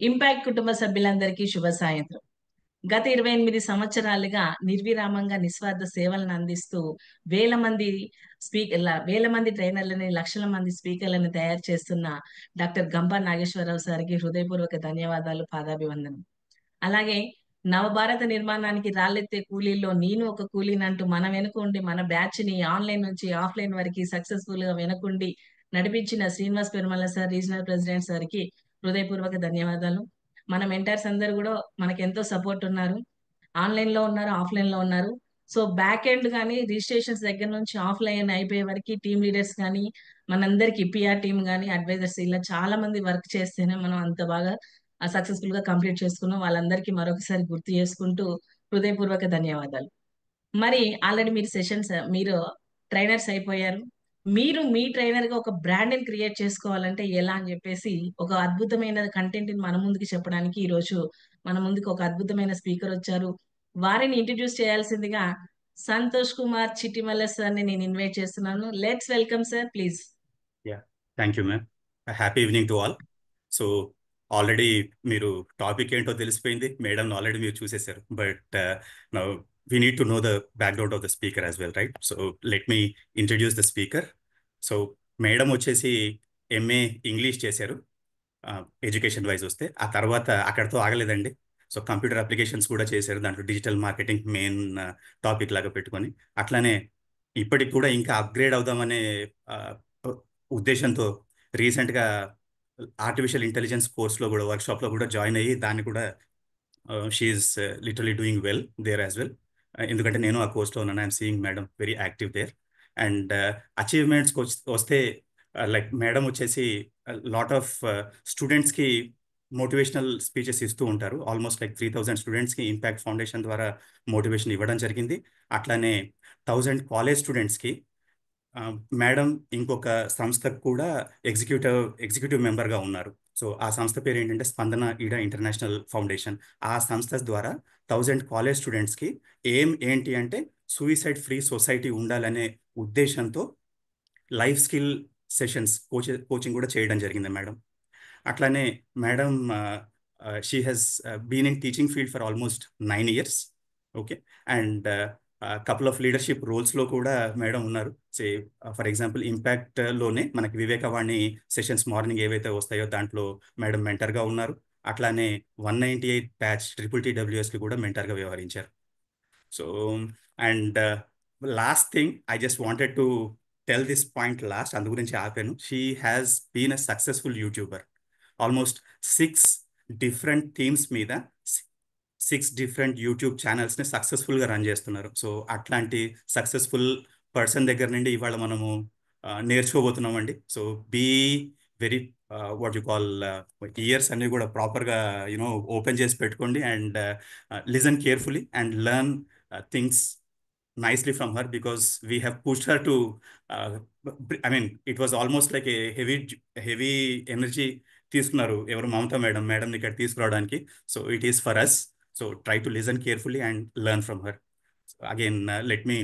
Impact కుటుంబ సభ్యులందరికీ శుభ సాయంత్రం. గత 28 సంవత్సరాలుగా నిర్విరామంగా నిస్వార్థ సేవలను అందిస్తూ వేల మంది వేల మంది ట్రైనర్లని, లక్షల మంది స్పీకర్లను తయారు చేస్తున్న డాక్టర్ గంపా నాగేశ్వరరావు సార్కి హృదయపూర్వక ధన్యవాదాలు, పాదాభివందనం. అలాగే నవభారత నిర్మాణానికి రాళ్ళెత్తే కూలీల్లో నేను ఒక కూలీనంటూ మన వెనుకుండి మన బ్యాచ్ ని ఆన్లైన్ నుంచి ఆఫ్లైన్ వరకు సక్సెస్ఫుల్ గా వెనుకుండి నడిపించిన Srinivas Perumala sir, regional president సార్కి హృదయపూర్వక ధన్యవాదాలు. మన మెంటర్స్ అందరు కూడా మనకి ఎంతో సపోర్ట్ ఉన్నారు. ఆన్లైన్ లో ఉన్నారు, ఆఫ్లైన్ లో ఉన్నారు. సో బ్యాక్ ఎండ్ కానీ రిజిస్ట్రేషన్స్ దగ్గర నుంచి ఆఫ్లైన్ అయిపోయే వరకు టీమ్ లీడర్స్ కానీ, మనందరికి పిఆర్ టీమ్ కానీ, అడ్వైజర్స్ ఇలా చాలా మంది వర్క్ చేస్తేనే మనం అంత బాగా సక్సెస్ఫుల్ గా కంప్లీట్ చేసుకున్నాం. వాళ్ళందరికీ మరొకసారి గుర్తు చేసుకుంటూ హృదయపూర్వక ధన్యవాదాలు. మరి ఆల్రెడీ మీరు ట్రైనర్స్ అయిపోయారు. మీరు మీ ట్రైనర్ గా ఒక బ్రాండ్ ని క్రియేట్ చేసుకోవాలంటే ఎలా అని చెప్పేసి ఒక అద్భుతమైన కంటెంట్ ని మన ముందుకు చెప్పడానికి ఈ రోజు మన ముందుకు ఒక అద్భుతమైన స్పీకర్ వచ్చారు. వారిని ఇంట్రడ్యూస్ చేయాల్సిందిగా సంతోష్ కుమార్ చిట్టిమల్ల సార్ ని నేను ఇన్వైట్ చేస్తున్నాను. Let's welcome sir, please. Yeah, thank you, ma'am. A happy evening to all. So already మీరు టాపిక్ ఏంటో తెలిసిపోయింది, మేడం ఆల్రెడీ మీరు చూసేశారు. But now we need to know the background of the speaker as well, right? So let me introduce the speaker. So madam వచ్చేసి MA English చేశారు education wise వస్తే. ఆ తర్వాత అక్కడితో ఆగలేదండి. సో కంప్యూటర్ అప్లికేషన్స్ కూడా చేశారు, దాంట్లో డిజిటల్ మార్కెటింగ్ మెయిన్ టాపిక్ లాగా పెట్టుకొని. అట్లానే ఇప్పటికి కూడా ఇంకా అప్గ్రేడ్ అవుదామనే ఉద్దేశంతో రీసెంట్గా ఆర్టిఫిషియల్ ఇంటెలిజెన్స్ కోర్స్లో కూడా, వర్క్షాప్లో కూడా జాయిన్ అయ్యి దాన్ని కూడా she is literally doing well there as well. ఎందుకంటే నేను ఆ కోర్స్లో ఉన్నాను. I'm seeing madam very active there. And అచీవ్మెంట్స్కి వస్తే లైక్ మేడం వచ్చేసి లాట్ ఆఫ్ స్టూడెంట్స్కి మోటివేషనల్ స్పీచెస్ ఇస్తూ ఉంటారు. ఆల్మోస్ట్ లైక్ 3000 స్టూడెంట్స్కి ఇంపాక్ట్ ఫౌండేషన్ ద్వారా మోటివేషన్ ఇవ్వడం జరిగింది. అట్లానే 1000 కాలేజ్ స్టూడెంట్స్కి మేడం ఇంకొక సంస్థకు కూడా ఎగ్జిక్యూటివ్ మెంబర్గా ఉన్నారు. సో ఆ సంస్థ పేరు ఏంటంటే స్పందన ఈడా ఇంటర్నేషనల్ ఫౌండేషన్. ఆ సంస్థ ద్వారా 1000 కాలేజ్ స్టూడెంట్స్కి ఏంటి అంటే సూయిసైడ్ ఫ్రీ సొసైటీ ఉండాలనే ఉద్దేశంతో లైఫ్ స్కిల్ సెషన్స్ కోచింగ్ కూడా చేయడం జరిగింది మేడం. అట్లానే madam she has been in teaching field for almost 9 years. Okay. And couple of leadership రోల్స్లో కూడా మేడం ఉన్నారు. సే ఫర్ ఎగ్జాంపుల్ ఇంపాక్ట్లోనే మనకి వివేకవాణి సెషన్స్ మార్నింగ్ ఏవైతే వస్తాయో దాంట్లో మేడం మెంటర్గా ఉన్నారు. అట్లానే 198 బ్యాచ్ TTTWSకి కూడా మెంటర్గా వ్యవహరించారు. So and last thing I just wanted to tell this point last, అందు గురించి ఆపాను. She has been a successful YouTuber. Almost 6 different themes మీద 6 డిఫరెంట్ యూట్యూబ్ ఛానల్స్ని సక్సెస్ఫుల్గా రన్ చేస్తున్నారు. సో అట్లాంటి సక్సెస్ఫుల్ పర్సన్ దగ్గర నుండి ఇవాళ మనము నేర్చుకోబోతున్నామండి. So be very what you call ears అన్ని కూడా ప్రాపర్గా ఓపెన్ చేసి పెట్టుకోండి and listen carefully and learn things nicely from her, because we have pushed her to I mean it was almost like a heavy energy తీసుకున్నారు ఎవరు, Mamata madam ఇక్కడ తీసుకురావడానికి. So it is for us. So try to listen carefully and learn from her. Again let me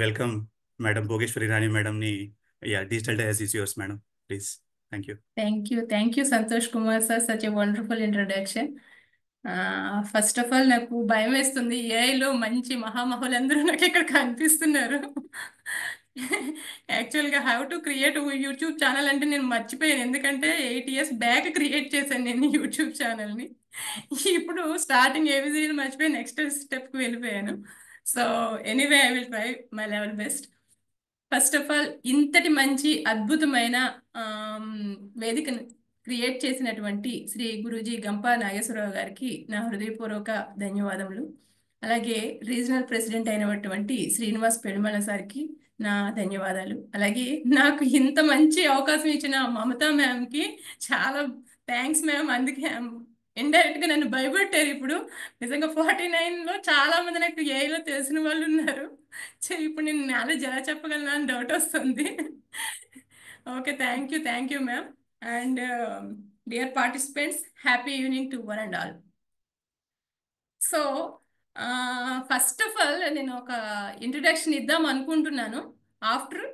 welcome madam Bhogeshwari Rani మేడంని. Digital dais is yours madam, please. Thank you. Thank you, Santosh Kumar sir. Such a wonderful introduction. First of all నాకు భయం వేస్తుంది. ఏఐలో మంచి మహామహులందరూ నాకు ఇక్కడ కనిపిస్తున్నారు. యాక్చువల్గా how to create YouTube channel అంటే నేను మర్చిపోయాను. ఎందుకంటే 8 years బ్యాక్ క్రియేట్ చేశాను నేను యూట్యూబ్ ఛానల్ని. ఇప్పుడు స్టార్టింగ్ ఏబిసిడీలు మర్చిపోయి నెక్స్ట్ స్టెప్కి వెళ్ళిపోయాను. So anyway I will try my level best. First of all ఇంతటి మంచి అద్భుతమైన వేదికను క్రియేట్ చేసినటువంటి శ్రీ గురూజీ గంపా నాగేశ్వరరావు గారికి నా హృదయపూర్వక ధన్యవాదములు. అలాగే రీజనల్ ప్రెసిడెంట్ అయినటువంటి శ్రీనివాస్ పెరుమల సార్కి నా ధన్యవాదాలు. అలాగే నాకు ఇంత మంచి అవకాశం ఇచ్చిన మమతా మ్యామ్కి చాలా థ్యాంక్స్ మ్యామ్. అందుకే ఇండైరెక్ట్గా నన్ను భయపెట్టారు. ఇప్పుడు నిజంగా 49లో చాలా మంది నాకు ఏఐలో తెలిసిన వాళ్ళు ఉన్నారు. ఇప్పుడు నేను నాలెడ్జ్ ఎలా చెప్పగలను అని డౌట్ వస్తుంది. Okay, thank you ma'am. And dear participants, happy evening to one and all. So first of all నేను ఒక ఇంట్రడక్షన్ ఇద్దాం అనుకుంటున్నాను. ఆఫ్టర్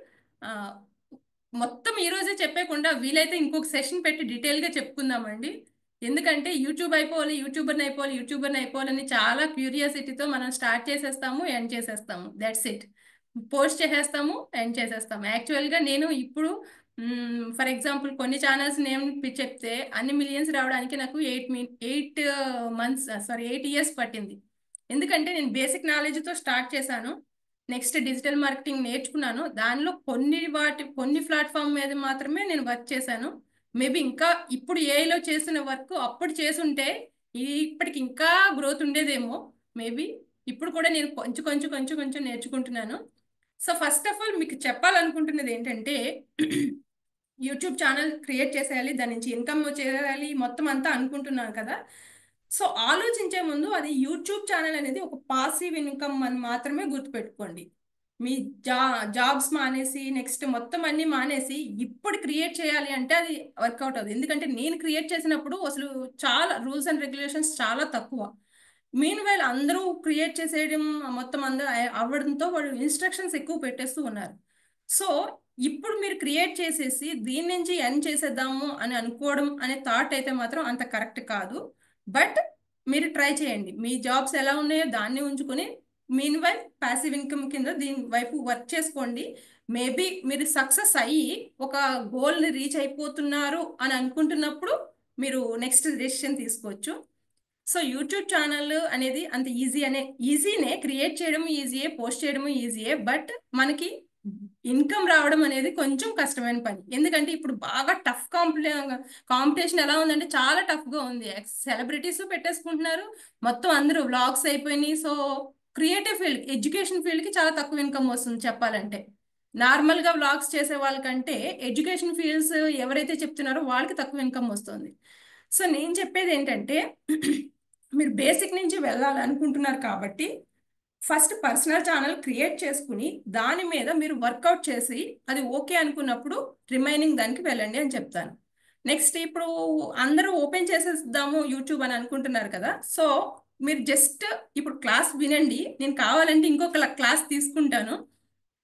మొత్తం ఈ రోజే చెప్పకుండా వీలైతే ఇంకొక సెషన్ పెట్టి డీటెయిల్గా చెప్పుకుందామండి. ఎందుకంటే యూట్యూబర్ని అయిపోవాలని చాలా క్యూరియాసిటీతో మనం స్టార్ట్ చేసేస్తాము, ఎండ్ చేసేస్తాము. That's it. పోస్ట్ చేసేస్తాము, ఎండ్ చేసేస్తాము. యాక్చువల్గా నేను ఇప్పుడు ఫర్ ఎగ్జాంపుల్ కొన్ని ఛానల్స్ నేమ్ చెప్తే అన్ని మిలియన్స్ రావడానికి నాకు 8 ఇయర్స్ పట్టింది. ఎందుకంటే నేను బేసిక్ నాలెడ్జ్తో స్టార్ట్ చేశాను. నెక్స్ట్ డిజిటల్ మార్కెటింగ్ నేర్చుకున్నాను. దానిలో కొన్ని ప్లాట్ఫామ్ మీద మాత్రమే నేను వర్క్ చేశాను. మేబీ ఇంకా ఇప్పుడు ఏఐలో చేసిన వర్క్ అప్పుడు చేసుంటే ఇప్పటికి ఇంకా గ్రోత్ ఉండేదేమో. మేబీ ఇప్పుడు కూడా నేను కొంచెం నేర్చుకుంటున్నాను. సో ఫస్ట్ ఆఫ్ ఆల్ మీకు చెప్పాలనుకుంటున్నది ఏంటంటే యూట్యూబ్ ఛానల్ క్రియేట్ చేసేయాలి, దాని నుంచి ఇన్కమ్ చేయాలి, మొత్తం అంతా అనుకుంటున్నాను కదా. సో ఆలోచించే ముందు అది యూట్యూబ్ ఛానల్ అనేది ఒక పాసివ్ ఇన్కమ్ అని మాత్రమే గుర్తుపెట్టుకోండి. మీ జాబ్స్ మానేసి నెక్స్ట్ మొత్తం అన్ని మానేసి ఇప్పుడు క్రియేట్ చేయాలి అంటే అది వర్కౌట్ అవుతుంది. ఎందుకంటే నేను క్రియేట్ చేసినప్పుడు అసలు చాలా రూల్స్ అండ్ రెగ్యులేషన్స్ చాలా తక్కువ. మీన్ వైల్ అందరూ క్రియేట్ చేసేయడం మొత్తం అందరూ అవ్వడంతో వాళ్ళు ఇన్స్ట్రక్షన్స్ ఎక్కువ పెట్టేస్తూ ఉన్నారు. సో ఇప్పుడు మీరు క్రియేట్ చేసేసి దీని నుంచి ఎర్న్ చేసేద్దాము అని అనుకోవడం అనే థాట్ అయితే మాత్రం అంత కరెక్ట్ కాదు. బట్ మీరు ట్రై చేయండి. మీ జాబ్స్ ఎలా ఉన్నాయో దాన్ని ఉంచుకొని మీన్ వైల్ ప్యాసివ్ ఇన్కమ్ కింద దీని వైపు వర్క్ చేసుకోండి. మేబీ మీరు సక్సెస్ అయ్యి ఒక గోల్ని రీచ్ అయిపోతున్నారు అని అనుకుంటున్నప్పుడు మీరు నెక్స్ట్ డెసిషన్ తీసుకోవచ్చు. సో యూట్యూబ్ ఛానల్ అనేది అంత ఈజీనే, క్రియేట్ చేయడం ఈజీయే, పోస్ట్ చేయడం ఈజీయే. బట్ మనకి ఇన్కమ్ రావడం అనేది కొంచెం కష్టమైన పని. ఎందుకంటే ఇప్పుడు బాగా టఫ్ కాంపిటీషన్ ఎలా ఉందంటే చాలా టఫ్గా ఉంది. సెలబ్రిటీస్ పెట్టేసుకుంటున్నారు, మొత్తం అందరూ వ్లాగ్స్ అయిపోయినాయి. సో క్రియేటివ్ ఫీల్డ్, ఎడ్యుకేషన్ ఫీల్డ్కి చాలా తక్కువ ఇన్కమ్ వస్తుంది చెప్పాలంటే. నార్మల్గా వ్లాగ్స్ చేసే వాళ్ళకంటే ఎడ్యుకేషన్ ఫీల్డ్స్ ఎవరైతే చెప్తున్నారో వాళ్ళకి తక్కువ ఇన్కమ్ వస్తుంది. సో నేను చెప్పేది ఏంటంటే మీరు బేసిక్ నుంచి వెళ్ళాలనుకుంటున్నారు కాబట్టి ఫస్ట్ పర్సనల్ ఛానల్ క్రియేట్ చేసుకుని దాని మీద మీరు వర్కౌట్ చేసి అది ఓకే అనుకున్నప్పుడు రిమైనింగ్ దానికి వెళ్ళండి అని చెప్తాను. నెక్స్ట్ ఇప్పుడు అందరూ ఓపెన్ చేసేద్దాము యూట్యూబ్ అని అనుకుంటున్నారు కదా. సో మీరు జస్ట్ ఇప్పుడు క్లాస్ వినండి, నేను కావాలంటే ఇంకొక క్లాస్ తీసుకుంటాను.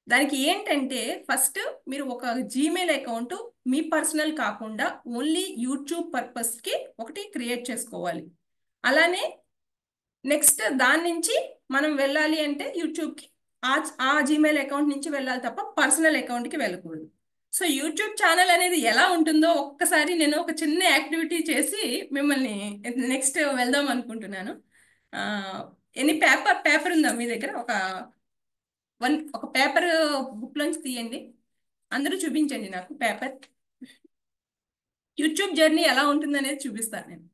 దానికి ఏంటంటే ఫస్ట్ మీరు ఒక జీమెయిల్ అకౌంట్ మీ పర్సనల్ కాకుండా ఓన్లీ యూట్యూబ్ పర్పస్కి ఒకటి క్రియేట్ చేసుకోవాలి. అలానే నెక్స్ట్ దాని నుంచి మనం వెళ్ళాలి అంటే యూట్యూబ్కి ఆ జీమెయిల్ అకౌంట్ నుంచి వెళ్ళాలి తప్ప పర్సనల్ అకౌంట్కి వెళ్ళకూడదు. సో యూట్యూబ్ ఛానల్ అనేది ఎలా ఉంటుందో ఒక్కసారి నేను ఒక చిన్న యాక్టివిటీ చేసి మిమ్మల్ని నెక్స్ట్ వెళ్దాం అనుకుంటున్నాను. ఎనీ పేపర్ ఉందా మీ దగ్గర? ఒక పేపర్ బుక్లోంచి తీయండి, అందరూ చూపించండి నాకు పేపర్. యూట్యూబ్ జర్నీ ఎలా ఉంటుంది అనేది చూపిస్తాను నేను.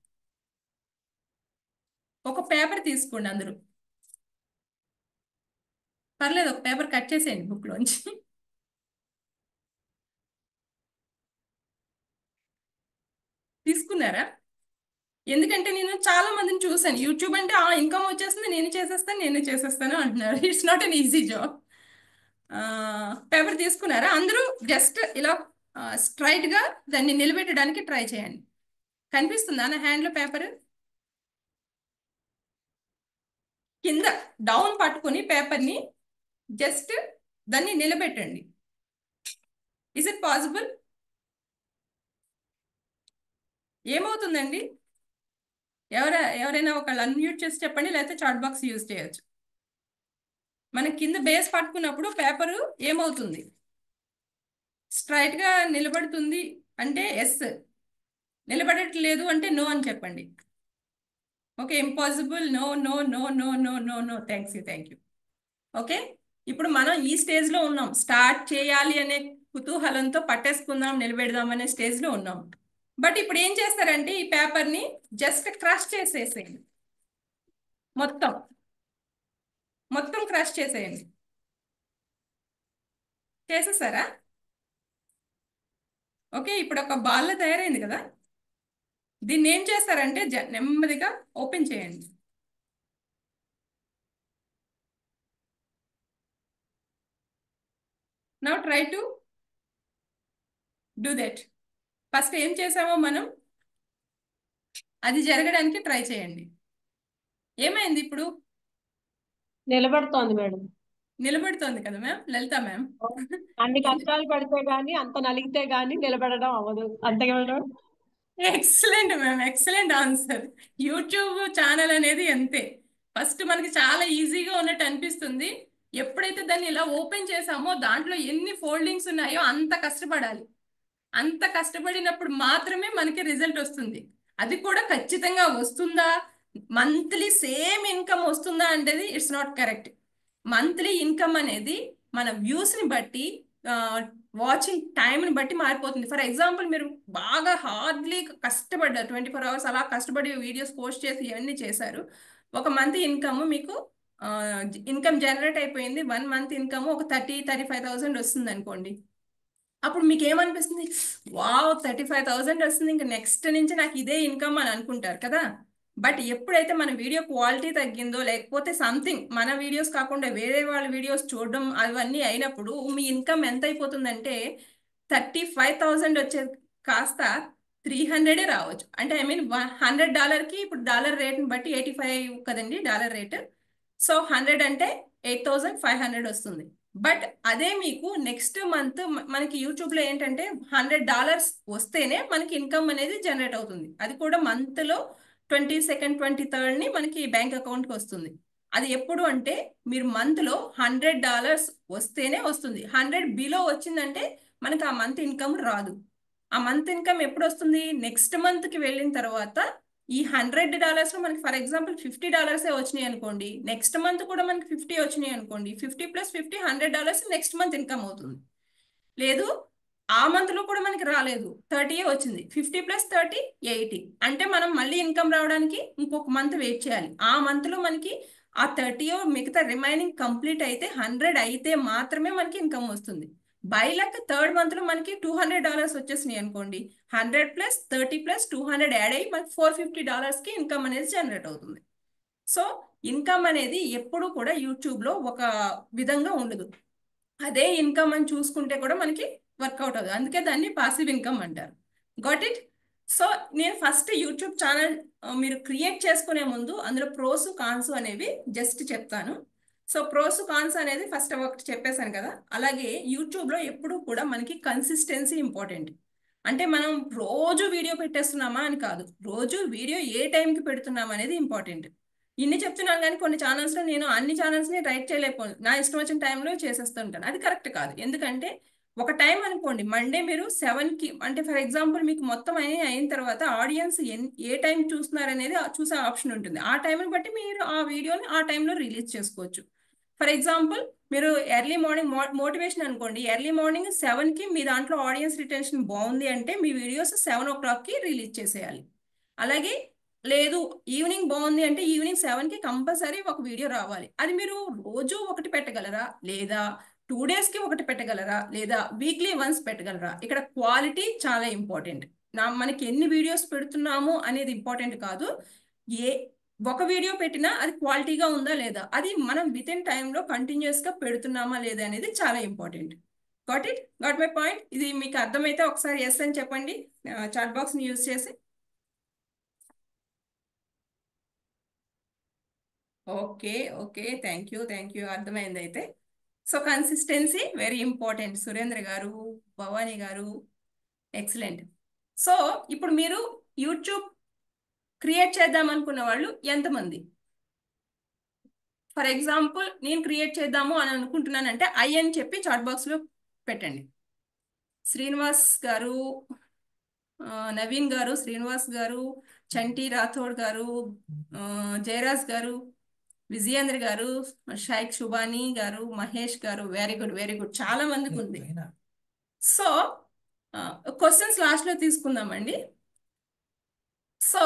ఒక పేపర్ తీసుకోండి అందరూ, పర్లేదు ఒక పేపర్ కట్ చేసేయండి బుక్లోంచి. తీసుకున్నారా? ఎందుకంటే నేను చాలా మందిని చూసాను, యూట్యూబ్ అంటే ఇన్కమ్ వచ్చేస్తుంది, నేను చేసేస్తాను అంటున్నారు. It's not an easy job. Paper తీసుకున్నారా? అందరూ జస్ట్ ఇలా స్ట్రైట్గా దాన్ని నిలబెట్టడానికి ట్రై చేయండి. కనిపిస్తుందా నా హ్యాండ్లో పేపర్? కింద డౌన్ పట్టుకొని పేపర్ని జస్ట్ దాన్ని నిలబెట్టండి. Is it possible? ఏమవుతుందండి? ఎవరైనా ఒకళ్ళు అన్మ్యూట్ చేసి చెప్పండి, లేకపోతే చాట్ బాక్స్ యూజ్ చేయొచ్చు. మన కింద బేస్ పట్టుకున్నప్పుడు పేపరు ఏమవుతుంది? స్ట్రైట్గా నిలబడుతుంది అంటే ఎస్, నిలబడట్లేదు అంటే నో అని చెప్పండి. Okay, impossible, no no no no no no no, thank you. Okay, ఇప్పుడు మనం ఈ స్టేజ్లో ఉన్నాం, స్టార్ట్ చేయాలి అనే కుతూహలంతో పట్టేసుకుందాం, నిలబెడదాం అనే స్టేజ్లో ఉన్నాం. బట్ ఇప్పుడు ఏం చేస్తారంటే ఈ పేపర్ని జస్ట్ క్రష్ చేసేసేయండి, మొత్తం క్రష్ చేసేయండి. చేసేసారా? ఓకే, ఇప్పుడు ఒక బాల్లో తయారైంది కదా. దీన్ని ఏం చేస్తారంటే నెమ్మదిగా ఓపెన్ చేయండి. Now try to do that. First ఏం చేసామో మనం అది జరగడానికి ట్రై చేయండి. ఏమైంది ఇప్పుడు? నిలబడుతోంది మేడం. నిలబెడుతోంది కదా మ్యామ్ లలిత మ్యామ్. అన్ని కష్టాలు పడితే గానీ అంత నలిగితే గానీ నిలబడడం అవ్వదు, అంతే కదా. Excellent ma'am, excellent answer. YouTube channel అనేది అంతే. ఫస్ట్ మనకి చాలా ఈజీగా ఉన్నట్టు అనిపిస్తుంది. ఎప్పుడైతే దాన్ని ఇలా ఓపెన్ చేసామో దాంట్లో ఎన్ని ఫోల్డింగ్స్ ఉన్నాయో అంత కష్టపడాలి. అంత కష్టపడినప్పుడు మాత్రమే మనకి రిజల్ట్ వస్తుంది. అది కూడా ఖచ్చితంగా వస్తుందా, మంత్లీ సేమ్ ఇన్కమ్ వస్తుందా అంటే it's not correct. Monthly income అనేది మన వ్యూస్ని బట్టి, వాచింగ్ టైంని బట్టి మారిపోతుంది. ఫర్ ఎగ్జాంపుల్ మీరు బాగా హార్డ్లీ కష్టపడ్డారు, 24 hours అలా కష్టపడి వీడియోస్ పోస్ట్ చేసి ఇవన్నీ చేశారు. ఒక మంత్ ఇన్కమ్ మీకు ఇన్కమ్ జనరేట్ అయిపోయింది. 1 month ఇన్కమ్ ఒక 35,000 వస్తుంది అనుకోండి. అప్పుడు మీకు ఏమనిపిస్తుంది, వావ్ 35,000 వస్తుంది, ఇంకా నెక్స్ట్ నుంచి నాకు ఇదే ఇన్కమ్ అని అనుకుంటారు కదా. బట్ ఎప్పుడైతే మన వీడియో క్వాలిటీ తగ్గిందో, లేకపోతే సంథింగ్ మన వీడియోస్ కాకుండా వేరే వాళ్ళ వీడియోస్ చూడడం అవన్నీ అయినప్పుడు మీ ఇన్కమ్ ఎంత అయిపోతుందంటే 35,000 వచ్చే కాస్త 300 రావచ్చు. అంటే ఐ మీన్ $100కి ఇప్పుడు డాలర్ రేట్ని బట్టి 85 కదండి డాలర్ రేట్. సో 100 అంటే 8,500 వస్తుంది. బట్ అదే మీకు నెక్స్ట్ మంత్ మనకి యూట్యూబ్లో ఏంటంటే $100 వస్తేనే మనకి ఇన్కమ్ అనేది జనరేట్ అవుతుంది. అది కూడా మంత్లో 22nd 23rd మనకి బ్యాంక్ అకౌంట్కి వస్తుంది. అది ఎప్పుడు అంటే మీరు మంత్లో $100 వస్తేనే వస్తుంది. 100 బిలో వచ్చిందంటే మనకి ఆ మంత్ ఇన్కమ్ రాదు. ఆ మంత్ ఇన్కమ్ ఎప్పుడు వస్తుంది, నెక్స్ట్ మంత్కి వెళ్ళిన తర్వాత. ఈ $100లో మనకి ఫర్ ఎగ్జాంపుల్ $50 వచ్చినాయి అనుకోండి, నెక్స్ట్ మంత్ కూడా మనకి 50 వచ్చినాయి అనుకోండి, 50 + 50 $100 నెక్స్ట్ మంత్ ఇన్కమ్ అవుతుంది. లేదు ఆ మంత్లో కూడా మనకి రాలేదు, 30 వచ్చింది, 50 + 30 80. అంటే మనం మళ్ళీ ఇన్కమ్ రావడానికి ఇంకొక మంత్ వెయిట్ చేయాలి. ఆ మంత్లో మనకి ఆ 30 మిగతా రిమైనింగ్ కంప్లీట్ అయితే 100 అయితే మాత్రమే మనకి ఇన్కమ్ వస్తుంది. బై లక్ థర్డ్ మంత్లో మనకి $200 వచ్చేసినాయి అనుకోండి, 100 + 30 + 200 యాడ్ అయ్యి మనకి $450కి ఇన్కమ్ అనేది జనరేట్ అవుతుంది. సో ఇన్కమ్ అనేది ఎప్పుడు కూడా యూట్యూబ్లో ఒక విధంగా ఉండదు. అదే ఇన్కమ్ అని చూసుకుంటే కూడా మనకి వర్కౌట్ అవుతుంది. అందుకే దాన్ని పాసివ్ ఇన్కమ్ అంటారు. Got it. సో నేను ఫస్ట్ యూట్యూబ్ ఛానల్ మీరు క్రియేట్ చేసుకునే ముందు అందులో ప్రోస్ కాన్స్ అనేవి జస్ట్ చెప్తాను. సో ప్రోస్ కాన్స్ అనేది ఫస్ట్ ఒకటి చెప్పేశాను కదా. అలాగే యూట్యూబ్లో ఎప్పుడు కూడా మనకి కన్సిస్టెన్సీ ఇంపార్టెంట్. అంటే మనం రోజు వీడియో పెట్టేస్తున్నామా అని కాదు, రోజు వీడియో ఏ టైంకి పెడుతున్నామా అనేది ఇంపార్టెంట్. ఇన్ని చెప్తున్నాను కానీ కొన్ని ఛానల్స్లో నేను అన్ని ఛానల్స్ని రైట్ చేయలేకపోను, నా ఇష్టం వచ్చిన టైంలో చేసేస్తుంటాను. అది కరెక్ట్ కాదు. ఎందుకంటే ఒక టైం అనుకోండి, మండే మీరు 7కి అంటే ఫర్ ఎగ్జాంపుల్ మీకు మొత్తం అయిన తర్వాత ఆడియన్స్ ఏ టైం చూస్తున్నారు అనేది చూసే ఆప్షన్ ఉంటుంది. ఆ టైంని బట్టి మీరు ఆ వీడియోని ఆ టైంలో రిలీజ్ చేసుకోవచ్చు. ఫర్ ఎగ్జాంపుల్ మీరు ఎర్లీ మార్నింగ్ మోటివేషన్ అనుకోండి, ఎర్లీ మార్నింగ్ 7కి మీ దాంట్లో ఆడియన్స్ రిటెన్షన్ బాగుంది అంటే మీ వీడియోస్ 7 o'clockకి రిలీజ్ చేసేయాలి. అలాగే లేదు ఈవినింగ్ బాగుంది అంటే ఈవినింగ్ 7కి కంపల్సరీ ఒక వీడియో రావాలి. అది మీరు రోజు ఒకటి పెట్టగలరా, లేదా 2 daysకి ఒకటి పెట్టగలరా, లేదా వీక్లీ వన్స్ పెట్టగలరా? ఇక్కడ క్వాలిటీ చాలా ఇంపార్టెంట్. మనకి ఎన్ని వీడియోస్ పెడుతున్నాము అనేది ఇంపార్టెంట్ కాదు, ఒక వీడియో పెట్టినా అది క్వాలిటీగా ఉందా లేదా, అది మనం విత్ ఇన్ టైంలో కంటిన్యూస్గా పెడుతున్నామా లేదా అనేది చాలా important. Got it, got my point. ఇది మీకు అర్థమైతే ఒకసారి ఎస్ అని చెప్పండి చాట్ బాక్స్ని యూజ్ చేసి. ఓకే ఓకే, థ్యాంక్ యూ, అర్థమైంది అయితే. So consistency very important. Surendra గారు, భవానీ గారు, ఎక్సలెంట్. సో ఇప్పుడు మీరు యూట్యూబ్ క్రియేట్ చేద్దాం అనుకున్న వాళ్ళు ఎంతమంది? ఫర్ ఎగ్జాంపుల్ నేను క్రియేట్ చేద్దాము అని అనుకుంటున్నానంటే ఐ అని చెప్పి చాట్ బాక్స్లో పెట్టండి. శ్రీనివాస్ గారు, నవీన్ గారు, శ్రీనివాస్ గారు, చంటి రాథోడ్ గారు, జయరాజ్ గారు, విజయేంద్ర గారు, షైక్ శుభాని గారు, మహేష్ గారు, వెరీ గుడ్ వెరీ గుడ్, చాలా మందికి ఉంది. సో క్వశ్చన్స్ లాస్ట్లో తీసుకుందామండి. సో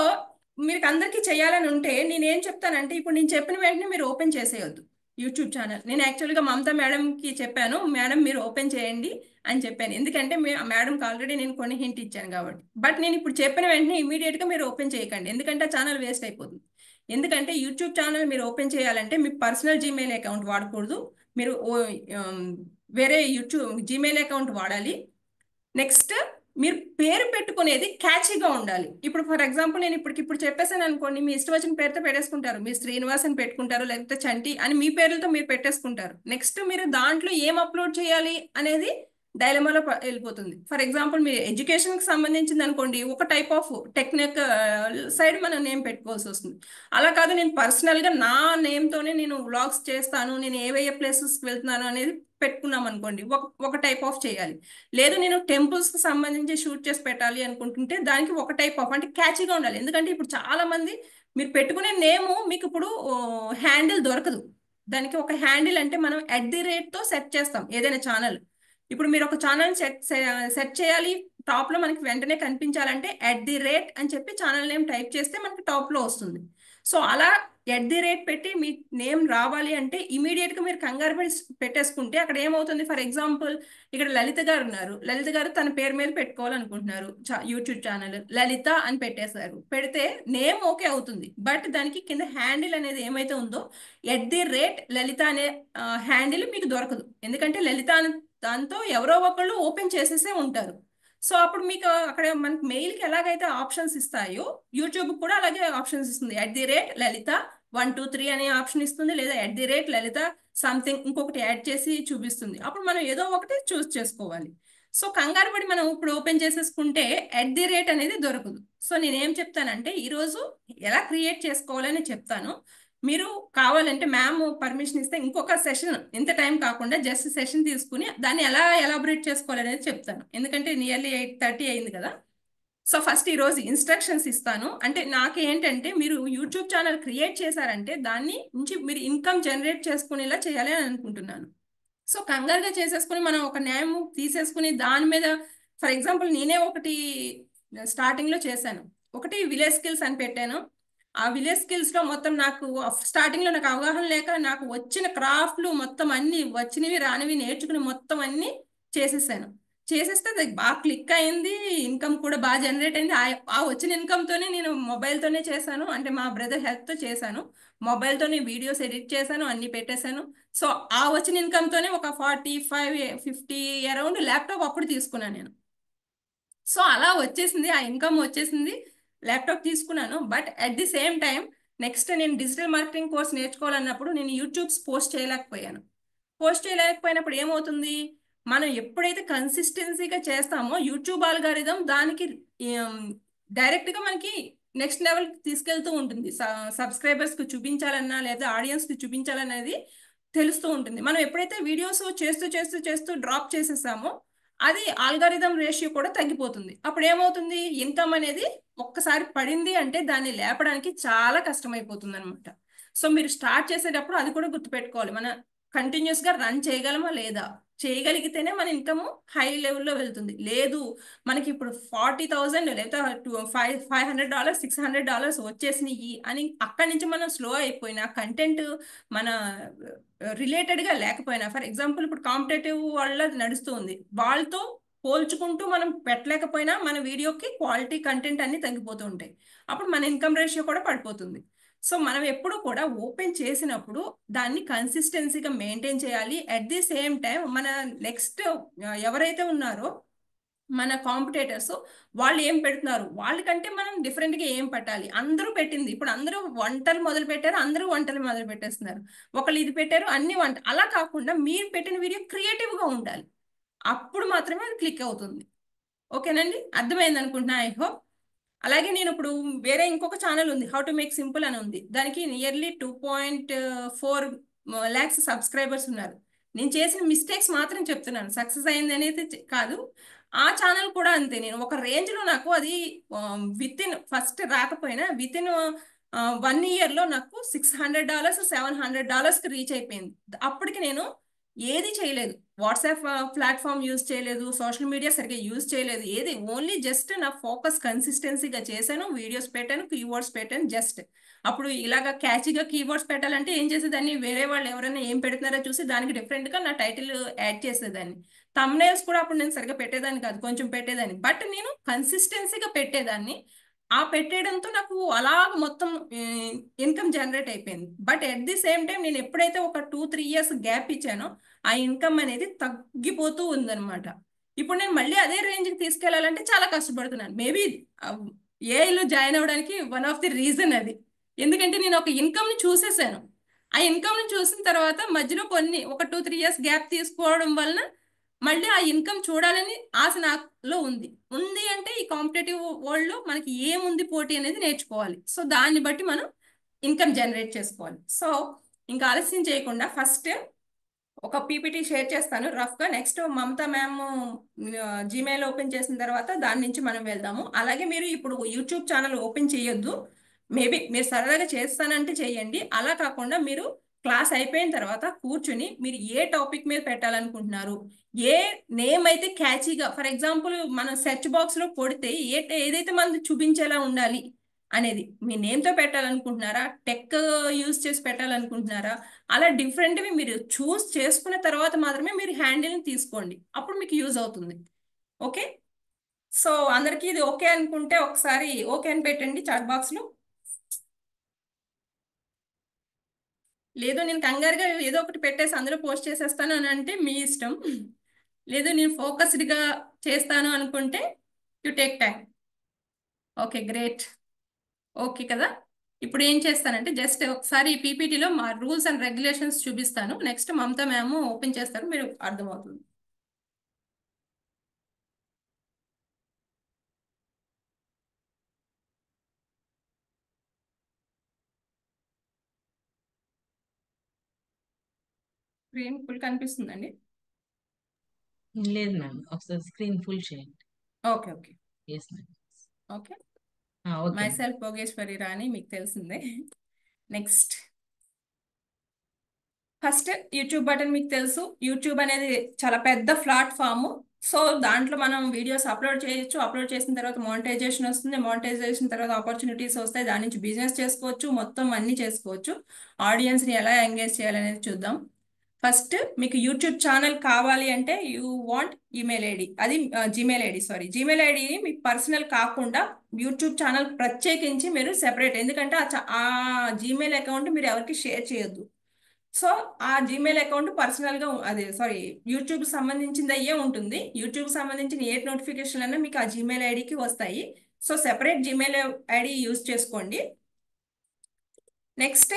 మీకు అందరికీ చేయాలని ఉంటే నేనేం చెప్తానంటే, ఇప్పుడు నేను చెప్పిన వెంటనే మీరు ఓపెన్ చేసేయొద్దు యూట్యూబ్ ఛానల్. నేను యాక్చువల్గా మమతా మేడంకి చెప్పాను, మేడం మీరు ఓపెన్ చేయండి అని చెప్పాను. ఎందుకంటే మేడంకి ఆల్రెడీ నేను కొన్ని హింట్ ఇచ్చాను కాబట్టి. బట్ నేను ఇప్పుడు చెప్పిన వెంటనే ఇమీడియట్గా మీరు ఓపెన్ చేయకండి, ఎందుకంటే ఆ ఛానల్ వేస్ట్ అయిపోతుంది. ఎందుకంటే యూట్యూబ్ ఛానల్ మీరు ఓపెన్ చేయాలంటే మీ పర్సనల్ జీమెయిల్ అకౌంట్ వాడకూడదు, మీరు వేరే యూట్యూబ్ జీమెయిల్ అకౌంట్ వాడాలి. నెక్స్ట్ మీరు పేరు పెట్టుకునేది క్యాచీగా ఉండాలి. ఇప్పుడు ఫర్ ఎగ్జాంపుల్ నేను ఇప్పుడు చెప్పేసాను అనుకోండి, మీ ఇష్టం వచ్చిన పేరుతో పెట్టేసుకుంటారు. మీరు శ్రీనివాస్ అని పెట్టుకుంటారు, లేకపోతే చంటి అని మీ పేర్లతో మీరు పెట్టేసుకుంటారు. నెక్స్ట్ మీరు దాంట్లో ఏం అప్లోడ్ చేయాలి అనేది డైలమాలో వెళ్ళిపోతుంది. ఫర్ ఎగ్జాంపుల్ మీరు ఎడ్యుకేషన్కి సంబంధించింది అనుకోండి, ఒక టైప్ ఆఫ్ టెక్నిక్ సైడ్ మనం నేమ్ పెట్టుకోవాల్సి వస్తుంది. అలా కాదు, నేను పర్సనల్గా నా నేమ్తోనే నేను వ్లాగ్స్ చేస్తాను, నేను ఏవే ప్లేసెస్కి వెళ్తున్నాను అనేది పెట్టుకున్నాం అనుకోండి, ఒక టైప్ ఆఫ్ చేయాలి. లేదు నేను టెంపుల్స్కి సంబంధించి షూట్ చేసి పెట్టాలి అనుకుంటుంటే దానికి ఒక టైప్ ఆఫ్, అంటే క్యాచీగా ఉండాలి. ఎందుకంటే ఇప్పుడు చాలా మంది మీరు పెట్టుకునే నేము మీకు ఇప్పుడు హ్యాండిల్ దొరకదు. దానికి ఒక హ్యాండిల్ అంటే మనం @తో సెట్ చేస్తాం ఏదైనా ఛానల్. ఇప్పుడు మీరు ఒక ఛానల్ సెట్ చేయాలి, టాప్ లో మనకి వెంటనే కనిపించాలంటే @ అని చెప్పి ఛానల్ నేమ్ టైప్ చేస్తే మనకి టాప్ లో వస్తుంది. సో అలా @ పెట్టి మీ నేమ్ రావాలి అంటే ఇమీడియట్ గా మీరు కంగారు పడి పెట్టేసుకుంటే అక్కడ ఏమవుతుంది, ఫర్ ఎగ్జాంపుల్ ఇక్కడ లలిత గారు ఉన్నారు, లలిత గారు తన పేరు మీద పెట్టుకోవాలనుకుంటున్నారు, యూట్యూబ్ ఛానల్ లలిత అని పెట్టేశారు. పెడితే నేమ్ ఓకే అవుతుంది, బట్ దానికి కింద హ్యాండిల్ అనేది ఏమైతే ఉందో @లలిత అనే హ్యాండిల్ మీకు దొరకదు. ఎందుకంటే లలిత దాంతో ఎవరో ఒకళ్ళు ఓపెన్ చేసేసే ఉంటారు. సో అప్పుడు మీకు అక్కడ మనకి మెయిల్కి ఎలాగైతే ఆప్షన్స్ ఇస్తాయో యూట్యూబ్ కూడా అలాగే ఆప్షన్స్ ఇస్తుంది. @లలిత 123 అనే ఆప్షన్ ఇస్తుంది, లేదా @లలిత సంథింగ్ ఇంకొకటి యాడ్ చేసి చూపిస్తుంది. అప్పుడు మనం ఏదో ఒకటి చూస్ చేసుకోవాలి. సో కంగారు పడి మనం ఇప్పుడు ఓపెన్ చేసేసుకుంటే @ అనేది దొరకదు. సో నేనేం చెప్తానంటే ఈరోజు ఎలా క్రియేట్ చేసుకోవాలని చెప్తాను. మీరు కావాలంటే మ్యామ్ పర్మిషన్ ఇస్తే ఇంకొక సెషన్, ఇంత టైం కాకుండా జస్ట్ సెషన్ తీసుకుని దాన్ని ఎలా ఎలాబొరేట్ చేసుకోవాలనేది చెప్తాను. ఎందుకంటే నియర్లీ 8:30 అయింది కదా. సో ఫస్ట్ ఈరోజు ఇన్స్ట్రక్షన్స్ ఇస్తాను. అంటే నాకు ఏంటంటే మీరు యూట్యూబ్ ఛానల్ క్రియేట్ చేశారంటే దాన్ని నుంచి మీరు ఇన్కమ్ జనరేట్ చేసుకునేలా చేయాలి అని అనుకుంటున్నాను. సో కంగారుగా చేసేసుకుని మనం ఒక నేమ్ తీసేసుకుని దాని మీద, ఫర్ ఎగ్జాంపుల్ నేనే ఒకటి స్టార్టింగ్లో చేశాను, ఒకటి విలేజ్ స్కిల్స్ అని పెట్టాను. ఆ విలేజ్ స్కిల్స్లో మొత్తం నాకు స్టార్టింగ్లో నాకు అవగాహన లేక నాకు వచ్చిన క్రాఫ్ట్లు మొత్తం అన్ని వచ్చినవి రానివి నేర్చుకుని మొత్తం అన్ని చేసేసాను. చేసేస్తే అది బాగా క్లిక్ అయింది, ఇన్కమ్ కూడా బాగా జనరేట్ అయింది. ఆ వచ్చిన ఇన్కమ్తోనే నేను మొబైల్తోనే చేశాను, అంటే మా బ్రదర్ హెల్ప్తో చేశాను. మొబైల్తోనే వీడియోస్ ఎడిట్ చేశాను, అన్ని పెట్టేశాను. సో ఆ వచ్చిన ఇన్కమ్తోనే ఒక 45-50 అరౌండ్ ల్యాప్టాప్ అప్పుడు తీసుకున్నాను నేను. సో అలా వచ్చేసింది, ఆ ఇన్కమ్ వచ్చేసింది, ల్యాప్టాప్ తీసుకున్నాను. But at the same time next నేను డిజిటల్ మార్కెటింగ్ కోర్స్ నేర్చుకోవాలన్నప్పుడు నేను యూట్యూబ్స్ పోస్ట్ చేయలేకపోయినప్పుడు ఏమవుతుంది, మనం ఎప్పుడైతే కన్సిస్టెన్సీగా చేస్తామో యూట్యూబ్ ఆల్గారిథం దానికి డైరెక్ట్గా మనకి నెక్స్ట్ లెవెల్కి తీసుకెళ్తూ ఉంటుంది. సబ్స్క్రైబర్స్కి చూపించాలన్నా లేదా ఆడియన్స్కి చూపించాలనేది తెలుస్తూ ఉంటుంది. మనం ఎప్పుడైతే వీడియోస్ చేస్తూ డ్రాప్ చేసేసామో అది ఆల్గారిథం రేషియో కూడా తగ్గిపోతుంది. అప్పుడు ఏమవుతుంది, ఇన్కమ్ అనేది ఒక్కసారి పడింది అంటే దాన్ని లేపడానికి చాలా కష్టమైపోతుంది అనమాట. సో మీరు స్టార్ట్ చేసేటప్పుడు అది కూడా గుర్తుపెట్టుకోవాలి, మన కంటిన్యూస్గా రన్ చేయగలమా లేదా, చేయగలిగితేనే మన ఇన్కమ్ హై లెవెల్లో వెళ్తుంది. లేదు మనకి ఇప్పుడు 40,000 లేదా $500 $600 వచ్చేసినాయి అని అక్కడి నుంచి మనం స్లో అయిపోయినా, కంటెంట్ మన రిలేటెడ్గా లేకపోయినా, ఫర్ ఎగ్జాంపుల్ ఇప్పుడు కాంపిటేటివ్ వాళ్ళ నడుస్తుంది, వాళ్ళతో పోల్చుకుంటూ మనం పెట్టలేకపోయినా మన వీడియోకి క్వాలిటీ కంటెంట్ అన్ని తగ్గిపోతూ ఉంటాయి. అప్పుడు మన ఇన్కమ్ రేషియో కూడా పడిపోతుంది. సో మనం ఎప్పుడు కూడా ఓపెన్ చేసినప్పుడు దాన్ని కన్సిస్టెన్సీగా మెయింటైన్ చేయాలి. అట్ ది సేమ్ టైం మన నెక్స్ట్ ఎవరైతే ఉన్నారో మన కాంపిటేటర్స్ వాళ్ళు ఏం పెడుతున్నారు, వాళ్ళకంటే మనం డిఫరెంట్గా ఏం పెట్టాలి. అందరూ పెట్టింది, ఇప్పుడు అందరూ వంటలు మొదలు పెట్టారు, అందరూ వంటలు మొదలు పెట్టేస్తున్నారు, ఒకళ్ళు ఇది పెట్టారు అన్ని వంట. అలా కాకుండా మీరు పెట్టిన వీడియో క్రియేటివ్గా ఉండాలి, అప్పుడు మాత్రమే అది క్లిక్ అవుతుంది. ఓకేనండి, అర్థమైంది అనుకుంటున్నా, ఐ హోప్. అలాగే నేను ఇప్పుడు వేరే ఇంకొక ఛానల్ ఉంది, హౌ టు మేక్ సింపుల్ అని ఉంది, దానికి నియర్లీ 2.4 lakhs సబ్స్క్రైబర్స్ ఉన్నారు. నేను చేసిన మిస్టేక్స్ మాత్రం చెప్తున్నాను, సక్సెస్ అయింది అనేది కాదు. ఆ ఛానల్ కూడా అంతే, నేను ఒక రేంజ్లో నాకు అది వితిన్ ఫస్ట్ రాకపోయినా వితిన్ 1 yearలో నాకు $600 $700కి రీచ్ అయిపోయింది. అప్పటికి నేను ఏది చేయలేదు, వాట్సాప్ ప్లాట్ఫామ్ యూజ్ చేయలేదు, సోషల్ మీడియా సరిగ్గా యూజ్ చేయలేదు, ఏది ఓన్లీ జస్ట్ నా ఫోకస్ కన్సిస్టెన్సీగా చేశాను, వీడియోస్ పెట్టాను, కీవర్డ్స్ పెట్టాను జస్ట్. అప్పుడు ఇలాగా క్యాచీగా కీవర్డ్స్ పెట్టాలంటే ఏం చేసేదాన్ని, వేరే వాళ్ళు ఎవరైనా ఏం పెడుతున్నారో చూసి దానికి డిఫరెంట్గా నా టైటిల్ యాడ్ చేసేదాన్ని. థంబ్నెయిల్స్ కూడా అప్పుడు నేను సరిగ్గా పెట్టేదాన్ని కాదు, కొంచెం పెట్టేదాన్ని, బట్ నేను కన్సిస్టెన్సీగా పెట్టేదాన్ని. ఆ పెట్టేయడంతో నాకు అలా మొత్తం ఇన్కమ్ జనరేట్ అయిపోయింది. But at the same time నేను ఎప్పుడైతే ఒక 2-3 years గ్యాప్ ఇచ్చానో ఆ ఇన్కమ్ అనేది తగ్గిపోతూ ఉందన్నమాట. ఇప్పుడు నేను మళ్ళీ అదే రేంజ్కి తీసుకెళ్లాలంటే చాలా కష్టపడుతున్నాను. మేబీ ఏఐలో జాయిన్ అవ్వడానికి వన్ ఆఫ్ ది రీజన్ అది. ఎందుకంటే నేను ఒక ఇన్కమ్ని చూసేసాను. ఆ ఇన్కమ్ని చూసిన తర్వాత మధ్యలో ఒక 2-3 ఇయర్స్ గ్యాప్ తీసుకోవడం వలన మళ్ళీ ఆ ఇన్కమ్ చూడాలని ఆశ నాలో ఉంది. అంటే ఈ కాంపిటేటివ్ వరల్డ్లో మనకి ఏముంది పోటీ అనేది నేర్చుకోవాలి. సో దాన్ని బట్టి మనం ఇన్కమ్ జనరేట్ చేసుకోవాలి. సో ఇంకా ఆలస్యం చేయకుండా ఫస్ట్ ఒక పీపీటీ షేర్ చేస్తాను రఫ్గా. Next Mamata ma'am Gmail open చేసిన తర్వాత దాని నుంచి మనం వెళ్దాము. అలాగే మీరు ఇప్పుడు యూట్యూబ్ ఛానల్ ఓపెన్ చేయొద్దు. మేబీ మీరు సరదాగా చేస్తానంటే చేయండి. అలా కాకుండా మీరు క్లాస్ అయిపోయిన తర్వాత కూర్చుని మీరు ఏ టాపిక్ మీద పెట్టాలనుకుంటున్నారు, ఏ నేమ్ అయితే క్యాచీగా, ఫర్ ఎగ్జాంపుల్ మన సెర్చ్ బాక్స్లో కొడితే ఏదైతే మనది చూపించేలా ఉండాలి అనేది మీ నేమ్తో పెట్టాలనుకుంటున్నారా, టెక్ యూజ్ చేసి పెట్టాలనుకుంటున్నారా, అలా డిఫరెంట్వి మీరు చూస్ చేసుకున్న తర్వాత మాత్రమే మీరు హ్యాండిల్ని తీసుకోండి. అప్పుడు మీకు యూజ్ అవుతుంది. ఓకే, సో అందరికీ ఇది ఓకే అనుకుంటే ఒకసారి ఓకే అని పెట్టండి చాట్ బాక్స్లో. లేదు నేను కంగారుగా ఏదో ఒకటి పెట్టేసి అందులో పోస్ట్ చేసేస్తాను అని అంటే మీ ఇష్టం. లేదు నేను ఫోకస్డ్గా చేస్తాను అనుకుంటే you take time. Okay great. Okay కదా, ఇప్పుడు ఏం చేస్తానంటే జస్ట్ ఒకసారి ఈ పీపీటీలో మా రూల్స్ అండ్ రెగ్యులేషన్స్ చూపిస్తాను. నెక్స్ట్ మమతా మ్యామ్ ఓపెన్ చేస్తారు, మీరు అర్థమవుతుంది. స్క్రీన్ ఫుల్ కనిపిస్తుందండి? లేదు మ్యామ్, ఒకసారి స్క్రీన్ ఫుల్ చేయండి. Okay okay yes ma'am. Okay. Okay. Myself Bhogeshwari Rani, మీకు తెలిసిందే. నెక్స్ట్ ఫస్ట్ యూట్యూబ్ బటన్ మీకు తెలుసు. యూట్యూబ్ అనేది చాలా పెద్ద ప్లాట్ఫామ్. సో దాంట్లో మనం వీడియోస్ అప్లోడ్ చేయొచ్చు. అప్లోడ్ చేసిన తర్వాత మానిటైజేషన్ వస్తుంది. మానిటైజేషన్ తర్వాత ఆపర్చునిటీస్ వస్తాయి. దాని నుంచి బిజినెస్ చేసుకోవచ్చు, మొత్తం అన్ని చేసుకోవచ్చు. ఆడియన్స్ని ఎలా ఎంగేజ్ చేయాలనేది చూద్దాం. ఫస్ట్ మీకు యూట్యూబ్ ఛానల్ కావాలి అంటే యూ వాంట్ ఈమెయిల్ ఐడి, అది Gmail ID, sorry Gmail ID మీకు పర్సనల్ కాకుండా యూట్యూబ్ ఛానల్ ప్రత్యేకించి మీరు సెపరేట్, ఎందుకంటే ఆ జీమెయిల్ అకౌంట్ మీరు ఎవరికి షేర్ చేయొద్దు. సో ఆ జీమెయిల్ అకౌంట్ పర్సనల్గా, అదే సారీ యూట్యూబ్ సంబంధించింది అయ్యే ఉంటుంది. యూట్యూబ్ సంబంధించిన ఏ నోటిఫికేషన్ అయినా మీకు ఆ జీమెయిల్ ఐడికి వస్తాయి. So separate Gmail ID use చేసుకోండి. నెక్స్ట్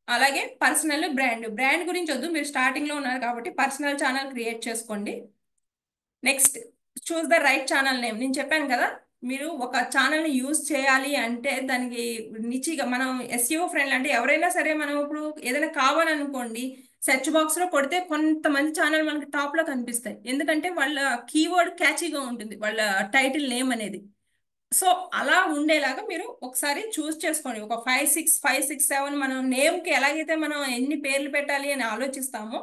అలాగే పర్సనల్ బ్రాండ్ గురించి వద్దు, మీరు స్టార్టింగ్లో ఉన్నారు కాబట్టి పర్సనల్ ఛానల్ క్రియేట్ చేసుకోండి. Next choose the right channel name. నేను చెప్పాను కదా, మీరు ఒక ఛానల్ని యూజ్ చేయాలి అంటే దానికి నిచిగా మనం ఎస్ఈఓ ఫ్రెండ్లీ, అంటే ఎవరైనా సరే మనం ఇప్పుడు ఏదైనా కావాలనుకోండి సెర్చ్ బాక్స్లో కొడితే కొంతమంది ఛానల్ మనకి టాప్లో కనిపిస్తాయి. ఎందుకంటే వాళ్ళ కీవర్డ్ క్యాచీగా ఉంటుంది, వాళ్ళ టైటిల్ నేమ్ అనేది. సో అలా ఉండేలాగా మీరు ఒకసారి చూస్ చేసుకోండి. ఒక 5-6-7 మనం నేమ్కి ఎలాగైతే మనం ఎన్ని పేర్లు పెట్టాలి అని ఆలోచిస్తామో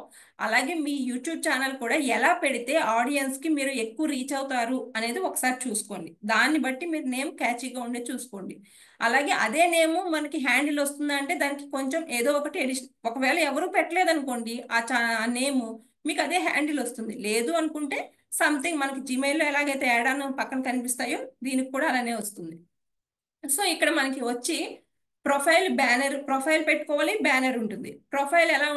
అలాగే మీ యూట్యూబ్ ఛానల్ కూడా ఎలా పెడితే ఆడియన్స్కి మీరు ఎక్కువ రీచ్ అవుతారు అనేది ఒకసారి చూసుకోండి. దాన్ని బట్టి మీరు నేమ్ క్యాచీగా ఉండే చూసుకోండి. అలాగే అదే నేమ్ మనకి హ్యాండిల్ వస్తుందా అంటే దానికి కొంచెం ఏదో ఒకటి ఎడిషన్, ఒకవేళ ఎవరు పెట్టలేదనుకోండి ఆ నేమ్ మీకు అదే హ్యాండిల్ వస్తుంది. లేదు అనుకుంటే సంథింగ్ మనకి జీమెయిల్లో ఎలాగైతే యాడ్ అని పక్కన కనిపిస్తాయో దీనికి కూడా అలానే వస్తుంది. సో ఇక్కడ మనకి వచ్చి ప్రొఫైల్ పెట్టుకోవాలి, బ్యానర్ ఉంటుంది. ప్రొఫైల్ ఎలా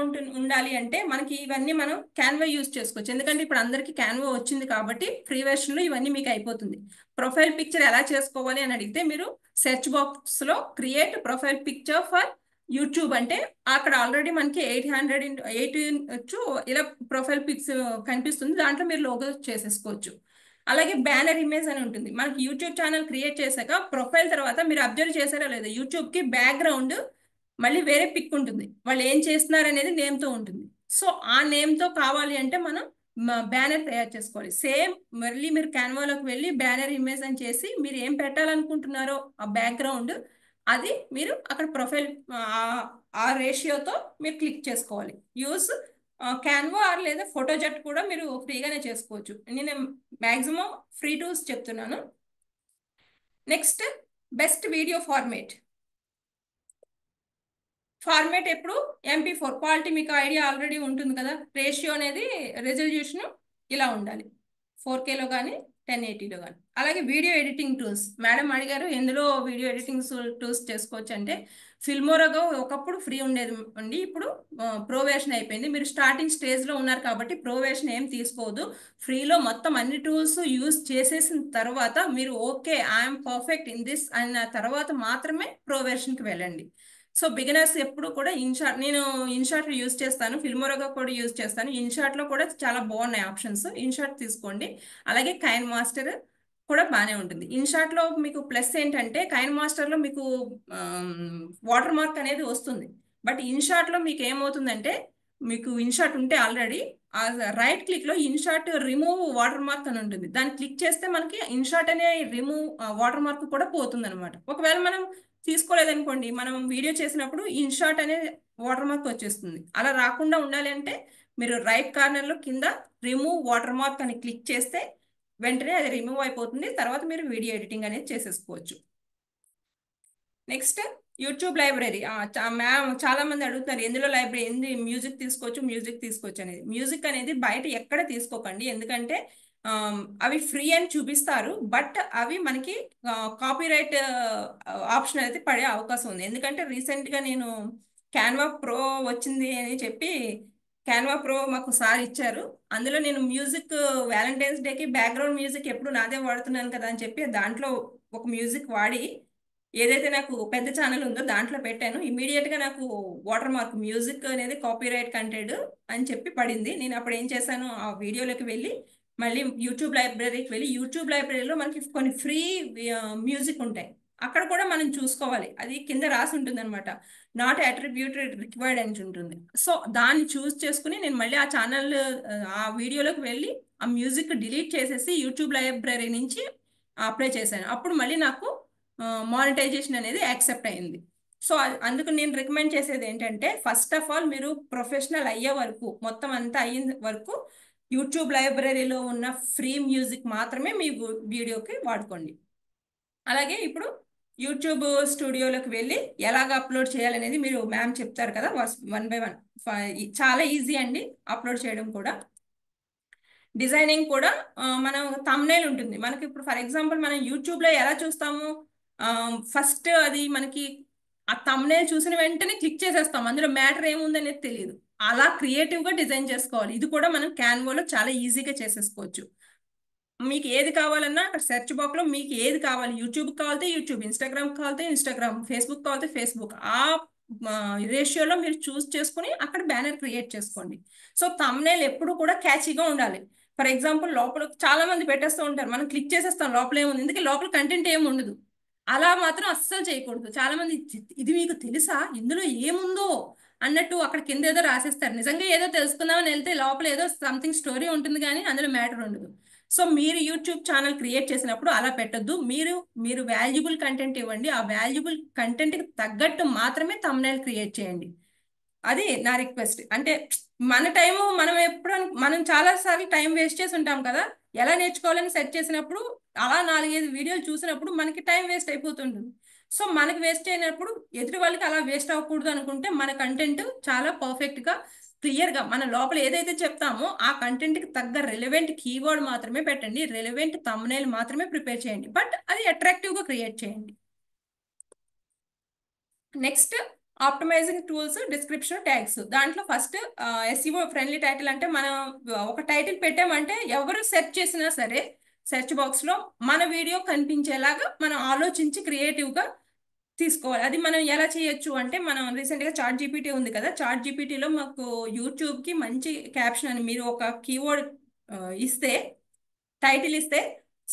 ఉండాలి అంటే మనకి ఇవన్నీ మనం క్యాన్వా యూజ్ చేసుకోవచ్చు. ఎందుకంటే ఇప్పుడు అందరికీ క్యాన్వా వచ్చింది కాబట్టి ఫ్రీ వెర్షన్లో ఇవన్నీ మీకు అయిపోతుంది. ప్రొఫైల్ పిక్చర్ ఎలా చేసుకోవాలి అని అడిగితే మీరు సెర్చ్ బాక్స్లో create profile picture for YouTube అంటే అక్కడ ఆల్రెడీ మనకి 800x8 ఇలా ప్రొఫైల్ పిక్స్ కనిపిస్తుంది. దాంట్లో మీరు లోగో చేసేసుకోవచ్చు. అలాగే బ్యానర్ ఇమేజ్ అని ఉంటుంది. మనకి యూట్యూబ్ ఛానల్ క్రియేట్ చేశాక ప్రొఫైల్ తర్వాత మీరు అబ్జర్వ్ చేశారా లేదా, యూట్యూబ్కి బ్యాక్గ్రౌండ్ మళ్ళీ వేరే పిక్ ఉంటుంది. వాళ్ళు ఏం చేస్తున్నారు అనేది నేమ్తో ఉంటుంది. సో ఆ నేమ్తో కావాలి అంటే మనం బ్యానర్ తయారు చేసుకోవాలి. సేమ్ మళ్ళీ మీరు క్యాన్వాలోకి వెళ్ళి బ్యానర్ ఇమేజ్ అని చేసి మీరు ఏం పెట్టాలనుకుంటున్నారో ఆ బ్యాక్గ్రౌండ్ అది మీరు అక్కడ ప్రొఫైల్ ఆ రేషియోతో మీరు క్లిక్ చేసుకోవాలి. యూస్ క్యాన్వా ఆర్ లేదా ఫోటోజెట్ కూడా మీరు ఫ్రీగానే చేసుకోవచ్చు. నేను మ్యాక్సిమం ఫ్రీ టూల్స్ చెప్తున్నాను. నెక్స్ట్ బెస్ట్ వీడియో ఫార్మేట్ ఎప్పుడు MP4 క్వాలిటీ మీకు ఐడియా ఆల్రెడీ ఉంటుంది కదా. రేషియో అనేది రెజల్యూషన్ ఇలా ఉండాలి. 4Kలో కానీ 1080లో కానీ. అలాగే వీడియో ఎడిటింగ్ టూల్స్ మేడం అడిగారు, ఎందులో వీడియో ఎడిటింగ్ టూల్స్ చేసుకోవచ్చు అంటే ఫిల్మోరాగా ఒకప్పుడు ఫ్రీ ఉండేది అండి, ఇప్పుడు ప్రో వెర్షన్ అయిపోయింది. మీరు స్టార్టింగ్ స్టేజ్లో ఉన్నారు కాబట్టి ప్రో వెర్షన్ ఏం తీసుకోవద్దు. ఫ్రీలో మొత్తం అన్ని టూల్స్ యూజ్ చేసేసిన తర్వాత మీరు okay I'm perfect in this అన్న తర్వాత మాత్రమే ప్రో వెర్షన్కి వెళ్ళండి. సో బిగినర్స్ ఎప్పుడు కూడా ఇన్షాట్, నేను ఇన్షాట్ యూజ్ చేస్తాను, ఫిల్మోరాగా కూడా యూజ్ చేస్తాను. ఇన్షాట్లో కూడా చాలా బాగున్నాయి ఆప్షన్స్, ఇన్షాట్ తీసుకోండి. అలాగే కైన్ మాస్టర్ కూడా బాగానే ఉంటుంది. ఇన్షాట్లో మీకు ప్లస్ ఏంటంటే కైన్ మాస్టర్లో మీకు వాటర్ మార్క్ అనేది వస్తుంది. బట్ ఇన్షాట్లో మీకు ఏమవుతుందంటే, మీకు ఇన్షాట్ ఉంటే ఆల్రెడీ ఆ రైట్ క్లిక్లో ఇన్షాట్ రిమూవ్ వాటర్ మార్క్ అని ఉంటుంది. దాన్ని క్లిక్ చేస్తే మనకి ఇన్షాట్ అనే రిమూవ్ వాటర్ మార్క్ కూడా పోతుంది అనమాట. ఒకవేళ మనం తీసుకోలేదనుకోండి, మనం వీడియో చేసినప్పుడు ఇన్షాట్ అనే వాటర్ మార్క్ వచ్చేస్తుంది. అలా రాకుండా ఉండాలి అంటే మీరు రైట్ కార్నర్లో కింద రిమూవ్ వాటర్ మార్క్ అని క్లిక్ చేస్తే వెంటనే అది రిమూవ్ అయిపోతుంది. తర్వాత మీరు వీడియో ఎడిటింగ్ అనేది చేసేసుకోవచ్చు. Next YouTube library. మ్యామ్ చాలా మంది అడుగుతారు ఎందులో లైబ్రరీ, ఎందు మ్యూజిక్ తీసుకోవచ్చు అనేది. మ్యూజిక్ అనేది బయట ఎక్కడ తీసుకోకండి, ఎందుకంటే అవి ఫ్రీ అని చూపిస్తారు, బట్ అవి మనకి కాపీరైట్ ఆప్షన్ అయితే పడే అవకాశం ఉంది. ఎందుకంటే రీసెంట్గా నేను క్యాన్వా ప్రో వచ్చింది అని చెప్పి క్యాన్వా ప్రో మాకు సార్ ఇచ్చారు. అందులో నేను మ్యూజిక్ వ్యాలంటైన్స్ డేకి బ్యాక్గ్రౌండ్ మ్యూజిక్ ఎప్పుడు నాదే వాడుతున్నాను కదా అని చెప్పి దాంట్లో ఒక మ్యూజిక్ వాడి ఏదైతే నాకు పెద్ద ఛానల్ ఉందో దాంట్లో పెట్టాను. ఇమీడియట్గా నాకు వాటర్ మార్క్ మ్యూజిక్ అనేది కాపీరైట్ కంటెంట్ అని చెప్పి పడింది. నేను అప్పుడు ఏం చేశాను, ఆ వీడియోలోకి వెళ్ళి మళ్ళీ యూట్యూబ్ లైబ్రరీకి వెళ్ళి, యూట్యూబ్ లైబ్రరీలో మనకి కొన్ని ఫ్రీ మ్యూజిక్ ఉంటాయి, అక్కడ కూడా మనం చూసుకోవాలి. అది కింద రాసి ఉంటుంది అనమాట, నాట్ అట్రిబ్యూటెడ్ రిక్వైర్డ్ అని ఉంటుంది. సో దాన్ని చూస్ చేసుకుని నేను మళ్ళీ ఆ ఛానల్ ఆ వీడియోలోకి వెళ్ళి ఆ మ్యూజిక్ డిలీట్ చేసేసి యూట్యూబ్ లైబ్రరీ నుంచి అప్లై చేశాను. అప్పుడు మళ్ళీ నాకు మానిటైజేషన్ అనేది యాక్సెప్ట్ అయింది. సో అందుకు నేను రికమెండ్ చేసేది ఏంటంటే, ఫస్ట్ ఆఫ్ ఆల్ మీరు ప్రొఫెషనల్ అయ్యే వరకు, మొత్తం అంతా అయిన వరకు యూట్యూబ్ లైబ్రరీలో ఉన్న ఫ్రీ మ్యూజిక్ మాత్రమే మీ వీడియోకి వాడుకోండి. అలాగే ఇప్పుడు యూట్యూబ్ స్టూడియోలోకి వెళ్ళి ఎలాగ అప్లోడ్ చేయాలనేది మీరు మ్యామ్ చెప్తారు కదా, 1 by 1. చాలా ఈజీ అండి అప్లోడ్ చేయడం కూడా. డిజైనింగ్ కూడా మనం థంబ్నెయిల్ ఉంటుంది మనకి. ఇప్పుడు ఫర్ ఎగ్జాంపుల్ మనం యూట్యూబ్లో ఎలా చూస్తాము, ఫస్ట్ అది మనకి ఆ థంబ్నెయిల్ చూసిన వెంటనే క్లిక్ చేసేస్తాం, అందులో మ్యాటర్ ఏముందనేది తెలియదు. అలా క్రియేటివ్గా డిజైన్ చేసుకోవాలి. ఇది కూడా మనం క్యాన్వాలో చాలా ఈజీగా చేసేసుకోవచ్చు. మీకు ఏది కావాలన్నా అక్కడ సెర్చ్ బాక్స్లో మీకు ఏది కావాలి, యూట్యూబ్ కావాలితే యూట్యూబ్, ఇన్స్టాగ్రామ్ కావాలితే ఇన్స్టాగ్రామ్, ఫేస్బుక్ కావాలితే ఫేస్బుక్, ఆ రేషియోలో మీరు చూస్ చేసుకుని అక్కడ బ్యానర్ క్రియేట్ చేసుకోండి. సో థంబ్నెయిల్ ఎప్పుడు కూడా క్యాచీగా ఉండాలి. ఫర్ ఎగ్జాంపుల్ లోపల చాలా మంది పెట్టేస్తూ ఉంటారు, మనం క్లిక్ చేసేస్తాం లోపల ఏముంది, ఎందుకంటే లోపల కంటెంట్ ఏమి ఉండదు. అలా మాత్రం అస్సలు చేయకూడదు. చాలా మంది ఇది మీకు తెలుసా, ఇందులో ఏముందో అన్నట్టు అక్కడ కింద ఏదో రాసేస్తారు. నిజంగా ఏదో తెలుసుకుందామని వెళ్తే లోపల ఏదో సంథింగ్ స్టోరీ ఉంటుంది కానీ అందులో మ్యాటర్ ఉండదు. సో మీరు యూట్యూబ్ ఛానల్ క్రియేట్ చేసినప్పుడు అలా పెట్టద్దు. మీరు వాల్యుబుల్ కంటెంట్ ఇవ్వండి. ఆ వాల్యుబుల్ కంటెంట్కి తగ్గట్టు మాత్రమే థంబ్నెయిల్ క్రియేట్ చేయండి. అది నా రిక్వెస్ట్. అంటే మన టైము మనం చాలాసార్లు టైం వేస్ట్ చేసి ఉంటాం కదా, ఎలా నేర్చుకోవాలని సెర్చ్ చేసినప్పుడు అలా 4-5 వీడియోలు చూసినప్పుడు మనకి టైం వేస్ట్ అయిపోతుంటుంది. సో మనకి వేస్ట్ అయినప్పుడు ఎదుటి వాళ్ళకి అలా వేస్ట్ అవ్వకూడదు అనుకుంటే మన కంటెంట్ చాలా పర్ఫెక్ట్గా క్లియర్గా మన లోపల ఏదైతే చెప్తామో ఆ కంటెంట్కి తగ్గ రెలెవెంట్ కీవర్డ్ మాత్రమే పెట్టండి, రెలెవెంట్ థంబ్నెయిల్ మాత్రమే ప్రిపేర్ చేయండి, బట్ అది అట్రాక్టివ్గా క్రియేట్ చేయండి. Next optimising tools, description, tags. దాంట్లో ఫస్ట్ ఎస్ఈఓ ఫ్రెండ్లీ టైటిల్ అంటే మనం ఒక టైటిల్ పెట్టామంటే ఎవరు సెర్చ్ చేసినా సరే సెర్చ్ బాక్స్లో మన వీడియో కనిపించేలాగా మనం ఆలోచించి క్రియేటివ్గా తీసుకోవాలి. అది మనం ఎలా చేయొచ్చు అంటే, మనం రీసెంట్గా చాట్ జీపీటీ ఉంది కదా, చాట్ జీపీటీలో మాకు యూట్యూబ్కి మంచి క్యాప్షన్ అని మీరు ఒక కీవర్డ్ ఇస్తే, టైటిల్ ఇస్తే,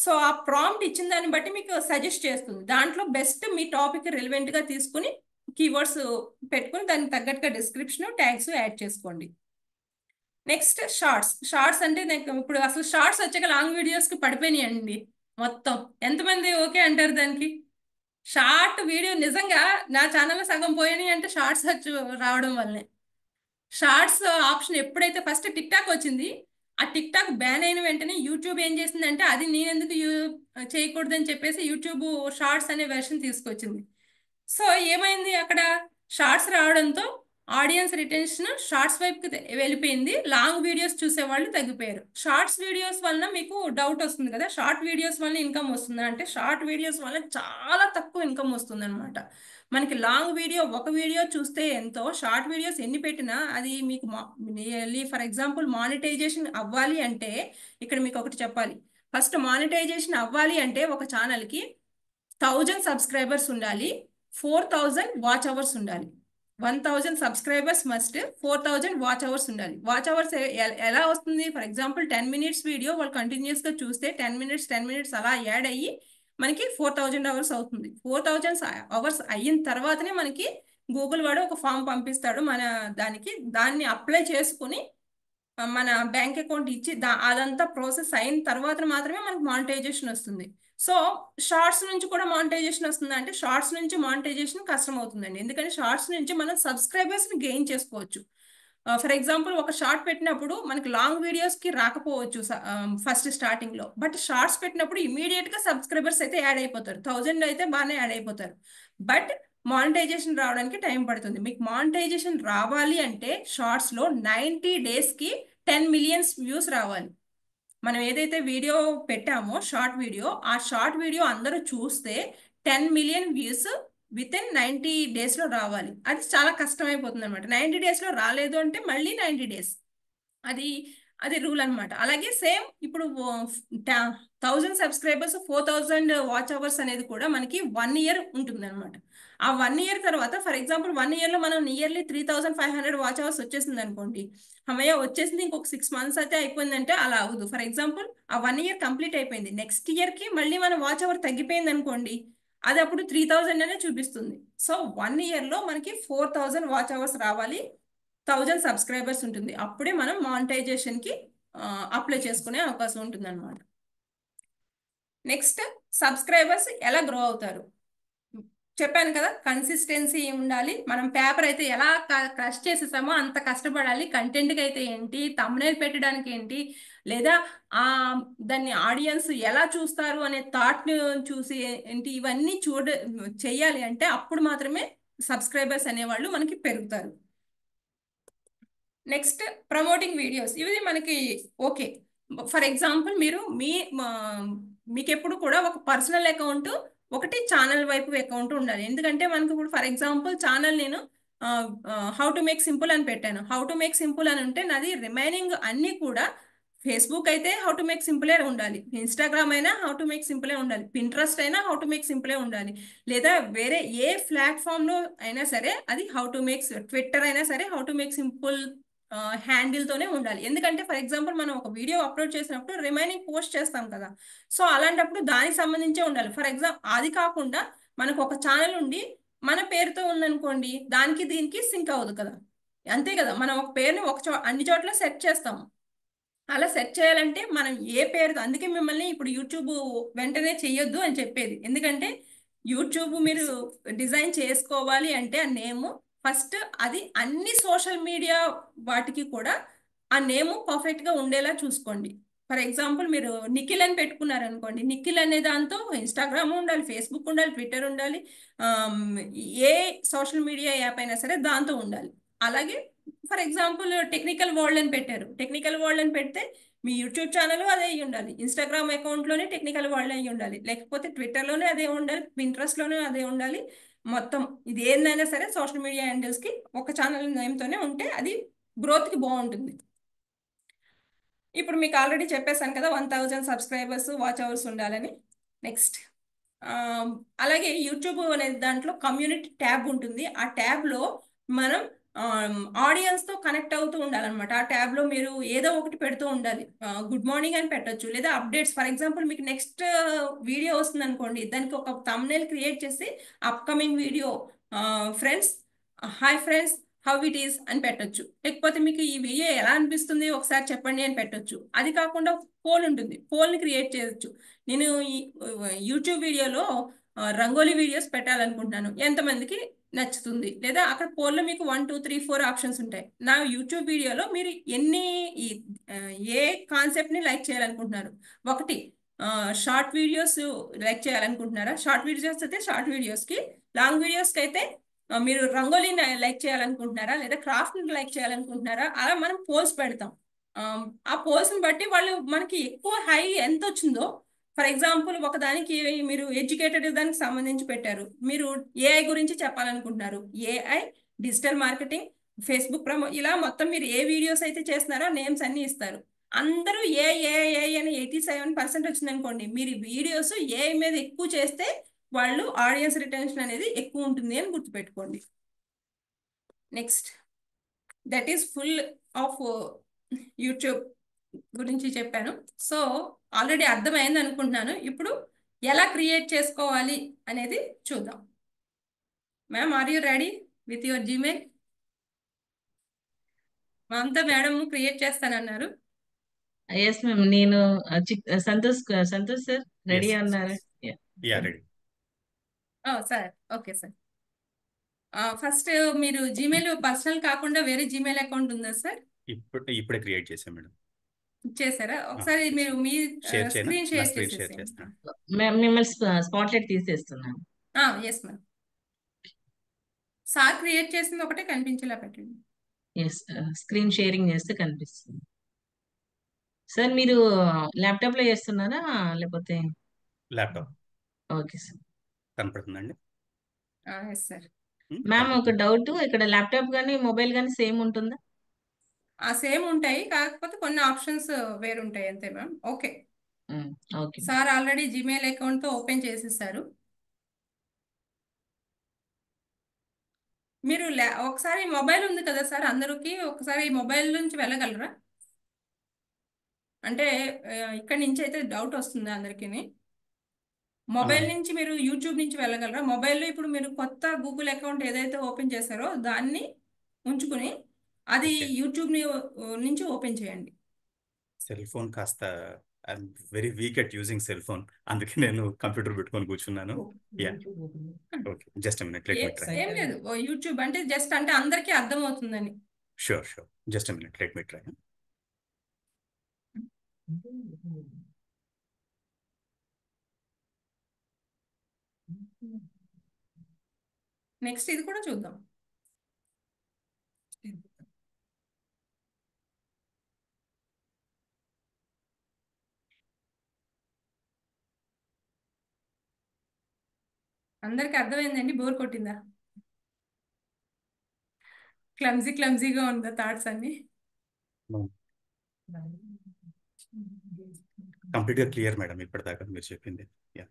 సో ఆ ప్రాంప్ట్ ఇచ్చిన దాన్ని బట్టి మీకు సజెస్ట్ చేస్తుంది. దాంట్లో బెస్ట్ మీ టాపిక్ రిలవెంట్గా తీసుకుని కీవర్డ్స్ పెట్టుకుని దానికి తగ్గట్టుగా డిస్క్రిప్షన్, ట్యాగ్స్ యాడ్ చేసుకోండి. నెక్స్ట్ షార్ట్స్ అంటే నాకు ఇప్పుడు అసలు షార్ట్స్ వచ్చాక లాంగ్ వీడియోస్కి పడిపోయినాయండి మొత్తం. ఎంతమంది ఓకే అంటారు దానికి? షార్ట్ వీడియో నిజంగా నా ఛానల్లో సగం పోయినాయి అంటే షార్ట్స్ రావడం వల్లనే. షార్ట్స్ ఆప్షన్ ఎప్పుడైతే ఫస్ట్ టిక్ టాక్ వచ్చింది, ఆ టిక్ టాక్ బ్యాన్ అయిన వెంటనే యూట్యూబ్ ఏం చేసిందంటే అది నేనెందుకు చేయకూడదని చెప్పేసి యూట్యూబ్ షార్ట్స్ అనే వెర్షన్ తీసుకొచ్చింది. సో ఏమైంది, అక్కడ షార్ట్స్ రావడంతో ఆడియన్స్ రిటెన్షన్ షార్ట్స్ వైపుకి వెళ్ళిపోయింది, లాంగ్ వీడియోస్ చూసే వాళ్ళు తగ్గిపోయారు. షార్ట్స్ వీడియోస్ వలన మీకు డౌట్ వస్తుంది కదా, షార్ట్ వీడియోస్ వల్ల ఇన్కమ్ వస్తుందా అంటే, షార్ట్ వీడియోస్ వల్ల చాలా తక్కువ ఇన్కమ్ వస్తుంది అనమాట. మనకి లాంగ్ వీడియో ఒక వీడియో చూస్తే ఎంతో, షార్ట్ వీడియోస్ ఎన్ని పెట్టినా అది మీకు ఫర్ ఎగ్జాంపుల్ మానిటైజేషన్ అవ్వాలి అంటే, ఇక్కడ మీకు ఒకటి చెప్పాలి. ఫస్ట్ మానిటైజేషన్ అవ్వాలి అంటే ఒక ఛానల్కి 1000 సబ్స్క్రైబర్స్ ఉండాలి, 4000 వాచ్ అవర్స్ ఉండాలి. 1000 సబ్స్క్రైబర్స్ మస్ట్, 4000 వాచ్ అవర్స్ ఉండాలి. వాచ్ అవర్స్ ఎలా వస్తుంది? ఫర్ ఎగ్జాంపుల్ 10 మినిట్స్ వీడియో వాళ్ళు కంటిన్యూస్ గా చూస్తే 10 మినిట్స్ అలా యాడ్ అయ్యి మనకి 4000 అవర్స్ అవుతుంది. 4000 అవర్స్ అయిన తర్వాతనే మనకి గూగుల్ వాడు ఒక ఫామ్ పంపిస్తాడు మన దాన్ని అప్లై చేసుకుని మన బ్యాంక్ అకౌంట్ ఇచ్చి అదంతా ప్రాసెస్ అయిన తర్వాత మాత్రమే మనకు మానిటైజేషన్ వస్తుంది. సో షార్ట్స్ నుంచి కూడా మానిటైజేషన్ వస్తుంది అంటే, షార్ట్స్ నుంచి మానిటైజేషన్ కష్టం అవుతుందండి. ఎందుకంటే షార్ట్స్ నుంచి మనం సబ్స్క్రైబర్స్ ని గెయిన్ చేసుకోవచ్చు. ఫర్ ఎగ్జాంపుల్ ఒక షార్ట్ పెట్టినప్పుడు మనకి లాంగ్ వీడియోస్ కి రాకపోవచ్చు ఫస్ట్ స్టార్టింగ్ లో, బట్ షార్ట్స్ పెట్టినప్పుడు ఇమీడియట్ గా సబ్స్క్రైబర్స్ అయితే యాడ్ అయిపోతారు. 1000 అయితే బాగానే యాడ్ అయిపోతారు. బట్ మానిటైజేషన్ రావడానికి టైం పడుతుంది. మీకు మానిటైజేషన్ రావాలి అంటే షార్ట్స్ లో 90 డేస్ కి 10 మిలియన్స్ వ్యూస్ రావాలి. మనం ఏదైతే వీడియో పెట్టామో షార్ట్ వీడియో, ఆ షార్ట్ వీడియో అందరూ చూస్తే 10 million views with in 90 days లో రావాలి. అది చాలా కష్టమైపోతుంది అనమాట. 90 డేస్ లో రాలేదు అంటే మళ్ళీ 90 డేస్, అది రూల్ అనమాట. అలాగే సేమ్ ఇప్పుడు 1000 సబ్స్క్రైబర్స్ 4000 వాచ్ అవర్స్ అనేది కూడా మనకి 1 ఇయర్ ఉంటుంది అనమాట. ఆ 1 ఇయర్ తర్వాత ఫర్ ఎగ్జాంపుల్ 1 ఇయర్ లో మనం నియర్లీ 3500 వాచ్ అవర్స్ వచ్చేసింది అనుకోండి, అమ్మయ్య వచ్చేసింది ఇంకొక 6 మంత్స్ అయితే అయిపోయిందంటే అలా అవ్వదు. ఫర్ ఎగ్జాంపుల్ ఆ 1 ఇయర్ కంప్లీట్ అయిపోయింది, నెక్స్ట్ ఇయర్ కి మళ్ళీ మన వాచ్ అవర్ తగ్గిపోయింది అనుకోండి, అది అప్పుడు 3000 అనే చూపిస్తుంది. సో 1 ఇయర్ లో మనకి 4000 వాచ్ అవర్స్ రావాలి, 1000 సబ్స్క్రైబర్స్ ఉంటుంది. అప్పుడే మనం మానిటైజేషన్ కి అప్లై చేసుకునే అవకాశం ఉంటుంది అనమాట. నెక్స్ట్ సబ్స్క్రైబర్స్ ఎలా గ్రో అవుతారు చెప్పాను కదా, కన్సిస్టెన్సీ ఉండాలి. మనం పేపర్ అయితే ఎలా క్రష్ చేసేసామో అంత కష్టపడాలి. కంటెంట్కి అయితే ఏంటి, థంబ్నెయిల్ పెట్టడానికి ఏంటి, లేదా దాన్ని ఆడియన్స్ ఎలా చూస్తారు అనే థాట్ని చూసి ఏంటి, ఇవన్నీ చెయ్యాలి అంటే అప్పుడు మాత్రమే సబ్స్క్రైబర్స్ అనేవాళ్ళు మనకి పెరుగుతారు. నెక్స్ట్ ప్రమోటింగ్ వీడియోస్, ఇవి మనకి ఓకే. ఫర్ ఎగ్జాంపుల్ మీకు ఎప్పుడు కూడా ఒక పర్సనల్ అకౌంట్, ఒకటి ఛానల్ వైపు అకౌంట్ ఉండాలి. ఎందుకంటే మనకి ఇప్పుడు ఫర్ ఎగ్జాంపుల్ ఛానల్ నేను హౌ టు మేక్ సింపుల్ అని పెట్టాను. హౌ టు మేక్ సింపుల్ అని ఉంటే నాది రిమైనింగ్ అన్ని కూడా, ఫేస్బుక్ అయితే హౌ టు మేక్ సింపులే ఉండాలి, ఇన్స్టాగ్రామ్ అయినా హౌ టు మేక్ సింపులే ఉండాలి, పింట్రెస్ట్ అయినా హౌ టు మేక్ సింపులే ఉండాలి, లేదా వేరే ఏ ప్లాట్ఫామ్ లో అయినా సరే అది హౌ టు మేక్, ట్విట్టర్ అయినా సరే how to make simple handle తోనే ఉండాలి. ఎందుకంటే ఫర్ ఎగ్జాంపుల్ మనం ఒక వీడియో అప్లోడ్ చేసినప్పుడు రిమైనింగ్ పోస్ట్ చేస్తాం కదా, సో అలాంటప్పుడు దానికి సంబంధించే ఉండాలి. ఫర్ ఎగ్జాంపుల్ అది కాకుండా మనకు ఒక ఛానల్ ఉండి మన పేరుతో ఉందనుకోండి, దానికి దీనికి సింక్ అవ్వదు కదా, అంతే కదా. మనం ఒక పేరుని అన్ని చోట్ల సెట్ చేస్తాము. అలా సెట్ చేయాలంటే మనం ఏ పేరుతో, అందుకే మిమ్మల్ని ఇప్పుడు యూట్యూబ్ వెంటనే చెయ్యొద్దు అని చెప్పేది. ఎందుకంటే యూట్యూబ్ మీరు డిజైన్ చేసుకోవాలి అంటే ఆ నేమ్ ఫస్ట్, అది అన్ని సోషల్ మీడియా వాటికి కూడా ఆ నేమ్ పర్ఫెక్ట్ గా ఉండేలా చూసుకోండి. ఫర్ ఎగ్జాంపుల్ మీరు నిఖిల్ అని పెట్టుకున్నారు అనుకోండి, నిఖిల్ అనే దాంతో ఇన్స్టాగ్రామ్ ఉండాలి, ఫేస్బుక్ ఉండాలి, ట్విట్టర్ ఉండాలి, ఏ సోషల్ మీడియా యాప్ అయినా సరే దాంతో ఉండాలి. అలాగే ఫర్ ఎగ్జాంపుల్ టెక్నికల్ వరల్డ్ అని పెట్టారు, టెక్నికల్ వరల్డ్ అని పెడితే మీ యూట్యూబ్ ఛానల్ అదే అయ్యి ఉండాలి, ఇన్స్టాగ్రామ్ అకౌంట్ లోనే టెక్నికల్ వరల్డ్ అయ్యి ఉండాలి, లేకపోతే ట్విట్టర్ లోనే అదే ఉండాలి, పింట్రెస్ట్ లోనే అదే ఉండాలి. మొత్తం ఇది ఏందైనా సరే సోషల్ మీడియా హ్యాండిల్స్ కి ఒక ఛానల్ నేమ్తోనే ఉంటే అది గ్రోత్ కి బాగుంటుంది. ఇప్పుడు మీకు ఆల్రెడీ చెప్పేశాను కదా 1000 సబ్స్క్రైబర్స్ వాచ్ అవర్స్ ఉండాలని. నెక్స్ట్ అలాగే యూట్యూబ్ అనే దాంట్లో కమ్యూనిటీ ట్యాబ్ ఉంటుంది. ఆ ట్యాబ్ లో మనం ఆడియన్స్ తో కనెక్ట్ అవుతూ ఉండాలన్నమాట. ఆ ట్యాబ్ లో మీరు ఏదో ఒకటి పెడుతూ ఉండాలి. గుడ్ మార్నింగ్ అని పెట్టొచ్చు, లేదా అప్డేట్స్. ఫర్ ఎగ్జాంపుల్ మీకు నెక్స్ట్ వీడియో వస్తుంది అనుకోండి, దానికి ఒక థంబ్నెయిల్ క్రియేట్ చేసి upcoming video friends, hi friends, how it is అని పెట్టొచ్చు. లేకపోతే మీకు ఈ వీడియో ఎలా అనిపిస్తుంది ఒకసారి చెప్పండి అని పెట్టొచ్చు. అది కాకుండా పోల్ ఉంటుంది, పోల్ని క్రియేట్ చేయొచ్చు. నేను ఈ యూట్యూబ్ వీడియోలో రంగోలీ వీడియోస్ పెట్టాలనుకుంటున్నాను, ఎంతమందికి నచ్చుతుంది, లేదా అక్కడ పోల్లో మీకు 1 2 3 4 ఆప్షన్స్ ఉంటాయి. నా యూట్యూబ్ వీడియోలో మీరు ఏ కాన్సెప్ట్ ని లైక్ చేయాలనుకుంటున్నారు, ఒకటి షార్ట్ వీడియోస్ లైక్ చేయాలనుకుంటున్నారా, షార్ట్ వీడియోస్ అయితే షార్ట్ వీడియోస్ కి, లాంగ్ వీడియోస్ కి అయితే మీరు రంగోలీని లైక్ చేయాలనుకుంటున్నారా లేదా క్రాఫ్ట్ని లైక్ చేయాలనుకుంటున్నారా, అలా మనం పోల్స్ పెడతాం. ఆ పోల్స్ని బట్టి వాళ్ళు మనకి ఎక్కువ హై ఎంత వచ్చిందో, ఫర్ ఎగ్జాంపుల్ ఒకదానికి మీరు ఎడ్యుకేటెడ్ దానికి సంబంధించి పెట్టారు, మీరు ఏఐ గురించి చెప్పాలనుకుంటున్నారు, AI, digital marketing, Facebook promo, ఇలా మొత్తం మీరు ఏ వీడియోస్ అయితే చేస్తున్నారో నేమ్స్ అన్ని ఇస్తారు. అందరూ ఏఐ అని 87% వచ్చింది అనుకోండి, మీరు వీడియోస్ ఏఐ మీద ఎక్కువ చేస్తే వాళ్ళు ఆడియన్స్ రిటెన్షన్ అనేది ఎక్కువ ఉంటుంది అని గుర్తుపెట్టుకోండి. Next, that is full of YouTube గురించి చెప్పాను. సో ఆల్రెడీ అర్థమైంది అనుకుంటున్నాను. ఇప్పుడు ఎలా క్రియేట్ చేసుకోవాలి అనేది చూద్దాం. Ma'am, are you ready with your Gmail? అంతా మేడం క్రియేట్ చేస్తానన్నారు. Yes ma'am. నేను Santosh sir ready Yes, yes, అన్నారు. yes. Yeah, ready. Sir, okay sir. First మీరు జీమెయిల్ పర్సనల్ కాకుండా వేరే జీమెయిల్ అకౌంట్ ఉందా సార్? ఇప్పుడే క్రియేట్ చేశాను మేడం. చేశారా? ఒకసారి మీరు మీ షేర్ చేయనా? స్క్రీన్ నా షేర్ స్క్రీన్ షేర్ చేసేసేయండి. చేస్తాను. మిమ్మల్ని స్పాట్లైట్ తీసేస్తున్నాను. Yes ma'am. సార్ క్రియేట్ చేసింది ఒకటే కనిపించేలా పెట్టండి. ఎస్, స్క్రీన్ షేరింగ్ చేస్తే కనిపిస్తుంది. సార్ మీరు ల్యాప్టాప్ లో చేస్తున్నారా లేకపోతే? Laptop okay sir. కనపడుతుందండి? Yes sir. మ్యామ్, ఒక డౌట్, ఇక్కడ ల్యాప్టాప్ కానీ మొబైల్ కానీ సేమ్ ఉంటుందా? సేమ్ ఉంటాయి, కాకపోతే కొన్ని ఆప్షన్స్ వేరుంటాయి అంతే ma'am. Okay. Okay. Sir already Gmail account తో ఓపెన్ చేసేసారు. మీరు ఒకసారి మొబైల్ ఉంది కదా సార్ అందరికి, ఒకసారి మొబైల్ నుంచి వెళ్ళగలరా? అంటే ఇక్కడి నుంచి అయితే డౌట్ వస్తుంది అందరికి. మొబైల్ నుంచి మీరు యూట్యూబ్ నుంచి వెళ్ళగలరా? మొబైల్లో ఇప్పుడు మీరు కొత్త గూగుల్ అకౌంట్ ఏదైతే ఓపెన్ చేశారో దాన్ని ఉంచుకుని అది యూట్యూబ్ నుంచి ఓపెన్ చేయండి. సెల్ ఫోన్ కాస్త I'm very weak at using cell phone, అందుకే నేను కంప్యూటర్ పెట్టుకొని కూర్చున్నాను. Yeah, okay, just minute, let me try. ఏం లేదు, యూట్యూబ్ అంటే జస్ట్ అంటే అందరికీ అర్థం అవుతుందని. Sure, just minute, let me try. Next ఇది కూడా చూద్దాం. అందరికి అర్థమైందండి? బోర్ కొట్టిందా? క్లమ్జీగా ఉందా థాట్స్ అన్ని? కంప్లీట్గా క్లియర్ మేడం ఇప్పటిదాకా మీరు చెప్పింది. యా,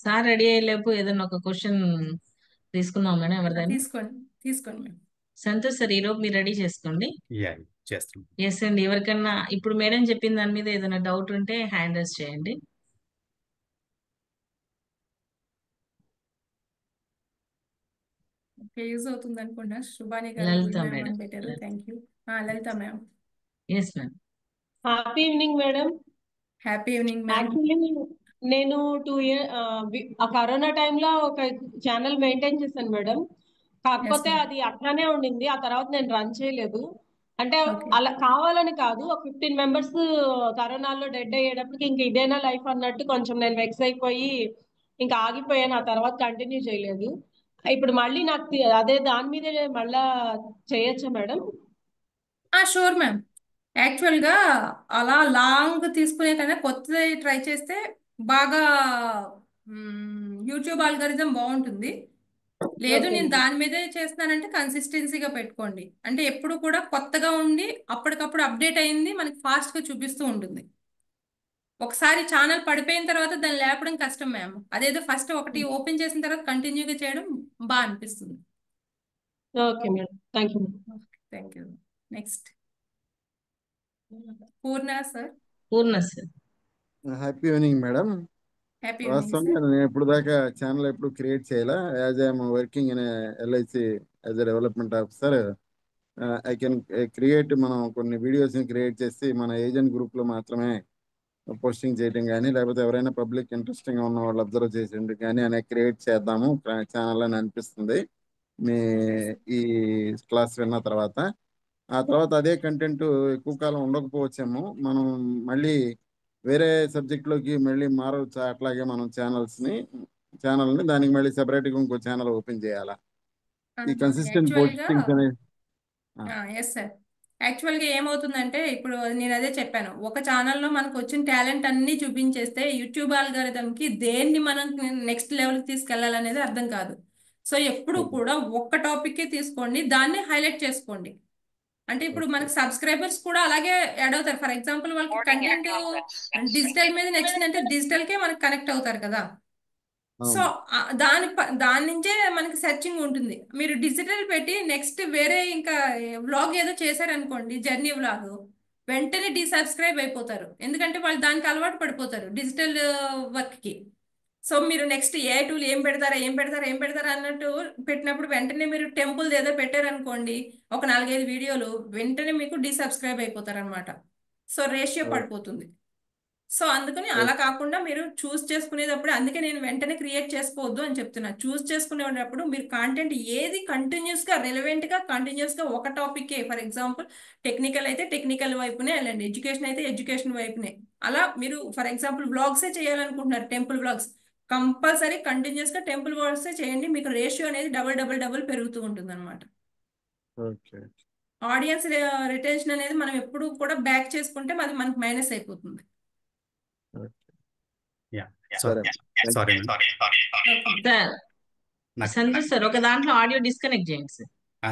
సార్ రెడీ అయ్యేలోపు ఏదైనా ఒక క్వశ్చన్ తీసుకుందాం మేడం, ఎవరిదైనా. తీసుకోండి మేడం. సంతోష్ సార్, ఈరోజు మీరు రెడీ చేసుకోండి. యా, చేస్తాం. ఎస్ అండి. ఎవరికన్నా ఇప్పుడు మేడం చెప్పిన దాని మీద ఏదైనా డౌట్ ఉంటే హ్యాండ్ రైజ్ చేయండి. యూజ్ అవుతుంది అనుకుంటా. శుభాని లలిత గారు మేడం. పెట్టారు. Thank you. Lalitha ma'am. Yes ma'am. Happy evening madam. Happy evening ma'am. Actually నేను 2 ఇయర్ ఆ కరోనా టైంలో ఒక ఛానల్ మెయింటైన్ చేశాను మేడం. కాకపోతే అది అట్లానే ఉండింది. ఆ తర్వాత నేను రన్ చేయలేదు. అంటే అలా కావాలని కాదు, ఒక 15 మెంబర్స్ కరోనాలో డెడ్ అయ్యేటప్పటికి ఇంక ఇదేనా లైఫ్ అన్నట్టు కొంచెం నేను వెక్స్ అయిపోయి ఇంకా ఆగిపోయాను. ఆ తర్వాత కంటిన్యూ చేయలేదు. ఇప్పుడు మళ్ళీ నాకు అదే దాని మీదే మళ్ళా చేయొచ్చా మేడం? Sure ma'am. యాక్చువల్గా అలా లాంగ్ తీసుకునే కన్నా కొత్తది ట్రై చేస్తే బాగా యూట్యూబ్ ఆల్గరిథం బాగుంటుంది. లేదు నేను దాని మీదే చేస్తున్నానంటే కన్సిస్టెన్సీగా పెట్టుకోండి. అంటే ఎప్పుడు కూడా కొత్తగా ఉండి అప్పటికప్పుడు అప్డేట్ అయింది మనకి ఫాస్ట్గా చూపిస్తూ ఉంటుంది. ఒకసారి ఛానల్ పడిపోయిన తర్వాత దాన్ని లేపడం కష్టం మ్యామ్. అదేదో ఫస్ట్ ఒకటి ఓపెన్ చేసిన తర్వాత కంటిన్యూగా చేయడం బాగా అనిపిస్తుంది. Okay madam, thank you. Thank you. Next Purna sir. Purna sir. Happy evening madam. Happy వాస్తవంగా నేను ఇప్పుడు దాకా ఛానల్ ఎప్పుడు క్రియేట్ చేయాలా. As I'm working in LIC as a development officer, I can create. మనం కొన్ని వీడియోస్ని క్రియేట్ చేసి మన ఏజెంట్ గ్రూప్లో మాత్రమే పోస్టింగ్ చేయడం కానీ, లేకపోతే ఎవరైనా పబ్లిక్ ఇంట్రెస్టింగ్గా ఉన్న వాళ్ళు అబ్జర్వ్ చేసేది కానీ అనేది క్రియేట్ చేద్దాము ఛానల్ అని అనిపిస్తుంది మీ ఈ క్లాస్ విన్న తర్వాత. ఆ తర్వాత అదే కంటెంట్ ఎక్కువ కాలం ఉండకపోవచ్చేమో. మనం మళ్ళీ వేరే సబ్జెక్ట్లోకి మళ్ళీ మారవచ్చా? అట్లాగే మనం ఛానల్ని దానికి మళ్ళీ సెపరేట్గా ఇంకో ఛానల్ ఓపెన్ చేయాలా? ఈ కన్సిస్టెంట్ యాక్చువల్గా పోస్టింగ్స్ అనేది ఎస్ సార్. యాక్చువల్గా ఏమవుతుందంటే ఇప్పుడు నేను అదే చెప్పాను, ఒక ఛానల్లో మనకు వచ్చిన టాలెంట్ అన్ని చూపించేస్తే యూట్యూబ్ ఆల్గారిథంకి దేన్ని మనం నెక్స్ట్ లెవెల్కి తీసుకెళ్లాలనేది అర్థం కాదు. సో ఎప్పుడు కూడా ఒక్క టాపిక్కే తీసుకోండి, దాన్ని హైలైట్ చేసుకోండి. అంటే ఇప్పుడు మనకి సబ్స్క్రైబర్స్ కూడా అలాగే యాడ్ అవుతారు. ఫర్ ఎగ్జాంపుల్ వాళ్ళకి కంటెంట్ డిజిటల్ మీద నచ్చిందంటే డిజిటల్కే మనకి కనెక్ట్ అవుతారు కదా. సో దాని నుంచే మనకి సెర్చింగ్ ఉంటుంది. మీరు డిజిటల్ పెట్టి నెక్స్ట్ వేరే ఇంకా వ్లాగ్ ఏదో చేశారనుకోండి, జర్నీ వ్లాగ్, వెంటనే డీసబ్స్క్రైబ్ అయిపోతారు. ఎందుకంటే వాళ్ళు దానికి అలవాటు పడిపోతారు డిజిటల్ వర్క్ కి. సో మీరు నెక్స్ట్ ఏ టూల్ ఏం పెడతారా అన్నట్టు పెట్టినప్పుడు వెంటనే మీరు టెంపుల్ ఏదో పెట్టారనుకోండి, ఒక 4-5 వీడియోలు, వెంటనే మీకు డీసబ్స్క్రైబ్ అయిపోతారు అనమాట. సో రేషియో పడిపోతుంది. సో అందుకని అలా కాకుండా మీరు చూస్ చేసుకునేటప్పుడు, అందుకే నేను వెంటనే క్రియేట్ చేసుకోవద్దు అని చెప్తున్నా. చూస్ చేసుకునేటప్పుడు మీరు కాంటెంట్ ఏది కంటిన్యూస్ గా రిలవెంట్ గా కంటిన్యూస్ గా ఒక టాపిక్, ఫర్ ఎగ్జాంపుల్ టెక్నికల్ అయితే టెక్నికల్ వైపునే వెళ్ళండి, ఎడ్యుకేషన్ అయితే ఎడ్యుకేషన్ వైపునే. అలా మీరు ఫర్ ఎగ్జాంపుల్ వ్లాగ్సే చేయాలనుకుంటున్నారు, టెంపుల్ వ్లాగ్స్, కంపల్సరీ కంటిన్యూస్ గా టెంపుల్ వ్లాగ్సే చేయండి. మీకు రేషియో అనేది డబుల్ పెరుగుతూ ఉంటుంది అనమాట. ఆడియన్స్ రిటెన్షన్ అనేది మనం ఎప్పుడు కూడా బ్యాక్ చేసుకుంటే అది మనకు మైనస్ అయిపోతుంది. సరే. సారీ సార్ సంతోష్ సార్, ఒక దాంట్లో ఆడియో డిస్కనెక్ట్ చేయండి సార్,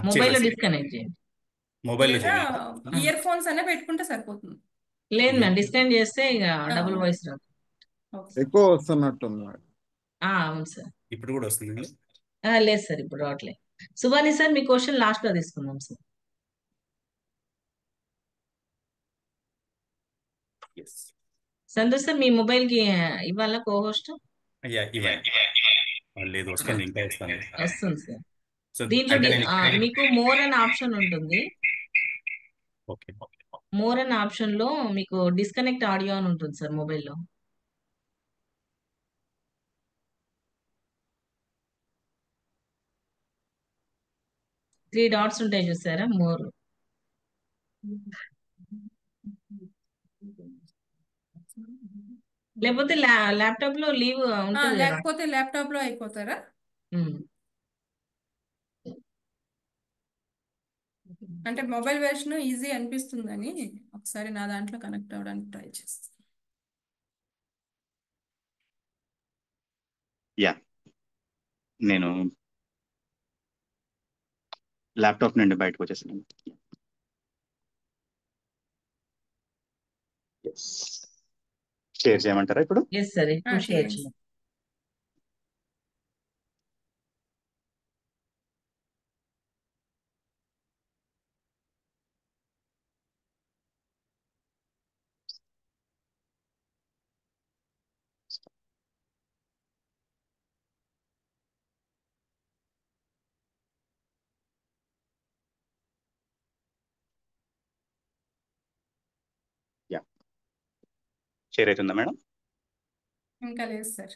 మొబైల్లో డిస్కనెక్ట్ చేయండి. మొబైల్లో ఇయర్ ఫోన్స్ అనే పెట్టుకుంటే సరిపోతుంది. లేదు మ్యామ్, డిస్కనెక్ట్ చేస్తే ఇక డబుల్ వాయిస్ రాదు. ఎక్కువ వస్తున్నట్టుంది. అవును సార్. ఇప్పుడు కూడా వస్తుంది? లేదు సార్, ఇప్పుడు రావట్లేదు. సుభాని సార్, మీ క్వశ్చన్ లాస్ట్ లో తీసుకుందాం సార్. సంతోష్ సార్, మీ మొబైల్ కి ఇవాళ కోహోస్ట్ లేదు, వస్తుంది, ఇంకా వస్తుంది సార్. దీంట్లో మీకు మోర్ అనే ఆప్షన్ ఉంటుంది. మోర్ అనే ఆప్షన్ లో మీకు డిస్కనెక్ట్ ఆడియో అని ఉంటుంది సార్ మొబైల్లో. త్రీ డాట్స్ ఉంటాయి చూసారా, మోర్. లేకపోతే ల్యాప్టాప్ లో లీవ్ ఉంటుంది, లేకపోతే ల్యాప్టాప్ లో అయిపోతారా? అంటే మొబైల్ వెర్షన్ ఈజీ అనిపిస్తుందని ఒకసారి నా దాంట్లో కనెక్ట్ అవ్వడానికి ట్రై చేస్తాను. నేను ల్యాప్టాప్ నుండి బయటకు వచ్చేసాను. షేర్ చేయమంటారా ఇప్పుడు? ఎస్ సార్, ఇప్పుడు షేర్ చేయండి. షేర్ అవుతుందా మేడం? ఇంకా లేదు సార్,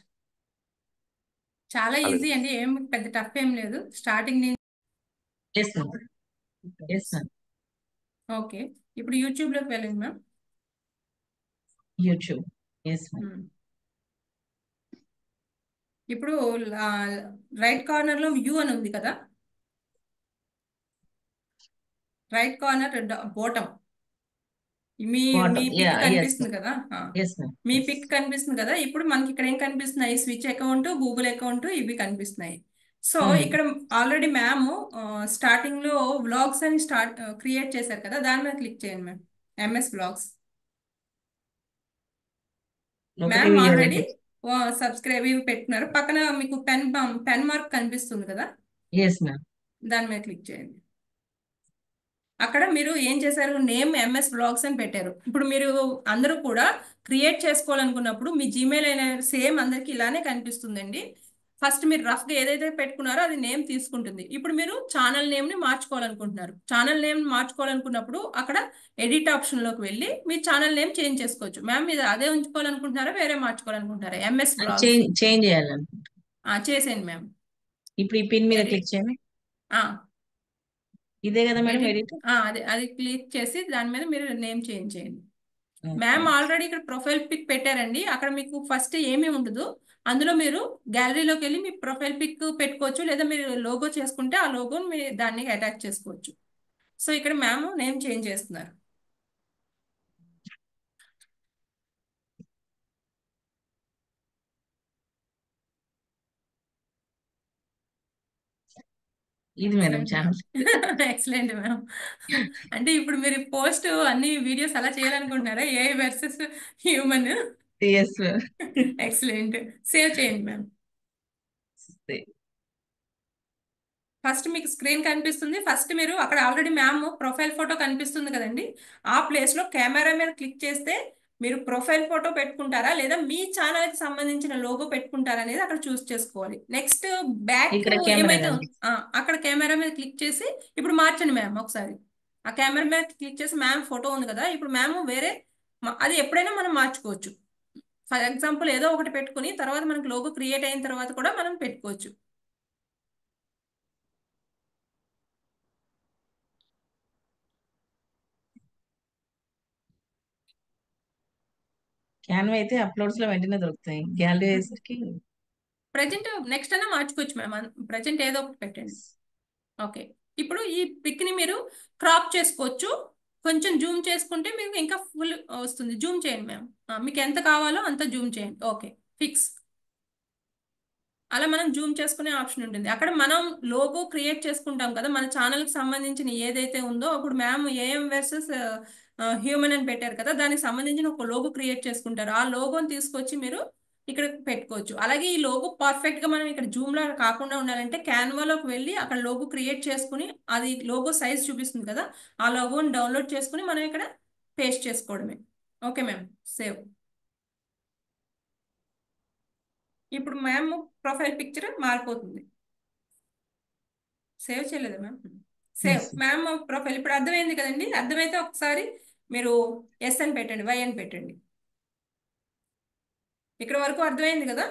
చాలా ఈజీ అండి, ఏం పెద్ద టఫ్ ఏం లేదు. స్టార్టింగ్ నుంచి ఓకే. ఇప్పుడు యూట్యూబ్ లోకి వెళ్ళండి మ్యామ్. యూట్యూబ్ ఇప్పుడు రైట్ కార్నర్ లో వ్యూ అని ఉంది కదా, రైట్ కార్నర్ బాటమ్ మీ పిక్ కనిపిస్తుంది కదా, మీ పిక్ కనిపిస్తుంది కదా. ఇప్పుడు మనకి ఇక్కడ ఏం కనిపిస్తున్నాయి? స్విచ్ అకౌంట్, గూగుల్ అకౌంట్, ఇవి కనిపిస్తున్నాయి. సో ఇక్కడ ఆల్రెడీ మ్యామ్ స్టార్టింగ్ లో వ్లాగ్స్ అని క్రియేట్ చేశారు కదా, దాని మీద క్లిక్ చేయండి ma'am. MS vlogs ma'am already subscribe ఇవి పెట్టినారు. పక్కన మీకు పెన్ మార్క్ కనిపిస్తుంది కదా, దాని మీద క్లిక్ చేయండి. అక్కడ మీరు ఏం చేశారు? నేమ్ ఎంఎస్ వ్లాగ్స్ అని పెట్టారు. ఇప్పుడు మీరు అందరూ కూడా క్రియేట్ చేసుకోవాలనుకున్నప్పుడు మీ జీమెయిల్ అయినా సేమ్ అందరికి ఇలానే కనిపిస్తుందండి. ఫస్ట్ మీరు రఫ్ గా ఏదైతే పెట్టుకున్నారో అది నేమ్ తీసుకుంటుంది. ఇప్పుడు మీరు ఛానల్ నేమ్ ని మార్చుకోవాలనుకుంటున్నారు. ఛానల్ నేమ్ మార్చుకోవాలనుకున్నప్పుడు అక్కడ ఎడిట్ ఆప్షన్ లోకి వెళ్ళి మీ ఛానల్ నేమ్ చేంజ్ చేసుకోవచ్చు. మ్యామ్ మీరు అదే ఉంచుకోవాలనుకుంటున్నారా, వేరే మార్చుకోవాలనుకుంటున్నారా? ఎంఎస్ వ్లాగ్స్ చేంజ్ చేయాలనుకుంటున్నారా? చేసేయండి మ్యామ్. ఇప్పుడు ఈ పిన్ మీద క్లిక్ చేయండి. ఇదే కదా మేడం ఎడిట్? అది క్లిక్ చేసి దాని మీద మీరు నేమ్ చేంజ్ చేయండి. మ్యామ్ ఆల్రెడీ ఇక్కడ ప్రొఫైల్ పిక్ పెట్టారండి. అక్కడ మీకు ఫస్ట్ ఏమీ ఉండదు. అందులో మీరు గ్యాలరీలోకి వెళ్ళి మీ ప్రొఫైల్ పిక్ పెట్టుకోవచ్చు, లేదా మీరు లోగో చేసుకుంటే ఆ లోగోని మీరు దాన్ని అటాచ్ చేసుకోవచ్చు. సో ఇక్కడ మ్యామ్ నేమ్ చేంజ్ చేస్తున్నారు. ఇది మేడం ఛానల్. Excellent ma'am. అంటే ఇప్పుడు మీరు పోస్ట్ అన్ని వీడియోస్ అలా చేయాలనుకుంటున్నారా? AI versus human. Yes ma'am. Excellent. Save చేయండి మ్యామ్. ఫస్ట్ మీకు స్క్రీన్ కనిపిస్తుంది. ఫస్ట్ మీరు అక్కడ ఆల్రెడీ మ్యామ్ ప్రొఫైల్ ఫోటో కనిపిస్తుంది కదండి, ఆ ప్లేస్ లో కెమెరా మీద క్లిక్ చేస్తే మీరు ప్రొఫైల్ ఫోటో పెట్టుకుంటారా లేదా మీ ఛానల్ కి సంబంధించిన లోగో పెట్టుకుంటారా అనేది అక్కడ చూస్ చేసుకోవాలి. నెక్స్ట్ బ్యాక్ ఇక్కడ కెమెరా ఏమైతే అక్కడ కెమెరా మీద క్లిక్ చేసి ఇప్పుడు మార్చండి మ్యామ్. ఒకసారి ఆ కెమెరా మీద క్లిక్ చేసి మ్యామ్ ఫోటో ఉంది కదా, ఇప్పుడు మ్యామ్ వేరే అది ఎప్పుడైనా మనం మార్చుకోవచ్చు. ఫర్ ఎగ్జాంపుల్ ఏదో ఒకటి పెట్టుకుని తర్వాత మనకి లోగో క్రియేట్ అయిన తర్వాత కూడా మనం పెట్టుకోవచ్చు. క్యాన్వా అయితే అప్లోడ్స్ లో వెంటనే దొరుకుతాయి. గ్యాలరీ అయ్యేసరికి ప్రజెంట్ నెక్స్ట్ అన్నా మార్చుకోవచ్చు మ్యామ్. ప్రజెంట్ ఏదో ఒకటి పెట్టండి. ఓకే, ఇప్పుడు ఈ పిక్ ని మీరు క్రాప్ చేసుకోవచ్చు. కొంచెం జూమ్ చేసుకుంటే మీకు ఇంకా ఫుల్ వస్తుంది. జూమ్ చేయండి మ్యామ్. మీకు ఎంత కావాలో అంత జూమ్ చేయండి. Okay, fix. అలా మనం జూమ్ చేసుకునే ఆప్షన్ ఉంటుంది. అక్కడ మనం లోగో క్రియేట్ చేసుకుంటాం కదా మన ఛానల్కి సంబంధించిన ఏదైతే ఉందో, అప్పుడు మ్యామ్ ఏఎం వర్సెస్ హ్యూమన్ అని పెట్టారు కదా, దానికి సంబంధించిన ఒక లోగో క్రియేట్ చేసుకుంటారు. ఆ లోగోని తీసుకొచ్చి మీరు ఇక్కడ పెట్టుకోవచ్చు. అలాగే ఈ లోగో పర్ఫెక్ట్ గా మనం ఇక్కడ జూమ్ లా కాకుండా ఉండాలంటే క్యాన్వాలోకి వెళ్ళి అక్కడ లోగో క్రియేట్ చేసుకుని అది లోగో సైజ్ చూపిస్తుంది కదా, ఆ లోగోని డౌన్లోడ్ చేసుకుని మనం ఇక్కడ పేస్ట్ చేసుకోవడమే. Okay ma'am, save. ఇప్పుడు మ్యామ్ ప్రొఫైల్ పిక్చర్ మారిపోతుంది. సేవ్ చేయలేదు మ్యామ్. సేవ్. మ్యామ్ ప్రొఫైల్ ఇప్పుడు అర్థమైంది కదండి. అర్థమైతే ఒకసారి మీరు ఎస్ అని పెట్టండి, వై అని పెట్టండి. ఇక్కడ వరకు అర్థమైంది కదా?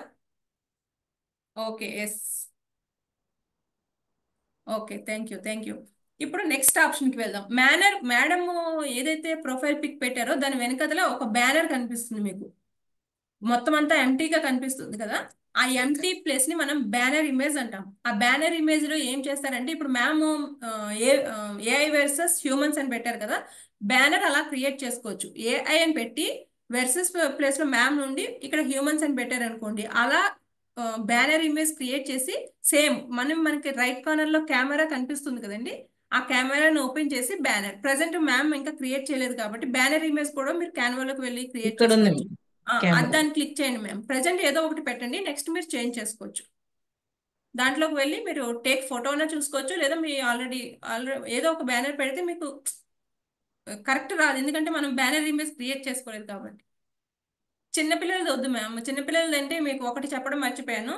Okay, yes. Okay, thank you. ఇప్పుడు నెక్స్ట్ ఆప్షన్కి వెళ్దాం. మేడం ఏదైతే ప్రొఫైల్ పిక్ పెట్టారో దాని వెనకదల ఒక బ్యానర్ కనిపిస్తుంది మీకు. మొత్తం అంతా ఎంటీగా కనిపిస్తుంది కదా, ఆ ఎంటీ ప్లేస్ ని మనం బ్యానర్ ఇమేజ్ అంటాం. ఆ బ్యానర్ ఇమేజ్ లో ఏం చేస్తారంటే ఇప్పుడు మ్యామ్ ఏఐ వర్సెస్ హ్యూమన్స్ అని పెట్టారు కదా, బ్యానర్ అలా క్రియేట్ చేసుకోవచ్చు. ఏఐ అని పెట్టి వర్సెస్ ప్లేస్ లో మ్యామ్ నుండి ఇక్కడ హ్యూమన్స్ అని పెట్టారు అనుకోండి, అలా బ్యానర్ ఇమేజ్ క్రియేట్ చేసి సేమ్ మనకి రైట్ కార్నర్ లో కెమెరా కనిపిస్తుంది కదండి, ఆ కెమెరాని ఓపెన్ చేసి బ్యానర్ ప్రజెంట్ మ్యామ్ ఇంకా క్రియేట్ చేయలేదు కాబట్టి బ్యానర్ ఇమేజ్ కూడా మీరు క్యాన్వాలోకి వెళ్ళి క్రియేట్ ఇక్కడ ఉంది చేసుకోవచ్చు. దాన్ని క్లిక్ చేయండి మ్యామ్. ప్రజెంట్ ఏదో ఒకటి పెట్టండి, నెక్స్ట్ మీరు చేంజ్ చేసుకోవచ్చు. దాంట్లోకి వెళ్ళి మీరు టేక్ ఫోటోనా చూసుకోవచ్చు, లేదా మీ ఆల్రెడీ ఏదో ఒక బ్యానర్ పెడితే మీకు కరెక్ట్ రాదు, ఎందుకంటే మనం బ్యానర్ ఇమేజ్ క్రియేట్ చేసుకోలేదు కాబట్టి. చిన్నపిల్లలది వద్దు మ్యామ్. చిన్నపిల్లలది అంటే మీకు ఒకటి చెప్పడం మర్చిపోయాను,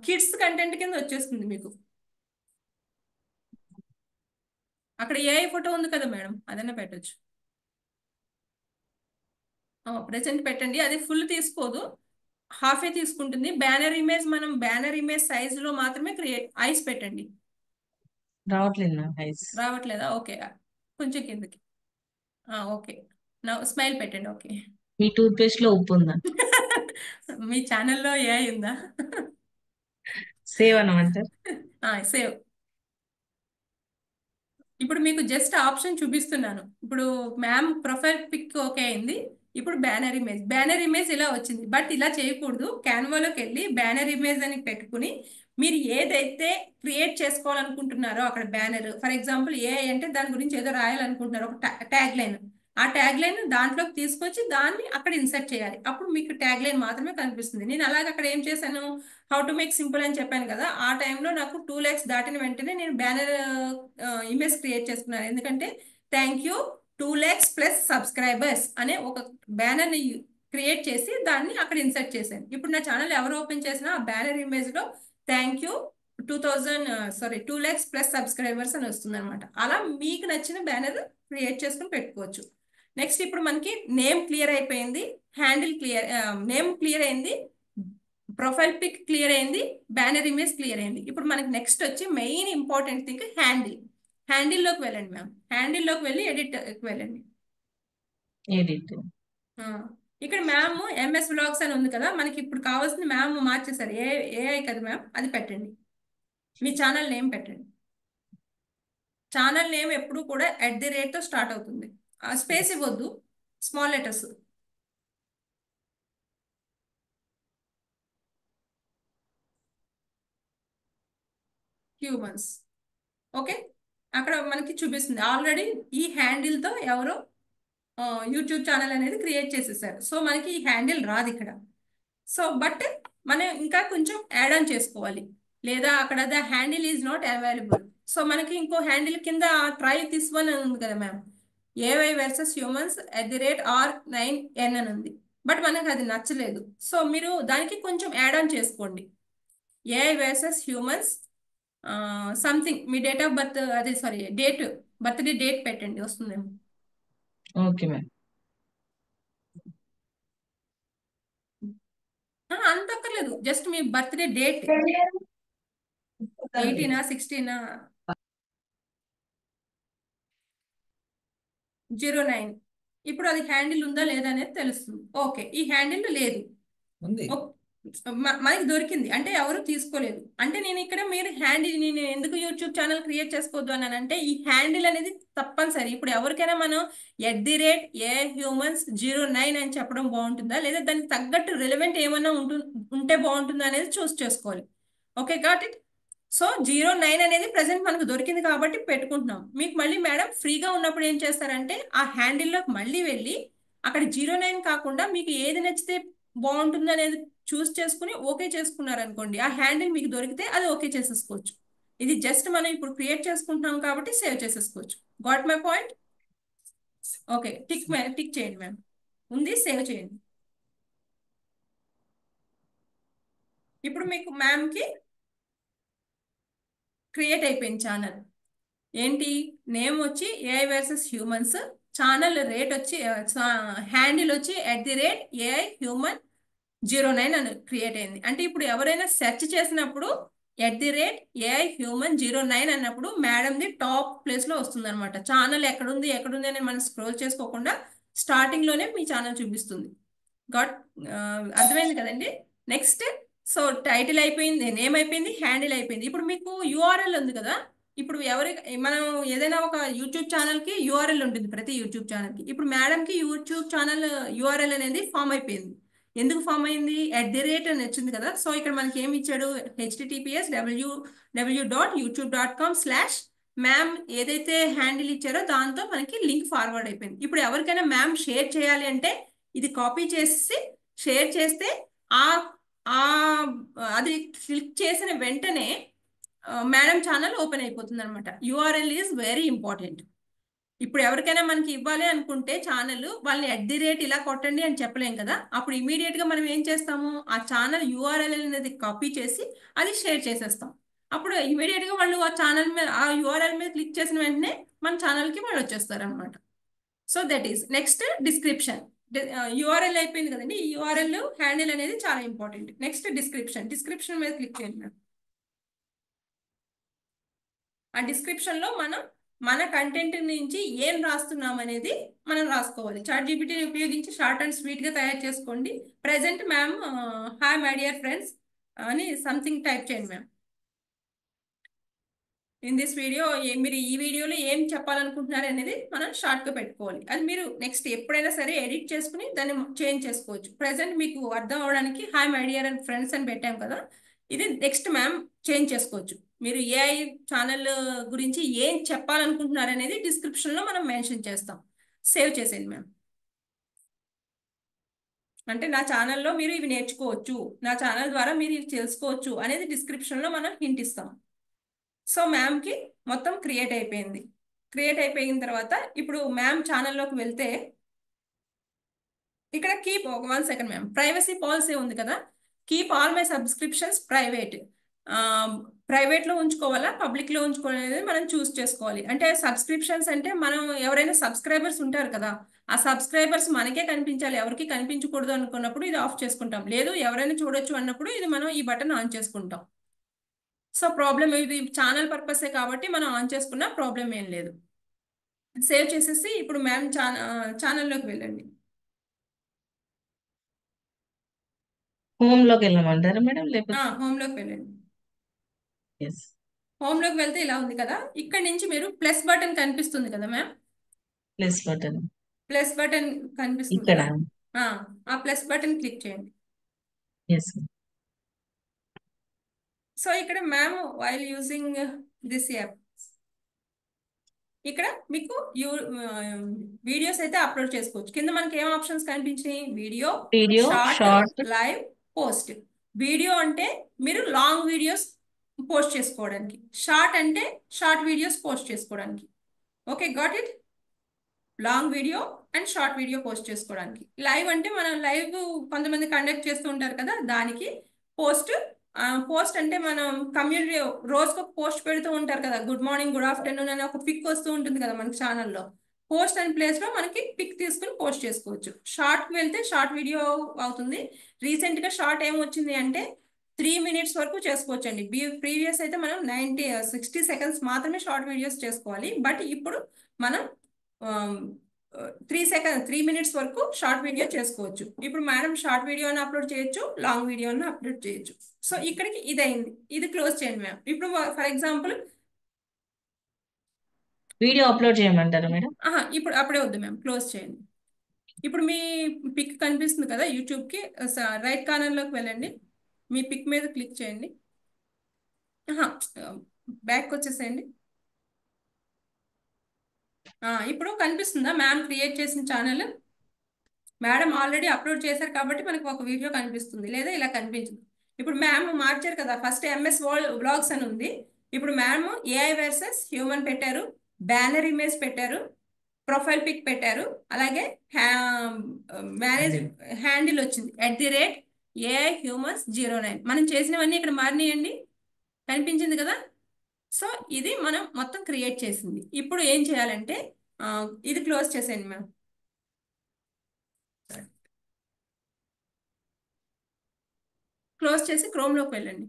కిడ్స్ కంటెంట్ కింద వచ్చేస్తుంది మీకు. అక్కడ ఏఐ ఫోటో ఉంది కదా మేడం, అదన్నా పెట్టచ్చు. ప్రెసెంట్ పెట్టండి. అది ఫుల్ తీసుకోదు, హాఫే తీసుకుంటుంది. బ్యానర్ ఇమేజ్ మనం బ్యానర్ ఇమేజ్ సైజ్ లో మాత్రమే క్రియేట్. ఐస్ పెట్టండి. రావట్లేదు నా ఐస్. రావట్లేదా? ఓకే, కొంచెం కిందకి. ఓకే, నా స్మైల్ పెట్టండి. ఓకే. మీ టూత్ పేస్ట్ లో ఉప్పు ఉందా? మీ ఛానల్లో ఏఐ ఉందా? సేవ్ అనమంటారు. సేవ్. ఇప్పుడు మీకు జస్ట్ ఆప్షన్ చూపిస్తున్నాను. ఇప్పుడు మ్యామ్ ప్రొఫైల్ పిక్ ఓకే అయింది. ఇప్పుడు బ్యానర్ ఇమేజ్ ఇలా వచ్చింది. బట్ ఇలా చేయకూడదు. క్యాన్వాలోకి వెళ్ళి బ్యానర్ ఇమేజ్ అని పెట్టుకుని మీరు ఏదైతే క్రియేట్ చేసుకోవాలనుకుంటున్నారో అక్కడ బ్యానర్, ఫర్ ఎగ్జాంపుల్ ఏఐ అంటే దాని గురించి ఏదో రాయాలనుకుంటున్నారు, ఒక ట్యాగ్ లైన్. ఆ ట్యాగ్ లైన్ దాంట్లోకి తీసుకొచ్చి దాన్ని అక్కడ ఇన్సర్ట్ చేయాలి. అప్పుడు మీకు ట్యాగ్ లైన్ మాత్రమే కనిపిస్తుంది. నేను అలాగే అక్కడ ఏం చేశాను, హౌ టు మేక్ సింపుల్ అని చెప్పాను కదా, ఆ టైంలో నాకు 2 lakhs దాటిన వెంటనే నేను బ్యానర్ ఇమేజ్ క్రియేట్ చేసుకున్నాను. ఎందుకంటే thank you 2 lakhs plus subscribers అనే ఒక బ్యానర్ ని క్రియేట్ చేసి దాన్ని అక్కడ ఇన్సర్ట్ చేశాను. ఇప్పుడు నా ఛానల్ ఎవరు ఓపెన్ చేసినా ఆ బ్యానర్ ఇమేజ్ లో thank you 2 lakhs plus subscribers అని వస్తుంది అనమాట. అలా మీకు నచ్చిన బ్యానర్ క్రియేట్ చేసుకుని పెట్టుకోవచ్చు. నెక్స్ట్ ఇప్పుడు మనకి నేమ్ క్లియర్ అయిపోయింది, నేమ్ క్లియర్ అయింది, ప్రొఫైల్ పిక్ క్లియర్ అయింది, బ్యానర్ ఇమేజ్ క్లియర్ అయింది. ఇప్పుడు మనకి నెక్స్ట్ వచ్చి మెయిన్ ఇంపార్టెంట్ థింగ్ హ్యాండిల్లోకి వెళ్ళండి మ్యామ్. హ్యాండిల్లోకి వెళ్ళి ఎడిట్కి వెళ్ళండి. ఎడిట్. ఇక్కడ మ్యామ్ ఎంఎస్ బ్లాగ్స్ అని ఉంది కదా, మనకి ఇప్పుడు కావాల్సింది మ్యామ్ మార్చేసారు, ఏఐ కదా మ్యామ్, అది పెట్టండి. మీ ఛానల్ నేమ్ పెట్టండి. ఛానల్ నేమ్ ఎప్పుడు కూడా @ తో స్టార్ట్ అవుతుంది. స్పేస్ ఇవ్వద్దు, స్మాల్ లెటర్స్. హ్యూమన్స్. ఓకే, అక్కడ మనకి చూపిస్తుంది ఆల్రెడీ ఈ హ్యాండిల్తో ఎవరో యూట్యూబ్ ఛానల్ అనేది క్రియేట్ చేసేసారు. సో మనకి ఈ హ్యాండిల్ రాదు ఇక్కడ. సో బట్ మనం ఇంకా కొంచెం యాడ్ ఆన్ చేసుకోవాలి, లేదా అక్కడ the handle is not available. So మనకి ఇంకో హ్యాండిల్ కింద ట్రై దిస్ వన్ అని ఉంది కదా మ్యామ్, ఏవై వర్సెస్ హ్యూమన్స్ @R9N అని ఉంది. బట్ మనకు అది నచ్చలేదు. సో మీరు దానికి కొంచెం యాడ్ ఆన్ చేసుకోండి. AI versus humans something, me date of birth, అదే సారీ బర్త్డే డేట్ పెట్టండి, వస్తుందేమో. Okay ma'am. అంత అక్కర్లేదు, జస్ట్ మీ బర్త్డే డేట్ 18 16 09. ఇప్పుడు అది హ్యాండిల్ ఉందా లేదా అనేది తెలుస్తుంది. ఓకే, ఈ హ్యాండిల్ లేదు, మనకి దొరికింది అంటే ఎవరు తీసుకోలేదు. అంటే నేను ఇక్కడ మీరు హ్యాండిల్, నేను ఎందుకు యూట్యూబ్ ఛానల్ క్రియేట్ చేసుకోవద్దు అని అంటే ఈ హ్యాండిల్ అనేది తప్పనిసరి. ఇప్పుడు ఎవరికైనా మనం @AHumans09 అని చెప్పడం బాగుంటుందా, లేదా దానికి తగ్గట్టు రిలవెంట్ ఏమన్నా ఉంటే బాగుంటుందా అనేది చూస్ చేసుకోవాలి. Okay, got it. సో 09 అనేది ప్రెసెంట్ మనకు దొరికింది కాబట్టి పెట్టుకుంటున్నాం. మీకు మళ్ళీ మేడం ఫ్రీగా ఉన్నప్పుడు ఏం చేస్తారంటే ఆ హ్యాండిల్లోకి మళ్ళీ వెళ్ళి అక్కడ 09 కాకుండా మీకు ఏది నచ్చితే బాగుంటుంది అనేది చూస్ చేసుకుని ఓకే చేసుకున్నారు అనుకోండి, ఆ హ్యాండిల్ మీకు దొరికితే అది ఓకే చేసేసుకోవచ్చు. ఇది జస్ట్ మనం ఇప్పుడు క్రియేట్ చేసుకుంటున్నాం కాబట్టి సేవ్ చేసేసుకోవచ్చు. Got my point? Okay, tick చేయండి మ్యామ్. ఉంది, సేవ్ చేయండి. ఇప్పుడు మీకు మ్యామ్కి క్రియేట్ అయిపోయింది ఛానల్. ఏంటి నేమ్ వచ్చి AI versus humans, channel rate వచ్చి హ్యాండిల్ వచ్చి @AIHuman09 అని క్రియేట్ అయింది. అంటే ఇప్పుడు ఎవరైనా సెర్చ్ చేసినప్పుడు @AIHuman09 అన్నప్పుడు మేడంది టాప్ ప్లేస్లో వస్తుంది అనమాట. ఛానల్ ఎక్కడుంది అని మనం స్క్రోల్ చేసుకోకుండా స్టార్టింగ్లోనే మీ ఛానల్ చూపిస్తుంది. అర్థమైంది కదండి? నెక్స్ట్, సో టైటిల్ అయిపోయింది, నేమ్ అయిపోయింది, హ్యాండిల్ అయిపోయింది. ఇప్పుడు మీకు URL ఉంది కదా, ఇప్పుడు మనం ఏదైనా ఒక యూట్యూబ్ ఛానల్కి URL ఉంటుంది, ప్రతి యూట్యూబ్ ఛానల్కి. ఇప్పుడు మేడంకి యూట్యూబ్ ఛానల్ URL అనేది ఫామ్ అయిపోయింది. ఎందుకు ఫామ్ అయింది? @ అని వచ్చింది కదా. సో ఇక్కడ మనకి ఏమి ఇచ్చాడు? https://www.youtube.com/ మ్యామ్ ఏదైతే హ్యాండిల్ ఇచ్చారో దాంతో మనకి లింక్ ఫార్వర్డ్ అయిపోయింది. ఇప్పుడు ఎవరికైనా మ్యామ్ షేర్ చేయాలి అంటే ఇది కాపీ చేసి షేర్ చేస్తే అది క్లిక్ చేసిన వెంటనే మేడం ఛానల్ ఓపెన్ అయిపోతుంది అనమాట. URL is very important. ఇప్పుడు ఎవరికైనా మనకి ఇవ్వాలి అనుకుంటే ఛానల్, వాళ్ళని @ ఇలా కొట్టండి అని చెప్పలేం కదా. అప్పుడు ఇమీడియట్ గా మనం ఏం చేస్తాము, ఆ ఛానల్ URL అనేది కాపీ చేసి అది షేర్ చేసేస్తాం. అప్పుడు ఇమీడియట్ గా వాళ్ళు ఆ ఛానల్ మీద, ఆ URL మీద క్లిక్ చేసిన వెంటనే మన ఛానల్ కి వాళ్ళు వచ్చేస్తారు అనమాట. So that is. Next description. URL అయిపోయింది కదండి, ఈ URL హ్యాండిల్ అనేది చాలా ఇంపార్టెంట్. నెక్స్ట్ డిస్క్రిప్షన్ మీద క్లిక్ చేయండి. ఆ డిస్క్రిప్షన్ లో మనం మన కంటెంట్ నుంచి ఏం రాస్తున్నాం అనేది మనం రాసుకోవాలి. ChatGPTని ఉపయోగించి షార్ట్ అండ్ స్వీట్ గా తయారు చేసుకోండి. Present ma'am hi my dear friends అని సంథింగ్ టైప్ చేయండి మ్యామ్. ఇన్ దిస్ వీడియో, మీరు ఈ వీడియోలో ఏం చెప్పాలనుకుంటున్నారు అనేది మనం షార్ట్ గా పెట్టుకోవాలి. అది మీరు నెక్స్ట్ ఎప్పుడైనా సరే ఎడిట్ చేసుకుని దాన్ని చేంజ్ చేసుకోవచ్చు. ప్రెసెంట్ మీకు అర్థం అవడానికి hi my dear and friends అని పెట్టాం కదా, ఇది నెక్స్ట్ మ్యామ్ చేంజ్ చేసుకోవచ్చు. మీరు ఏఐ ఛానల్ గురించి ఏం చెప్పాలనుకుంటున్నారు అనేది డిస్క్రిప్షన్ లో మనం మెన్షన్ చేస్తాం. సేవ్ చేసేయండి మ్యామ్. అంటే నా ఛానల్లో మీరు ఇవి నేర్చుకోవచ్చు, నా ఛానల్ ద్వారా మీరు ఇవి తెలుసుకోవచ్చు అనేది డిస్క్రిప్షన్ లో మనం హింట్ ఇస్తాం. సో మ్యామ్కి మొత్తం క్రియేట్ అయిపోయింది. క్రియేట్ అయిపోయిన తర్వాత ఇప్పుడు మ్యామ్ ఛానల్లోకి వెళ్తే ఇక్కడ keep 1 second ma'am, privacy policy ఉంది కదా, keep all my subscriptions private లో ఉంచుకోవాలా, పబ్లిక్ లో ఉంచుకోవాలనేది మనం చూస్ చేసుకోవాలి. అంటే సబ్స్క్రిప్షన్స్ అంటే మనం ఎవరైనా సబ్స్క్రైబర్స్ ఉంటారు కదా, ఆ సబ్స్క్రైబర్స్ మనకే కనిపించాలి, ఎవరికి కనిపించకూడదు అనుకున్నప్పుడు ఇది ఆఫ్ చేసుకుంటాం. లేదు ఎవరైనా చూడొచ్చు అన్నప్పుడు ఇది మనం ఈ బటన్ ఆన్ చేసుకుంటాం. సో ప్రాబ్లం, ఇది ఛానల్ పర్పసే కాబట్టి మనం ఆన్ చేసుకున్న ప్రాబ్లం ఏం లేదు. సేవ్ చేసేసి ఇప్పుడు మ్యామ్ ఛానల్లోకి వెళ్ళండి. హోమ్ లోకి వెళ్ళమంటారా మేడం లేకపోతే? హోమ్లోకి వెళ్ళండి. ఎస్. హోమ్లోకి వెళ్తే ఇలా ఉంది కదా, ఇక్కడ నుంచి మీరు ప్లస్ బటన్ కనిపిస్తుంది కదా ma'am, plus button plus button కనిపిస్తుంది ఇక్కడ. కదా, ఆ ప్లస్ బటన్ క్లిక్ చేయండి. ఎస్. సో ఇక్కడ ma'am while using this app ఇక్కడ మీకు వీడియోస్ అయితే అప్లోడ్ చేసుకోవచ్చు. కింద మనకి ఏం ఆప్షన్స్ కనిపించినాయి? Video, video, short, short. Live, post. Video అంటే మీరు లాంగ్ వీడియోస్ పోస్ట్ చేసుకోవడానికి, షార్ట్ అంటే షార్ట్ వీడియోస్ పోస్ట్ చేసుకోవడానికి. Okay, got it. Long video and short video post చేసుకోవడానికి. లైవ్ అంటే మనం లైవ్ కొంతమంది కండక్ట్ చేస్తూ ఉంటారు కదా, దానికి. పోస్ట్, పోస్ట్ అంటే మనం కమ్యూనిటీ రోజుకు ఒక పోస్ట్ పెడుతూ ఉంటారు కదా, గుడ్ మార్నింగ్, గుడ్ ఆఫ్టర్నూన్ అని ఒక పిక్ వస్తూ ఉంటుంది కదా మనకి ఛానల్లో. పోస్ట్ అండ్ ప్లేస్ లో మనకి పిక్ తీసుకుని పోస్ట్ చేసుకోవచ్చు. షార్ట్ కి వెళ్తే షార్ట్ వీడియో అవుతుంది. రీసెంట్ గా షార్ట్ ఏం వచ్చింది అంటే 3 minutes వరకు చేసుకోవచ్చు అండి. ప్రీవియస్ అయితే మనం 60 seconds మాత్రమే షార్ట్ వీడియోస్ చేసుకోవాలి. బట్ ఇప్పుడు మనం 3 minutes వరకు షార్ట్ వీడియో చేసుకోవచ్చు. ఇప్పుడు మేడం షార్ట్ వీడియోని అప్లోడ్ చేయొచ్చు, లాంగ్ వీడియోని అప్లోడ్ చేయొచ్చు. సో ఇక్కడికి ఇది అయింది. ఇది క్లోజ్ చేయండి మ్యామ్. ఇప్పుడు ఫర్ ఎగ్జాంపుల్ వీడియో అప్లోడ్ చేయమంటారా మేడం? ఇప్పుడు అప్పుడే వద్దు మ్యామ్, క్లోజ్ చేయండి. ఇప్పుడు మీ పిక్ కనిపిస్తుంది కదా యూట్యూబ్కి, రైట్ కార్నర్లోకి వెళ్ళండి, మీ పిక్ మీద క్లిక్ చేయండి. బ్యాక్ వచ్చేసేయండి. ఇప్పుడు కనిపిస్తుందా మ్యామ్ క్రియేట్ చేసిన ఛానల్? మేడం ఆల్రెడీ అప్లోడ్ చేశారు కాబట్టి మనకు ఒక వీడియో కనిపిస్తుంది, లేదా ఇలా కనిపించదు. ఇప్పుడు మ్యామ్ మార్చారు కదా, ఫస్ట్ MS వ్లాగ్స్ అని ఉంది. ఇప్పుడు మ్యామ్ AI వర్సెస్ హ్యూమన్ పెట్టారు, బ్యానర్ ఇమేజ్ పెట్టారు, ప్రొఫైల్ పిక్ పెట్టారు, అలాగే మేనేజ్ హ్యాండిల్ వచ్చింది @AIHumans09. మనం చేసినవన్నీ ఇక్కడ మారినాయండి, కనిపించింది కదా. సో ఇది మనం మొత్తం క్రియేట్ చేసింది. ఇప్పుడు ఏం చేయాలంటే ఇది క్లోజ్ చేసేయండి మ్యామ్. క్లోజ్ చేసి క్రోమ్లోకి వెళ్ళండి.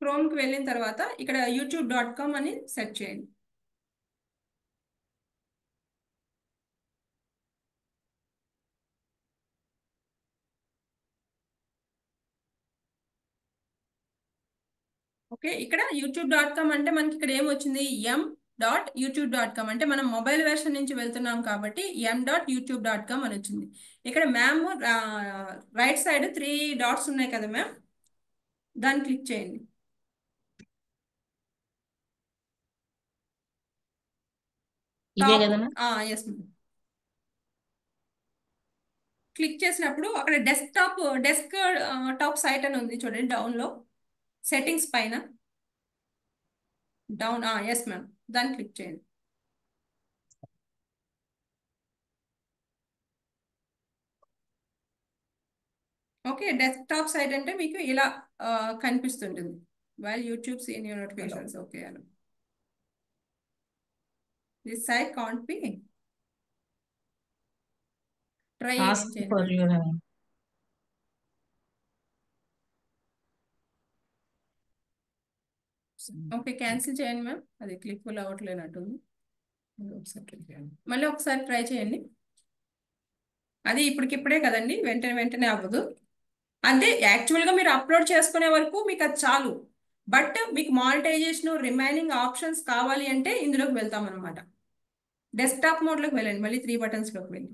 క్రోమ్కి వెళ్ళిన తర్వాత ఇక్కడ youtube.com అని సెర్చ్ చేయండి. ఓకే, ఇక్కడ youtube.com అంటే మనకి ఇక్కడ ఏమొచ్చింది? m.youtube.com అంటే మనం మొబైల్ వెర్షన్ నుంచి వెళ్తున్నాం కాబట్టి m.youtube.com అని వచ్చింది. ఇక్కడ మ్యామ్ రైట్ సైడ్ 3 dots ఉన్నాయి కదా మ్యామ్, దాన్ని క్లిక్ చేయండి. ఇదే కదా మ్యామ్? Yes ma'am. క్లిక్ చేసినప్పుడు అక్కడ డెస్క్ టాప్ సైట్ అని ఉంది చూడండి, డౌన్లో సెట్టింగ్స్ పైన డౌన్. ఎస్ మ్యామ్, దాన్ని క్లిక్ చేయండి. ఓకే, డెస్క్టాప్ సైట్ అంటే మీకు ఇలా కనిపిస్తుంటుంది. While YouTube seen your notifications. Okay, this site can't be try Ask for చేయండి. your ఓకే, క్యాన్సిల్ చేయండి మ్యామ్, అది క్లిక్ ఫుల్ అవ్వట్లేనట్టుంది. మళ్ళీ ఒకసారి ట్రై చేయండి. అది ఇప్పటికిప్పుడే కదండి, వెంటనే అవ్వదు. అంటే యాక్చువల్గా మీరు అప్లోడ్ చేసుకునే వరకు మీకు అది చాలు. బట్ మీకు మానిటైజేషన్ రిమైనింగ్ ఆప్షన్స్ కావాలి అంటే ఇందులోకి వెళ్తాం అనమాట. డెస్క్టాప్ మోడ్లోకి వెళ్ళండి, మళ్ళీ 3 buttonsలోకి వెళ్ళి.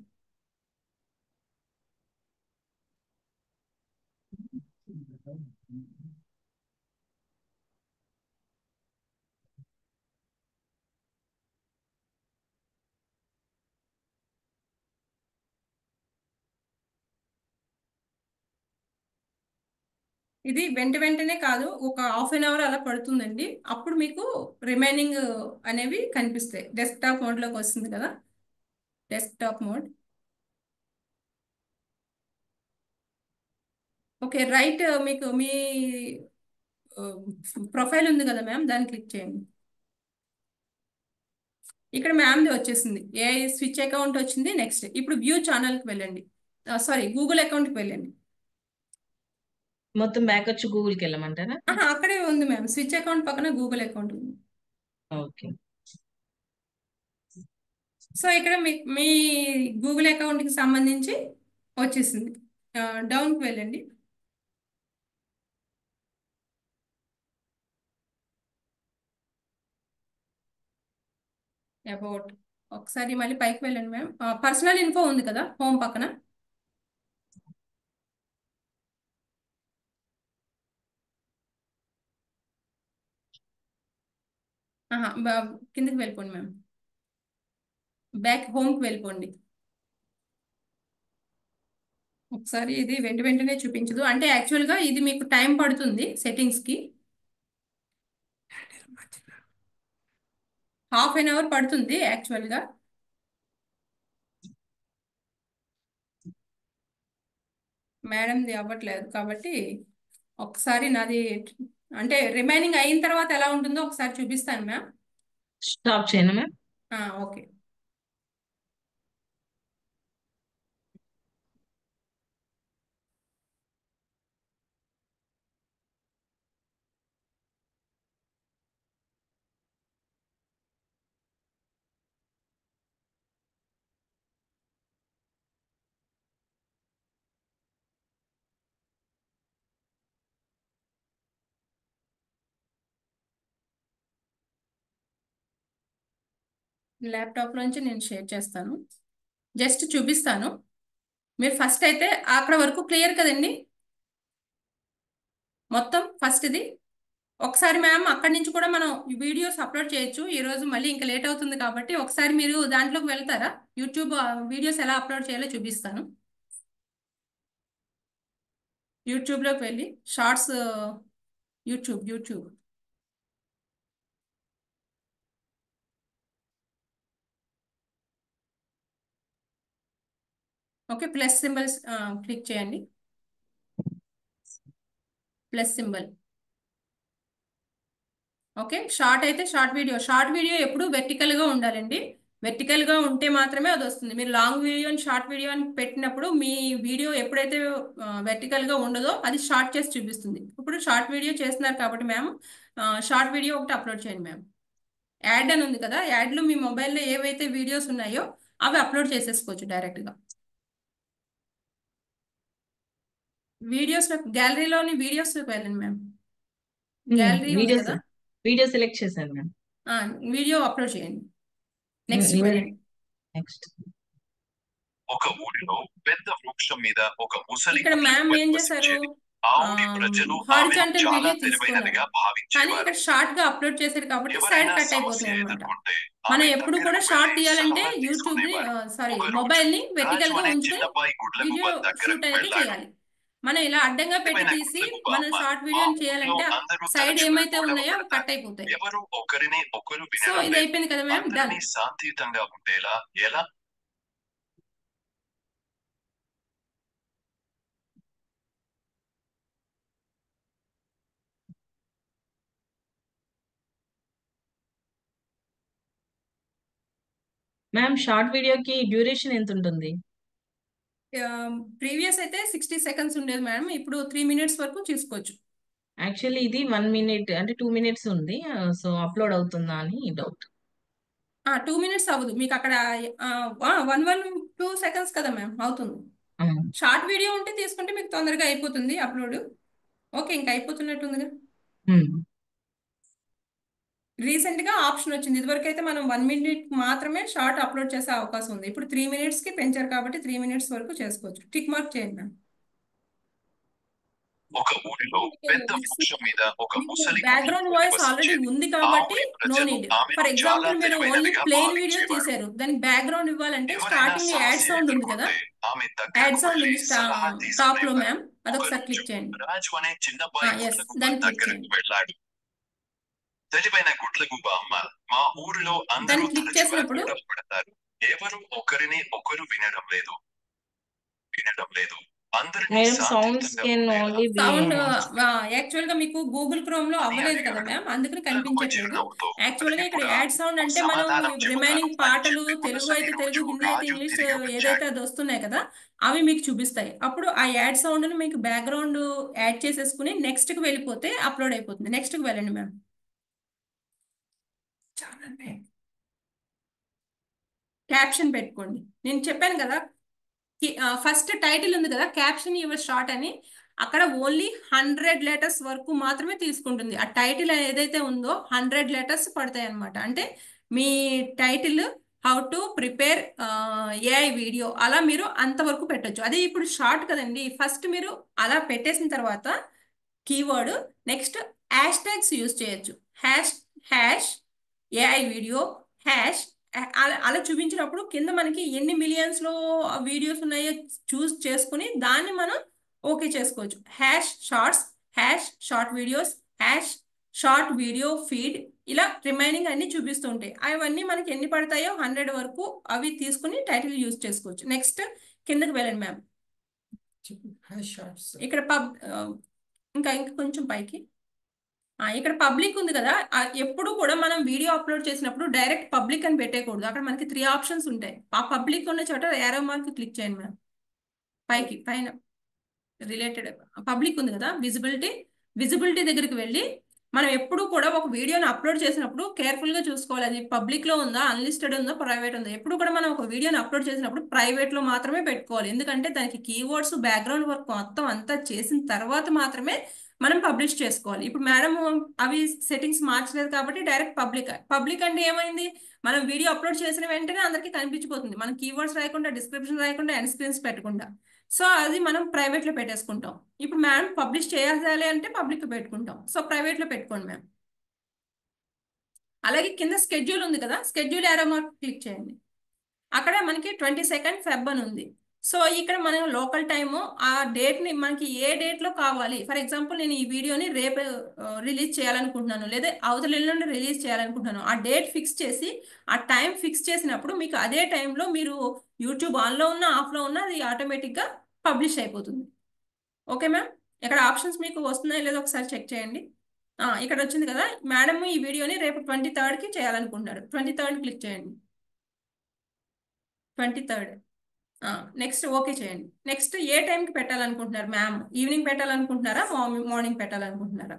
ఇది వెంటనే కాదు, ఒక ½ an hour అలా పడుతుందండి. అప్పుడు మీకు రిమైనింగ్ అనేవి కనిపిస్తాయి. డెస్క్టాప్ మోడ్లోకి వస్తుంది కదా, డెస్క్టాప్ మోడ్. ఓకే, రైట్ మీకు మీ ప్రొఫైల్ ఉంది కదా మ్యామ్, దాన్ని క్లిక్ చేయండి. ఇక్కడ మ్యామ్ది వచ్చేసింది, ఏ స్విచ్ అకౌంట్ వచ్చింది. నెక్స్ట్ ఇప్పుడు వ్యూ ఛానల్కి వెళ్ళండి, సారీ గూగుల్ అకౌంట్కి వెళ్ళండి. మొత్తం బ్యాక్ వచ్చి గూగుల్కి వెళ్ళమంటారా? అక్కడే ఉంది మ్యామ్, స్విచ్ అకౌంట్ పక్కన గూగుల్ అకౌంట్ ఉంది. ఓకే. సో ఇక్కడ మీ గూగుల్ అకౌంట్కి సంబంధించి వచ్చేసింది. డౌన్కి వెళ్ళండి. అబౌట్ ఒకసారి మళ్ళీ పైకి వెళ్ళండి మ్యామ్. పర్సనల్ ఇన్ఫో ఉంది కదా హోమ్ పక్కన. కిందకి వెళ్ళిపోండి మ్యామ్. బ్యాక్ హోమ్కి వెళ్ళిపోండి. ఒకసారి ఇది వెంటనే చూపించదు, అంటే యాక్చువల్గా ఇది మీకు టైం పడుతుంది సెట్టింగ్స్కి. హాఫ్ అన్ అవర్ పడుతుంది యాక్చువల్గా. మేడంది అవ్వట్లేదు కాబట్టి ఒకసారి నాది అంటే రిమైనింగ్ అయిన తర్వాత ఎలా ఉంటుందో ఒకసారి చూపిస్తాను మ్యామ్. స్టాప్ చేయను మ్యామ్. ఓకే. ల్యాప్టాప్ నుంచి నేను షేర్ చేస్తాను, జస్ట్ చూపిస్తాను. మీరు ఫస్ట్ అయితే అక్కడ వరకు క్లియర్ కదండి మొత్తం ఫస్ట్ది. ఒకసారి మ్యామ్ అక్కడి నుంచి కూడా మనం వీడియోస్ అప్లోడ్ చేయొచ్చు. ఈరోజు మళ్ళీ ఇంకా లేట్ అవుతుంది కాబట్టి ఒకసారి మీరు దాంట్లోకి వెళ్తారా? యూట్యూబ్ వీడియోస్ ఎలా అప్లోడ్ చేయాలో చూపిస్తాను. యూట్యూబ్లోకి వెళ్ళి shorts, YouTube okay. Plus symbols click చేయండి. Plus symbol. ఓకే. షార్ట్ అయితే షార్ట్ వీడియో ఎప్పుడు వెర్టికల్గా ఉండాలండి. వెర్టికల్గా ఉంటే మాత్రమే అది వస్తుంది. మీరు లాంగ్ వీడియో షార్ట్ వీడియో అని పెట్టినప్పుడు మీ వీడియో ఎప్పుడైతే వెర్టికల్గా ఉండదో అది షార్ట్ చేసి చూపిస్తుంది. ఇప్పుడు షార్ట్ వీడియో చేస్తున్నారు కాబట్టి మ్యామ్ షార్ట్ వీడియో ఒకటి అప్లోడ్ చేయండి మ్యామ్. యాడ్ అని ఉంది కదా, యాడ్లో మీ మొబైల్లో ఏవైతే వీడియోస్ ఉన్నాయో అవి అప్లోడ్ చేసేసుకోవచ్చు డైరెక్ట్గా. గ్యాలరీలోని వీడియోస్లోకి వెళ్ళండి మ్యామ్. గ్యాలరీ ఉంది కదా, వీడియో సెలెక్ట్ చేశాను మ్యామ్. వీడియో అప్లోడ్ చేయండి. నెక్స్ట్ వెళ్ళండి. నెక్స్ట్. ఒక ఊరిలో పెద్ద వృక్షం మీద ఒక ముసలి ఇక్కడ మ్యామ్ ఏం చేశారు, ఆ ఊరి ప్రజలు ఆమెను హారిజాంటల్ చాలా వీడియో తెలివైనదిగా తీసుకున్నారు కానీ భావించేవారు. ఇక్కడ షార్ట్ గా అప్లోడ్ చేశారు కాబట్టి సైడ్ ఎవరైనా కట్ అయిపోతుంది సమస్య అనమాట. ఎదుర్కొంటే మనం ఆమె ఎప్పుడు కూడా దగ్గరకు షార్ట్ వెళ్ళి తీయాలంటే సలహా యూట్యూబ్ ని తీసుకునేవారు. ఒక మొబైల్ ని రోజు వెర్టికల్ రాజు గా అనే ఉంచితే చిన్నబ్బాయి గుడ్లగూబ వీడియో షూట్ దగ్గరకు అయితే వెళ్ళాడు. చేయాలి. మనం ఇలా అడ్డంగా పెట్టి తెలివైన తీసి గుడ్లగూబ మనం అమ్మ, షార్ట్ మా వీడియోని ఊరిలో చేయాలంటే అందరూ సైడ్ తరచుగా ఏమైతే గొడవ ఉన్నాయో పడతారు. కట్ అయిపోతాయి. ఎవరు ఒకరిని ఒకరు సో వినడం ఇది లేదు. అయిపోయింది కదా మ్యామ్, డన్. అందరినీ శాంతియుతంగా ఉండేలా ఎలా మ్యామ్ షార్ట్ వీడియోకి డ్యూరేషన్ ఎంత ఉంటుంది? ప్రీవియస్ అయితే 60 సెకండ్స్ ఉండేది మేడం, ఇప్పుడు 3 మినిట్స్ వరకు చూసుకోవచ్చు. యాక్చువల్లీ ఇది 1 మినిట్ అంటే 2 మినిట్స్ ఉంది. సో అప్లోడ్ అవుతుందా అని డౌట్. 2 మినిట్స్ అవ్వదు మీకు అక్కడ 1-2 సెకండ్స్ కదా మ్యామ్ అవుతుంది. షార్ట్ వీడియో ఉంటే తీసుకుంటే మీకు తొందరగా అయిపోతుంది అప్లోడ్. ఓకే, ఇంకా అయిపోతున్నట్టుందిగా. రీసెంట్ గా ఆప్షన్ వచ్చింది, ఇదివరకు అయితే మనం 1 మినిట్ మాత్రమే షార్ట్ అప్లోడ్ చేసే అవకాశం ఉంది. ఇప్పుడు 3 మినిట్స్ కి పెంచారు కాబట్టి 3 మినిట్స్ వరకు చేసుకోవచ్చు. టిక్ మార్క్ చేయండి మ్యామ్. ఒక ఊరిలో పెద్ద వృక్షం మీద ఒక ముసలి బ్యాక్గ్రౌండ్ వాయిస్ ఆల్రెడీ ఉంది కాబట్టి నో నీడ్. ఫర్ ఎగ్జాంపుల్ మీరు ఓన్లీ ప్లెయిన్ వీడియో తీశారు, దానికి బ్యాక్గ్రౌండ్ ఇవ్వాలంటే స్టార్టింగ్ యాడ్ సౌండ్ ఉంది కదా, యాడ్ సౌండ్ ఉంది టాప్ లో మ్యామ్, అదొకసారి క్లిక్ చేయండి. రాజు అనే చిన్నబ్బాయి ఎస్, దాన్ని క్లిక్ దగ్గరకు చేయండి. వెళ్ళాడు. తెలివైన గుడ్లగూబ అమ్మ, మా ఊరిలో అందరూ దాన్ని క్లిక్ తరచుగా చేసినప్పుడు గొడవ పడతారు. ఎవరు ఒకరిని ఒకరు వినడం లేదు. అందరినీ మేడం సౌండ్స్ శాంతియుతంగా కెన్ ఉండేలా ఓన్లీ బి సౌండ్ యాక్చువల్ గా మీకు గూగుల్ క్రోమ్ లో అవ్వలేదు కదా మ్యామ్, అందుకని కనిపించట్లేదు. యాక్చువల్ గా ఇక్కడ యాడ్ సౌండ్ అంటే మనం రిమైనింగ్ పాటలు తెలుగు అయితే తెలుగు, హిందీ అయితే ఇంగ్లీష్ ఏదైతే అది వస్తున్నాయి కదా అవి మీకు చూపిస్తాయి. అప్పుడు ఆ యాడ్ సౌండ్ ని మీకు బ్యాక్గ్రౌండ్ యాడ్ చేసేసుకుని నెక్స్ట్ కి వెళ్ళిపోతే అప్లోడ్ అయిపోతుంది. నెక్స్ట్ కి వెళ్ళండి మ్యామ్. క్యాప్షన్ పెట్టుకోండి. నేను చెప్పాను కదా, ఫస్ట్ టైటిల్ ఉంది కదా క్యాప్షన్ యువర్ షార్ట్ అని, అక్కడ ఓన్లీ 100 లెటర్స్ వరకు మాత్రమే తీసుకుంటుంది. ఆ టైటిల్ ఏదైతే ఉందో 100 లెటర్స్ పడతాయి అనమాట. అంటే మీ title how to prepare AI video అలా మీరు అంతవరకు పెట్టొచ్చు. అదే ఇప్పుడు షార్ట్ కదండి. ఫస్ట్ మీరు అలా పెట్టేసిన తర్వాత keyword next hashtags use చేయొచ్చు. Hash hash AI video hash అలా చూపించినప్పుడు కింద మనకి ఎన్ని మిలియన్స్ లో వీడియోస్ ఉన్నాయో చూస్ చేసుకుని దాన్ని మనం ఓకే చేసుకోవచ్చు. Hash shorts, hash short videos, hash short video feed, ఇలా రిమైనింగ్ అన్ని చూపిస్తూ ఉంటాయి. అవన్నీ మనకి ఎన్ని పడతాయో 100 వరకు అవి తీసుకుని టైటిల్ యూజ్ చేసుకోవచ్చు. నెక్స్ట్ కిందకి వెళ్ళండి మ్యామ్. ఇక్కడ ఇంకా కొంచెం పైకి ఇక్కడ పబ్లిక్ ఉంది కదా, ఎప్పుడు కూడా మనం వీడియో అప్లోడ్ చేసినప్పుడు డైరెక్ట్ పబ్లిక్ అని పెట్టేయకూడదు. అక్కడ మనకి 3 ఆప్షన్స్ ఉంటాయి. ఆ పబ్లిక్ ఉన్న చోట ఏరో మార్క్ క్లిక్ చేయండి మ్యామ్. పైకి పైన రిలేటెడ్ పబ్లిక్ ఉంది కదా, విజిబిలిటీ దగ్గరికి వెళ్ళి మనం ఎప్పుడు కూడా ఒక వీడియోని అప్లోడ్ చేసినప్పుడు కేర్ఫుల్ గా చూసుకోవాలి. అది పబ్లిక్ లో ఉందా, అన్లిస్టెడ్ ఉందా, ప్రైవేట్ ఉందా. ఎప్పుడు కూడా మనం ఒక వీడియోని అప్లోడ్ చేసినప్పుడు ప్రైవేట్ లో మాత్రమే పెట్టుకోవాలి. ఎందుకంటే దానికి కీవర్డ్స్ బ్యాక్గ్రౌండ్ వర్క్ మొత్తం అంతా చేసిన తర్వాత మాత్రమే మనం పబ్లిష్ చేసుకోవాలి. ఇప్పుడు మేడం అవి సెట్టింగ్స్ మార్చలేదు కాబట్టి డైరెక్ట్ పబ్లిక్ అంటే ఏమైంది, మనం వీడియో అప్లోడ్ చేసిన వెంటనే అందరికీ కనిపించిపోతుంది. మనం కీవర్డ్స్ రాయకుండా, డిస్క్రిప్షన్ రాయకుండా, ఎండ్ స్క్రీన్స్ పెట్టకుండా. సో అది మనం ప్రైవేట్ లో పెట్టేసుకుంటాం. ఇప్పుడు మ్యామ్ పబ్లిష్ చేయాలి అంటే పబ్లిక్ పెట్టుకుంటాం. సో ప్రైవేట్ లో పెట్టుకోండి మ్యామ్. అలాగే కింద స్కెడ్యూల్ ఉంది కదా, స్కెడ్యూల్ ఏరో మార్క్ క్లిక్ చేయండి. అక్కడ మనకి 22 ఫెబ్ అని ఉంది. సో ఇక్కడ మనం లోకల్ టైము ఆ డేట్ ని మనకి ఏ డేట్ లో కావాలి. ఫర్ ఎగ్జాంపుల్ నేను ఈ వీడియోని రేపు రిలీజ్ చేయాలనుకుంటున్నాను, లేదా అవతల ఎల్లుండి రిలీజ్ చేయాలనుకుంటున్నాను. ఆ డేట్ ఫిక్స్ చేసి ఆ టైం ఫిక్స్ చేసినప్పుడు మీకు అదే టైంలో మీరు యూట్యూబ్ ఆన్లో ఉన్నా ఆఫ్లో ఉన్నా అది ఆటోమేటిక్గా పబ్లిష్ అయిపోతుంది. Okay ma'am. ఇక్కడ ఆప్షన్స్ మీకు వస్తున్నాయో లేదో ఒకసారి చెక్ చేయండి. ఇక్కడ వచ్చింది కదా, మేడం ఈ వీడియోని రేపు 23కి చేయాలనుకుంటున్నారు. 23 క్లిక్ చేయండి. 23 నెక్స్ట్ ఓకే చేయండి. నెక్స్ట్ ఏ టైంకి పెట్టాలనుకుంటున్నారు మ్యామ్? ఈవినింగ్ పెట్టాలనుకుంటున్నారా, మార్నింగ్ పెట్టాలనుకుంటున్నారా?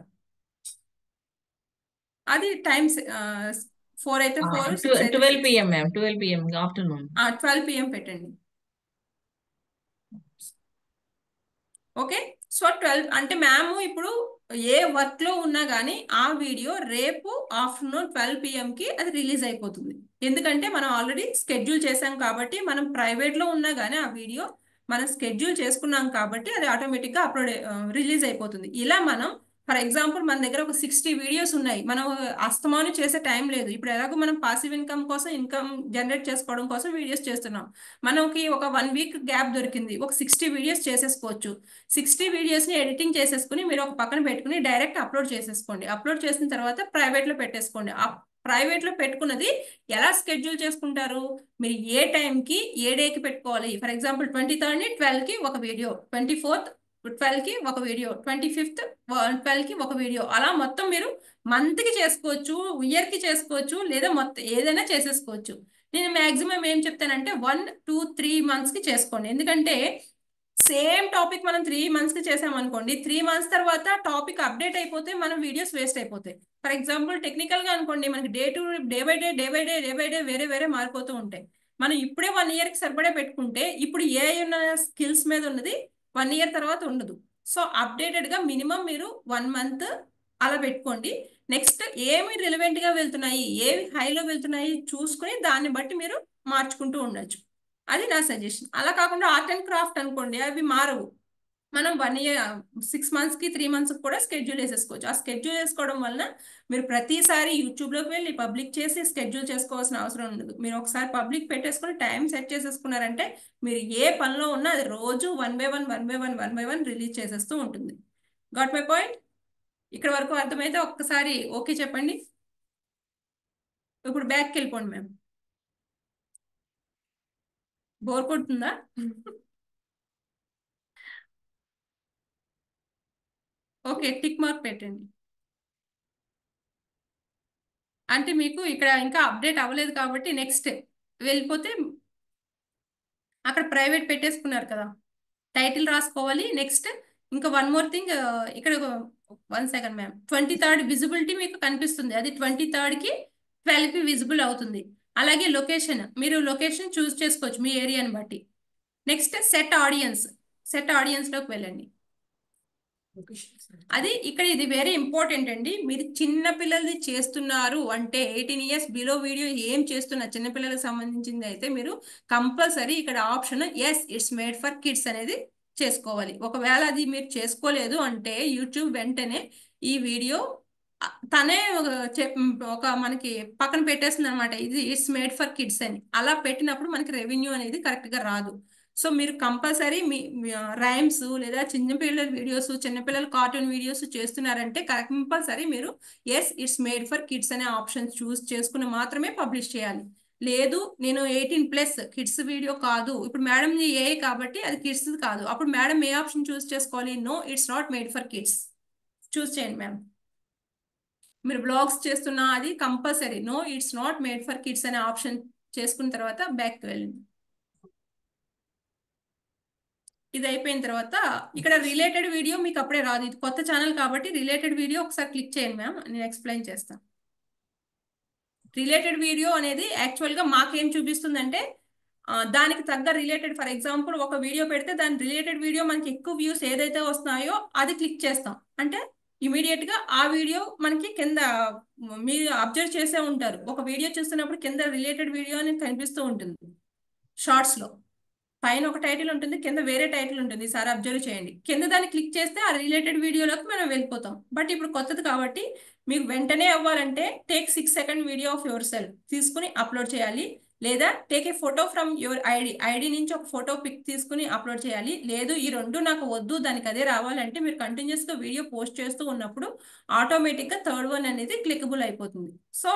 అది టైమ్స్ 4 అయితే 4, 6 అయితే 12 PM ma'am, 12 PM afternoon. 12 PM పెట్టండి. ఓకే. సో 12 అంటే మ్యామ్ ఇప్పుడు ఏ వర్క్ లో ఉన్నా కానీ ఆ వీడియో రేపు ఆఫ్టర్నూన్ 12 PM కి అది రిలీజ్ అయిపోతుంది. ఎందుకంటే మనం ఆల్రెడీ స్కెడ్యూల్ చేసాం కాబట్టి, మనం ప్రైవేట్ లో ఉన్నా కానీ ఆ వీడియో మనం స్కెడ్యూల్ చేసుకున్నాం కాబట్టి అది ఆటోమేటిక్ గా రిలీజ్ అయిపోతుంది. ఇలా మనం ఫర్ ఎగ్జాంపుల్ మన దగ్గర ఒక 60 వీడియోస్ ఉన్నాయి, మనం అస్తమానం చేసే టైం లేదు. ఇప్పుడు ఎలాగో మనం పాసివ్ ఇన్కమ్ కోసం, ఇన్కమ్ జనరేట్ చేసుకోవడం కోసం వీడియోస్ చేస్తున్నాం. మనకి ఒక 1 వీక్ గ్యాప్ దొరికింది, ఒక 60 వీడియోస్ చేసేసుకోవచ్చు. 60 వీడియోస్ని ఎడిటింగ్ చేసేసుకుని మీరు ఒక పక్కన పెట్టుకుని డైరెక్ట్ అప్లోడ్ చేసేసుకోండి. అప్లోడ్ చేసిన తర్వాత ప్రైవేట్లో పెట్టేసుకోండి. ఆ ప్రైవేట్లో పెట్టుకున్నది ఎలా స్కెడ్యూల్ చేసుకుంటారు, మీరు ఏ టైంకి ఏ డేకి పెట్టుకోవాలి. ఫర్ ఎగ్జాంపుల్ 23rd 12కి ఒక వీడియో, 24th 12కి ఒక వీడియో, 25th 12కి ఒక వీడియో, అలా మొత్తం మీరు మంత్కి చేసుకోవచ్చు, ఇయర్కి చేసుకోవచ్చు, లేదా మొత్తం ఏదైనా చేసేసుకోవచ్చు. నేను మ్యాక్సిమం ఏం చెప్తానంటే 1, 2, 3 మంత్స్కి చేసుకోండి. ఎందుకంటే సేమ్ టాపిక్ మనం 3 మంత్స్కి చేసామనుకోండి, 3 మంత్స్ తర్వాత టాపిక్ అప్డేట్ అయిపోతే మనం వీడియోస్ వేస్ట్ అయిపోతాయి. ఫర్ ఎగ్జాంపుల్ టెక్నికల్గా అనుకోండి, మనకి డే బై డే వేరే వేరే మారిపోతూ ఉంటాయి. మనం ఇప్పుడే 1 ఇయర్కి సరిపడే పెట్టుకుంటే ఇప్పుడు ఏ ఉన్న స్కిల్స్ మీద ఉన్నది 1 ఇయర్ తర్వాత ఉండదు. సో అప్డేటెడ్గా మినిమం మీరు 1 మంత్ అలా పెట్టుకోండి. నెక్స్ట్ ఏమి రిలవెంట్గా వెళ్తున్నాయి, ఏవి హైలో వెళ్తున్నాయి చూసుకుని దాన్ని బట్టి మీరు మార్చుకుంటూ ఉండొచ్చు. అది నా సజెషన్. అలా కాకుండా ఆర్ట్ అండ్ క్రాఫ్ట్ అనుకోండి, అవి మారవు. మనం 1 ఇయర్ 6 మంత్స్కి 3 మంత్స్కి కూడా స్కెడ్యూల్ వేసేసుకోవచ్చు. ఆ స్కెడ్యూల్ వేసుకోవడం వలన మీరు ప్రతిసారి యూట్యూబ్లోకి వెళ్ళి పబ్లిక్ చేసి స్కెడ్యూల్ చేసుకోవాల్సిన అవసరం ఉండదు. మీరు ఒకసారి పబ్లిక్ పెట్టేసుకుని టైం సెట్ చేసేసుకున్నారంటే మీరు ఏ పనిలో ఉన్నా అది రోజు 1 by 1 రిలీజ్ చేసేస్తూ ఉంటుంది. Got my point? ఇక్కడ వరకు అర్థమైతే ఒక్కసారి ఓకే చెప్పండి. ఇప్పుడు బ్యాక్కి వెళ్ళిపోండి మ్యామ్. బోర్ కొడుతుందా? ఓకే, టిక్ మార్క్ పెట్టండి. అంటే మీకు ఇక్కడ ఇంకా అప్డేట్ అవ్వలేదు కాబట్టి నెక్స్ట్ వెళ్ళిపోతే అక్కడ ప్రైవేట్ పెట్టేసుకున్నారు కదా, టైటిల్ రాసుకోవాలి. నెక్స్ట్ ఇంకా 1 మోర్ థింగ్, ఇక్కడ 1 సెకండ్ మ్యామ్, 23rd విజిబిలిటీ మీకు కనిపిస్తుంది. అది 23కి 12కి విజిబుల్ అవుతుంది. అలాగే లొకేషన్, మీరు లొకేషన్ చూస్ చేసుకోవచ్చు మీ ఏరియాని బట్టి. నెక్స్ట్ సెట్ ఆడియన్స్ లోకి వెళ్ళండి. అది ఇక్కడ ఇది వెరీ ఇంపార్టెంట్ అండి. మీరు చిన్న పిల్లలది చేస్తున్నారు అంటే 18 ఇయర్స్ బిలో వీడియో ఏం చేస్తున్నారు చిన్న పిల్లలకు సంబంధించింది అయితే మీరు కంపల్సరీ ఇక్కడ option yes it's made for kids అనేది చేసుకోవాలి. ఒకవేళ అది మీరు చేసుకోలేదు అంటే యూట్యూబ్ వెంటనే ఈ వీడియో తనే ఒక మనకి పక్కన పెట్టేస్తుంది అనమాట, ఇది ఇట్స్ మేడ్ ఫర్ కిడ్స్ అని. అలా పెట్టినప్పుడు మనకి రెవెన్యూ అనేది కరెక్ట్ గా రాదు. సో మీరు కంపల్సరీ మీ రైమ్స్ లేదా చిన్నపిల్లల వీడియోస్, చిన్నపిల్లల కార్టూన్ వీడియోస్ చేస్తున్నారంటే కంపల్సరీ మీరు yes it's made for kids అనే ఆప్షన్ చూస్ చేసుకుని మాత్రమే పబ్లిష్ చేయాలి. లేదు నేను 18+ కిడ్స్ వీడియో కాదు, ఇప్పుడు మేడం ఏ కాబట్టి అది కిడ్స్ కాదు, అప్పుడు మేడం ఏ ఆప్షన్ చూస్ చేసుకోవాలి? No it's not made for kids choose చేయండి మ్యామ్. మీరు బ్లాగ్స్ చేస్తున్నా అది compulsory no it's not made for kids అనే ఆప్షన్ చేసుకున్న తర్వాత బ్యాక్ వెళ్ళండి. ఇది అయిపోయిన తర్వాత ఇక్కడ రిలేటెడ్ వీడియో మీకు అప్పుడే రాదు, ఇది కొత్త ఛానల్ కాబట్టి రిలేటెడ్ వీడియో ఒకసారి క్లిక్ చేయండి మ్యామ్, నేను ఎక్స్ప్లెయిన్ చేస్తాను. రిలేటెడ్ వీడియో అనేది యాక్చువల్గా మాకేం చూపిస్తుందంటే దానికి తగ్గ రిలేటెడ్, ఫర్ ఎగ్జాంపుల్ ఒక వీడియో పెడితే దాని రిలేటెడ్ వీడియో మనకి ఎక్కువ వ్యూస్ ఏదైతే వస్తున్నాయో అది క్లిక్ చేస్తాం అంటే ఇమీడియట్ గా ఆ వీడియో మనకి కింద మీరు అబ్జర్వ్ చేసే ఉంటారు, ఒక వీడియో చూస్తున్నప్పుడు కింద రిలేటెడ్ వీడియో అనేది కనిపిస్తూ ఉంటుంది. షార్ట్స్ లో పైన ఒక టైటిల్ ఉంటుంది, కింద వేరే టైటిల్ ఉంటుంది. ఈసారి అబ్జర్వ్ చేయండి, కింద దాన్ని క్లిక్ చేస్తే ఆ రిలేటెడ్ వీడియోలోకి మనం వెళ్ళిపోతాం. బట్ ఇప్పుడు కొత్తది కాబట్టి మీకు వెంటనే అవ్వాలంటే take 6 second video of your self తీసుకుని అప్లోడ్ చేయాలి, లేదా take a photo from your ID నుంచి ఒక ఫోటో పిక్ తీసుకుని అప్లోడ్ చేయాలి. లేదు ఈ రెండు నాకు వద్దు దానికి అదే రావాలంటే మీరు కంటిన్యూస్ గా వీడియో పోస్ట్ చేస్తూ ఉన్నప్పుడు ఆటోమేటిక్ గా థర్డ్ వన్ అనేది క్లికబుల్ అయిపోతుంది. సో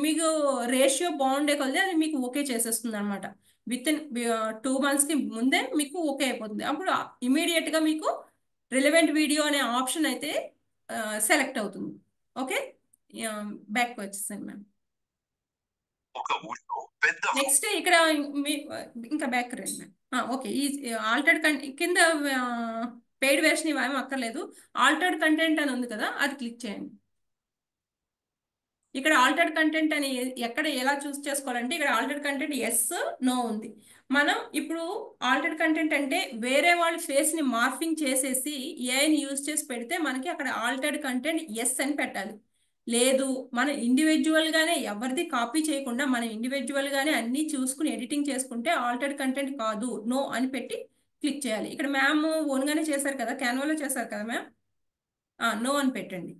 మీకు రేషియో బాగుండే కొద్దీ అది మీకు ఓకే చేసేస్తుంది అనమాట. విత్ ఇన్ 2 months కి ముందే మీకు ఓకే అయిపోతుంది. అప్పుడు ఇమీడియట్ గా మీకు రిలవెంట్ వీడియో అనే ఆప్షన్ అయితే సెలెక్ట్ అవుతుంది. ఓకే బ్యాక్ వచ్చేసాను మ్యామ్. ఒక ఊళ్ళో పెద్ద నెక్స్ట్ ఇక్కడ ఇంకా బ్యాక్ రండి మ్యామ్. ఓకే ఈ ఆల్టర్డ్ కింద పెయిడ్ వెర్షన్ ఇవేమీ అక్కర్లేదు, ఆల్టర్డ్ కంటెంట్ అని ఉంది కదా అది క్లిక్ చేయండి. ఇక్కడ ఆల్టర్డ్ కంటెంట్ అని ఎక్కడ ఎలా చూస్ చేసుకోవాలంటే ఇక్కడ ఆల్టర్డ్ కంటెంట్ ఎస్ నో ఉంది. మనం ఇప్పుడు ఆల్టర్డ్ కంటెంట్ అంటే వేరే వాళ్ళ ఫేస్ ని మార్ఫింగ్ చేసేసి ఏఐని యూజ్ చేసి పెడితే మనకి అక్కడ ఆల్టర్డ్ కంటెంట్ ఎస్ అని పెట్టాలి. లేదు మనం ఇండివిజువల్ గానే ఎవరిది కాపీ చేయకుండా మనం ఇండివిజువల్ గానే అన్ని చూసుకుని ఎడిటింగ్ చేసుకుంటే ఆల్టర్డ్ కంటెంట్ కాదు నో అని పెట్టి క్లిక్ చేయాలి. ఇక్కడ మ్యామ్ ఓన్గానే చేశారు కదా, క్యాన్వాలో చేశారు కదా మ్యామ్, నో అని పెట్టండి.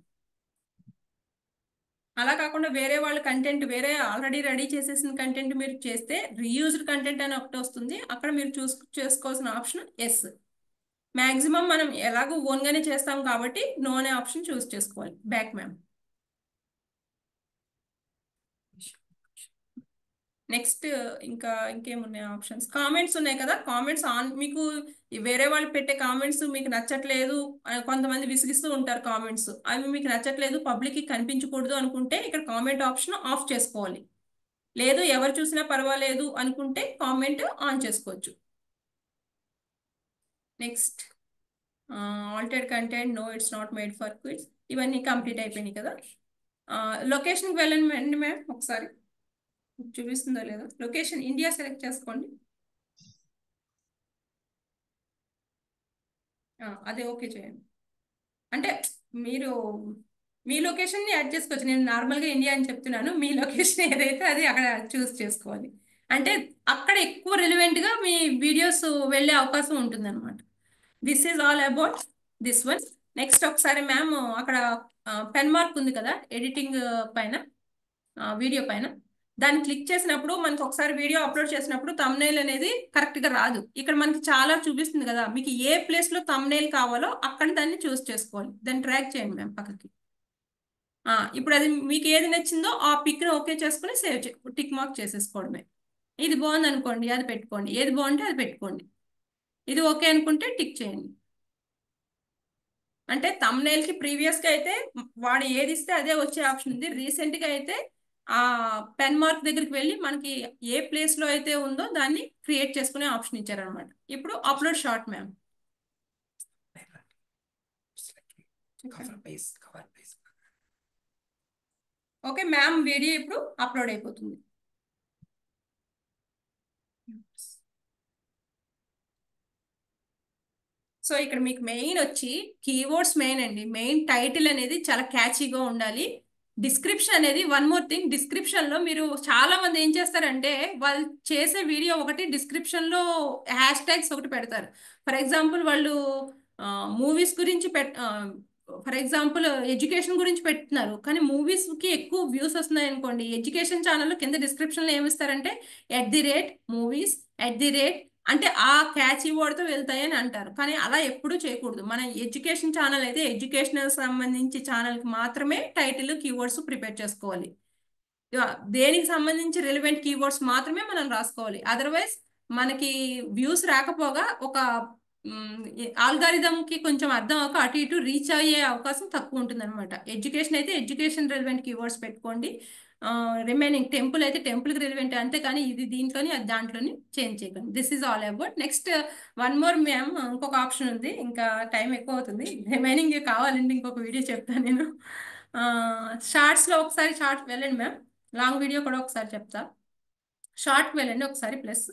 అలా కాకుండా వేరే వాళ్ళ కంటెంట్ వేరే ఆల్రెడీ రెడీ చేసేసిన కంటెంట్ మీరు చేస్తే రీయూజ్డ్ కంటెంట్ అని ఒకటి వస్తుంది, అక్కడ మీరు చేసుకోవాల్సిన ఆప్షన్ ఎస్. మాక్సిమం మనం ఎలాగో ఓన్గానే చేస్తాం కాబట్టి నో అనే ఆప్షన్ చూస్ చేసుకోవాలి. Back ma'am. నెక్స్ట్ ఇంకేమున్నాయి ఆప్షన్స్? కామెంట్స్ ఉన్నాయి కదా, కామెంట్స్ ఆన్. మీకు వేరే వాళ్ళు పెట్టే కామెంట్స్ మీకు నచ్చట్లేదు, కొంతమంది విసిగిస్తూ ఉంటారు కామెంట్స్, అవి మీకు నచ్చట్లేదు పబ్లిక్ కి కనిపించకూడదు అనుకుంటే ఇక్కడ కామెంట్ ఆప్షన్ ఆఫ్ చేసుకోవాలి. లేదు ఎవరు చూసినా పర్వాలేదు అనుకుంటే కామెంట్ ఆన్ చేసుకోవచ్చు. Next altered content no it's not made for kids, ఇవన్నీ కంప్లీట్ అయిపోయినాయి కదా. లొకేషన్కి వెళ్ళండి మ్యామ్, ఒకసారి చూపిస్తుందో లేదో. లొకేషన్ ఇండియా సెలెక్ట్ చేసుకోండి, అదే ఓకే చేయండి. అంటే మీరు మీ లొకేషన్ని యాడ్ చేసుకోవచ్చు, నేను నార్మల్గా ఇండియా అని చెప్తున్నాను, మీ లొకేషన్ ఏదైతే అది అక్కడ చూస్ చేసుకోవాలి. అంటే అక్కడ ఎక్కువ రిలవెంట్గా మీ వీడియోస్ వెళ్ళే అవకాశం ఉంటుంది అనమాట. This is all about this one. Next ఒకసారి మ్యామ్ అక్కడ పెన్ మార్క్ ఉంది కదా ఎడిటింగ్ పైన, వీడియో పైన, దాన్ని క్లిక్ చేసినప్పుడు మనకి ఒకసారి వీడియో అప్లోడ్ చేసినప్పుడు తమ్నైల్ అనేది కరెక్ట్ గా రాదు. ఇక్కడ మనకి చాలా చూపిస్తుంది కదా, మీకు ఏ ప్లేస్ లో తమ్నైల్ కావాలో అక్కడ దాన్ని చూస్ చేసుకోవాలి. దాన్ని ట్రాక్ చేయండి మ్యామ్ పక్కకి. ఇప్పుడు అది మీకు ఏది నచ్చిందో ఆ పిక్ ని ఓకే చేసుకుని సేవ్ టిక్ మార్క్ చేసేసుకోవడమే. ఇది బాగుంది అనుకోండి అది పెట్టుకోండి, ఏది బాగుంటే అది పెట్టుకోండి. ఇది ఓకే అనుకుంటే టిక్ చేయండి. అంటే తమ్నైల్ కి ప్రీవియస్ గా అయితే వాడు ఏది ఇస్తే అదే వచ్చే ఆప్షన్ ఉంది. రీసెంట్ గా అయితే ఆ పెన్ మార్క్ దగ్గరికి వెళ్ళి మనకి ఏ ప్లేస్ లో అయితే ఉందో దాన్ని క్రియేట్ చేసుకునే ఆప్షన్ ఇచ్చారనమాట. ఇప్పుడు upload short ma'am. Okay ma'am, video ఇప్పుడు అప్లోడ్ అయిపోతుంది. సో ఇక్కడ మీకు మెయిన్ వచ్చి కీవర్డ్స్ మెయిన్ అండి. మెయిన్ టైటిల్ అనేది చాలా క్యాచీగా ఉండాలి. డిస్క్రిప్షన్ అనేది వన్ మోర్ థింగ్. డిస్క్రిప్షన్ లో మీరు చాలా మంది ఏం చేస్తారంటే వాళ్ళు చేసే వీడియో ఒకటి డిస్క్రిప్షన్ లో హ్యాష్ ట్యాగ్స్ ఒకటి పెడతారు. ఫర్ ఎగ్జాంపుల్ వాళ్ళు మూవీస్ గురించి ఫర్ ఎగ్జాంపుల్ ఎడ్యుకేషన్ గురించి పెడుతున్నారు, కానీ మూవీస్ కి ఎక్కువ వ్యూస్ వస్తున్నాయి అనుకోండి. ఎడ్యుకేషన్ ఛానల్లో కింద డిస్క్రిప్షన్ లో ఏమిస్తారంటే @మూవీస్ అంటే ఆ క్యాచీ వర్డ్ తో వెళ్తాయని అంటారు. కానీ అలా ఎప్పుడూ చేయకూడదు. మన ఎడ్యుకేషన్ ఛానల్ అయితే ఎడ్యుకేషనల్ సంబంధించి ఛానల్ కి మాత్రమే టైటిల్ కీవర్డ్స్ ప్రిపేర్ చేసుకోవాలి. దేనికి సంబంధించి రిలవెంట్ కీవర్డ్స్ మాత్రమే మనం రాసుకోవాలి. అదర్వైజ్ మనకి వ్యూస్ రాకపోగా ఒక ఆల్గారిథం కి కొంచెం అర్థం అవ్వక అటు ఇటు రీచ్ అయ్యే అవకాశం తక్కువ ఉంటుంది అనమాట. ఎడ్యుకేషన్ అయితే ఎడ్యుకేషన్ రిలవెంట్ కీవర్డ్స్ పెట్టుకోండి. రిమైనింగ్ టెంపుల్ అయితే టెంపుల్ కి రిలవెంట్, అంతే కానీ ఇది దీంట్లోని అది దాంట్లోని చేంజ్ చేయకండి. This is all about. Next one more ma'am, ఇంకొక ఆప్షన్ ఉంది. ఇంకా టైం ఎక్కువ అవుతుంది. రిమైనింగ్ కావాలంటే ఇంకొక వీడియో చెప్తాను నేను. షార్ట్స్ లో ఒకసారి షార్ట్ వెళ్ళండి మ్యామ్. లాంగ్ వీడియో కూడా ఒకసారి చెప్తా. షార్ట్ వెళ్ళండి ఒకసారి. ప్లస్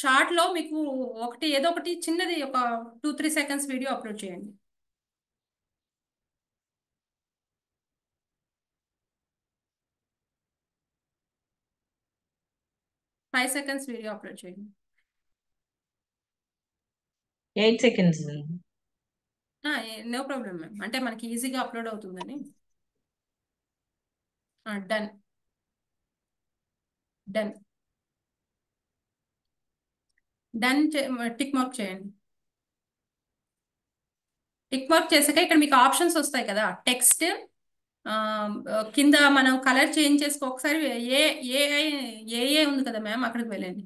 షార్ట్ లో మీకు ఒకటి ఏదో ఒకటి చిన్నది ఒక 2-3 సెకండ్స్ వీడియో అప్లోడ్ చేయండి. 5 సెకండ్స్ వీడియో అప్లోడ్ చేయండి. 8 seconds. నో ప్రాబ్లం మ్యామ్, అంటే మనకి ఈజీగా అప్లోడ్ అవుతుందని. Done done done tick mark చేయండి. టిక్ మార్క్ చేసాక ఇక్కడ మీకు ఆప్షన్స్ వస్తాయి కదా. టెక్స్ట్ కింద మనం కలర్ చేంజ్ చేసుకో. ఒకసారి ఏ ఉంది కదా మ్యామ్, అక్కడికి వెళ్ళండి.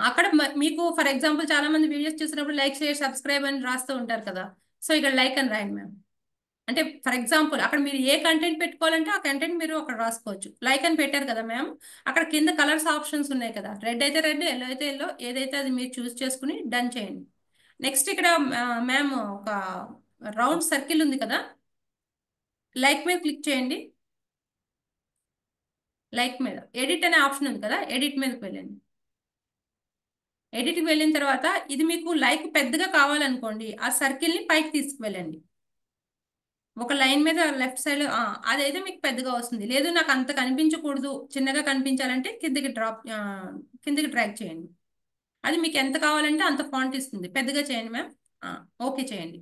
అక్కడ మీకు ఫర్ ఎగ్జాంపుల్ చాలా మంది వీడియోస్ చూసినప్పుడు లైక్, షేర్, సబ్స్క్రైబ్ అని రాస్తూ ఉంటారు కదా. సో ఇక్కడ లైక్ అని రాయండి మ్యామ్. అంటే ఫర్ ఎగ్జాంపుల్ అక్కడ మీరు ఏ కంటెంట్ పెట్టుకోవాలంటే ఆ కంటెంట్ మీరు అక్కడ రాసుకోవచ్చు. లైక్ అని పెట్టారు కదా మ్యామ్, అక్కడ కింద కలర్స్ ఆప్షన్స్ ఉన్నాయి కదా. రెడ్ అయితే రెడ్, ఎల్లో అయితే ఎల్లో, ఏదైతే అది మీరు చూస్ చేసుకుని డన్ చేయండి. నెక్స్ట్ ఇక్కడ మ్యామ్ ఒక రౌండ్ సర్కిల్ ఉంది కదా, లైక్ మీద క్లిక్ చేయండి. లైక్ మీద ఎడిట్ అనే ఆప్షన్ ఉంది కదా, ఎడిట్ మీదకి వెళ్ళండి. ఎడిట్కి వెళ్ళిన తర్వాత ఇది మీకు లైక్ పెద్దగా కావాలనుకోండి, ఆ సర్కిల్ని పైకి తీసుకువెళ్ళండి. ఒక లైన్ మీద లెఫ్ట్ సైడ్ అదైతే మీకు పెద్దగా వస్తుంది. లేదు నాకు అంత కనిపించకూడదు, చిన్నగా కనిపించాలంటే కిందకి డ్రాగ్ చేయండి. అది మీకు ఎంత కావాలంటే అంత ఫాంట్ ఇస్తుంది. పెద్దగా చేయండి మ్యామ్. ఓకే చేయండి.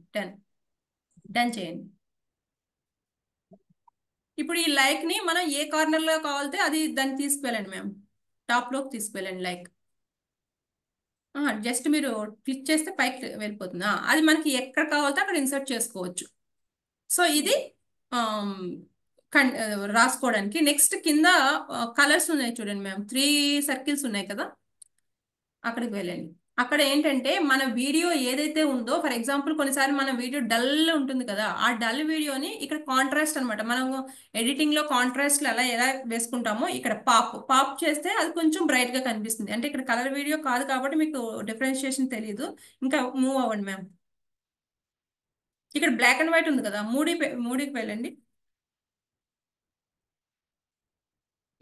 డన్ చేయండి. ఇప్పుడు ఈ లైక్ ని మనం ఏ కార్నర్ లో కావాలితే అది దాన్ని తీసుకువెళ్ళండి మ్యామ్. టాప్ లోకి తీసుకువెళ్ళండి లైక్. జస్ట్ మీరు క్లిక్ చేస్తే పైకి వెళ్ళిపోతుంది. అది మనకి ఎక్కడ కావాలితే అక్కడ ఇన్సర్ట్ చేసుకోవచ్చు. సో ఇది రాసుకోవడానికి. నెక్స్ట్ కింద కలర్స్ ఉన్నాయి చూడండి మ్యామ్, 3 సర్కిల్స్ ఉన్నాయి కదా, అక్కడికి వెళ్ళండి. అక్కడ ఏంటంటే మన వీడియో ఏదైతే ఉందో, ఫర్ ఎగ్జాంపుల్ కొన్నిసార్లు మన వీడియో డల్ ఉంటుంది కదా, ఆ డల్ వీడియోని ఇక్కడ కాంట్రాస్ట్ అనమాట. మనము ఎడిటింగ్ లో కాంట్రాస్ట్ ఎలా వేసుకుంటామో ఇక్కడ పాప్ చేస్తే అది కొంచెం బ్రైట్ గా కనిపిస్తుంది. అంటే ఇక్కడ కలర్ వీడియో కాదు కాబట్టి మీకు డిఫరెన్షియేషన్ తెలియదు. ఇంకా మూవ్ అవ్వండి మ్యామ్. ఇక్కడ బ్లాక్ అండ్ వైట్ ఉంది కదా, మూడీకి వెళ్ళండి.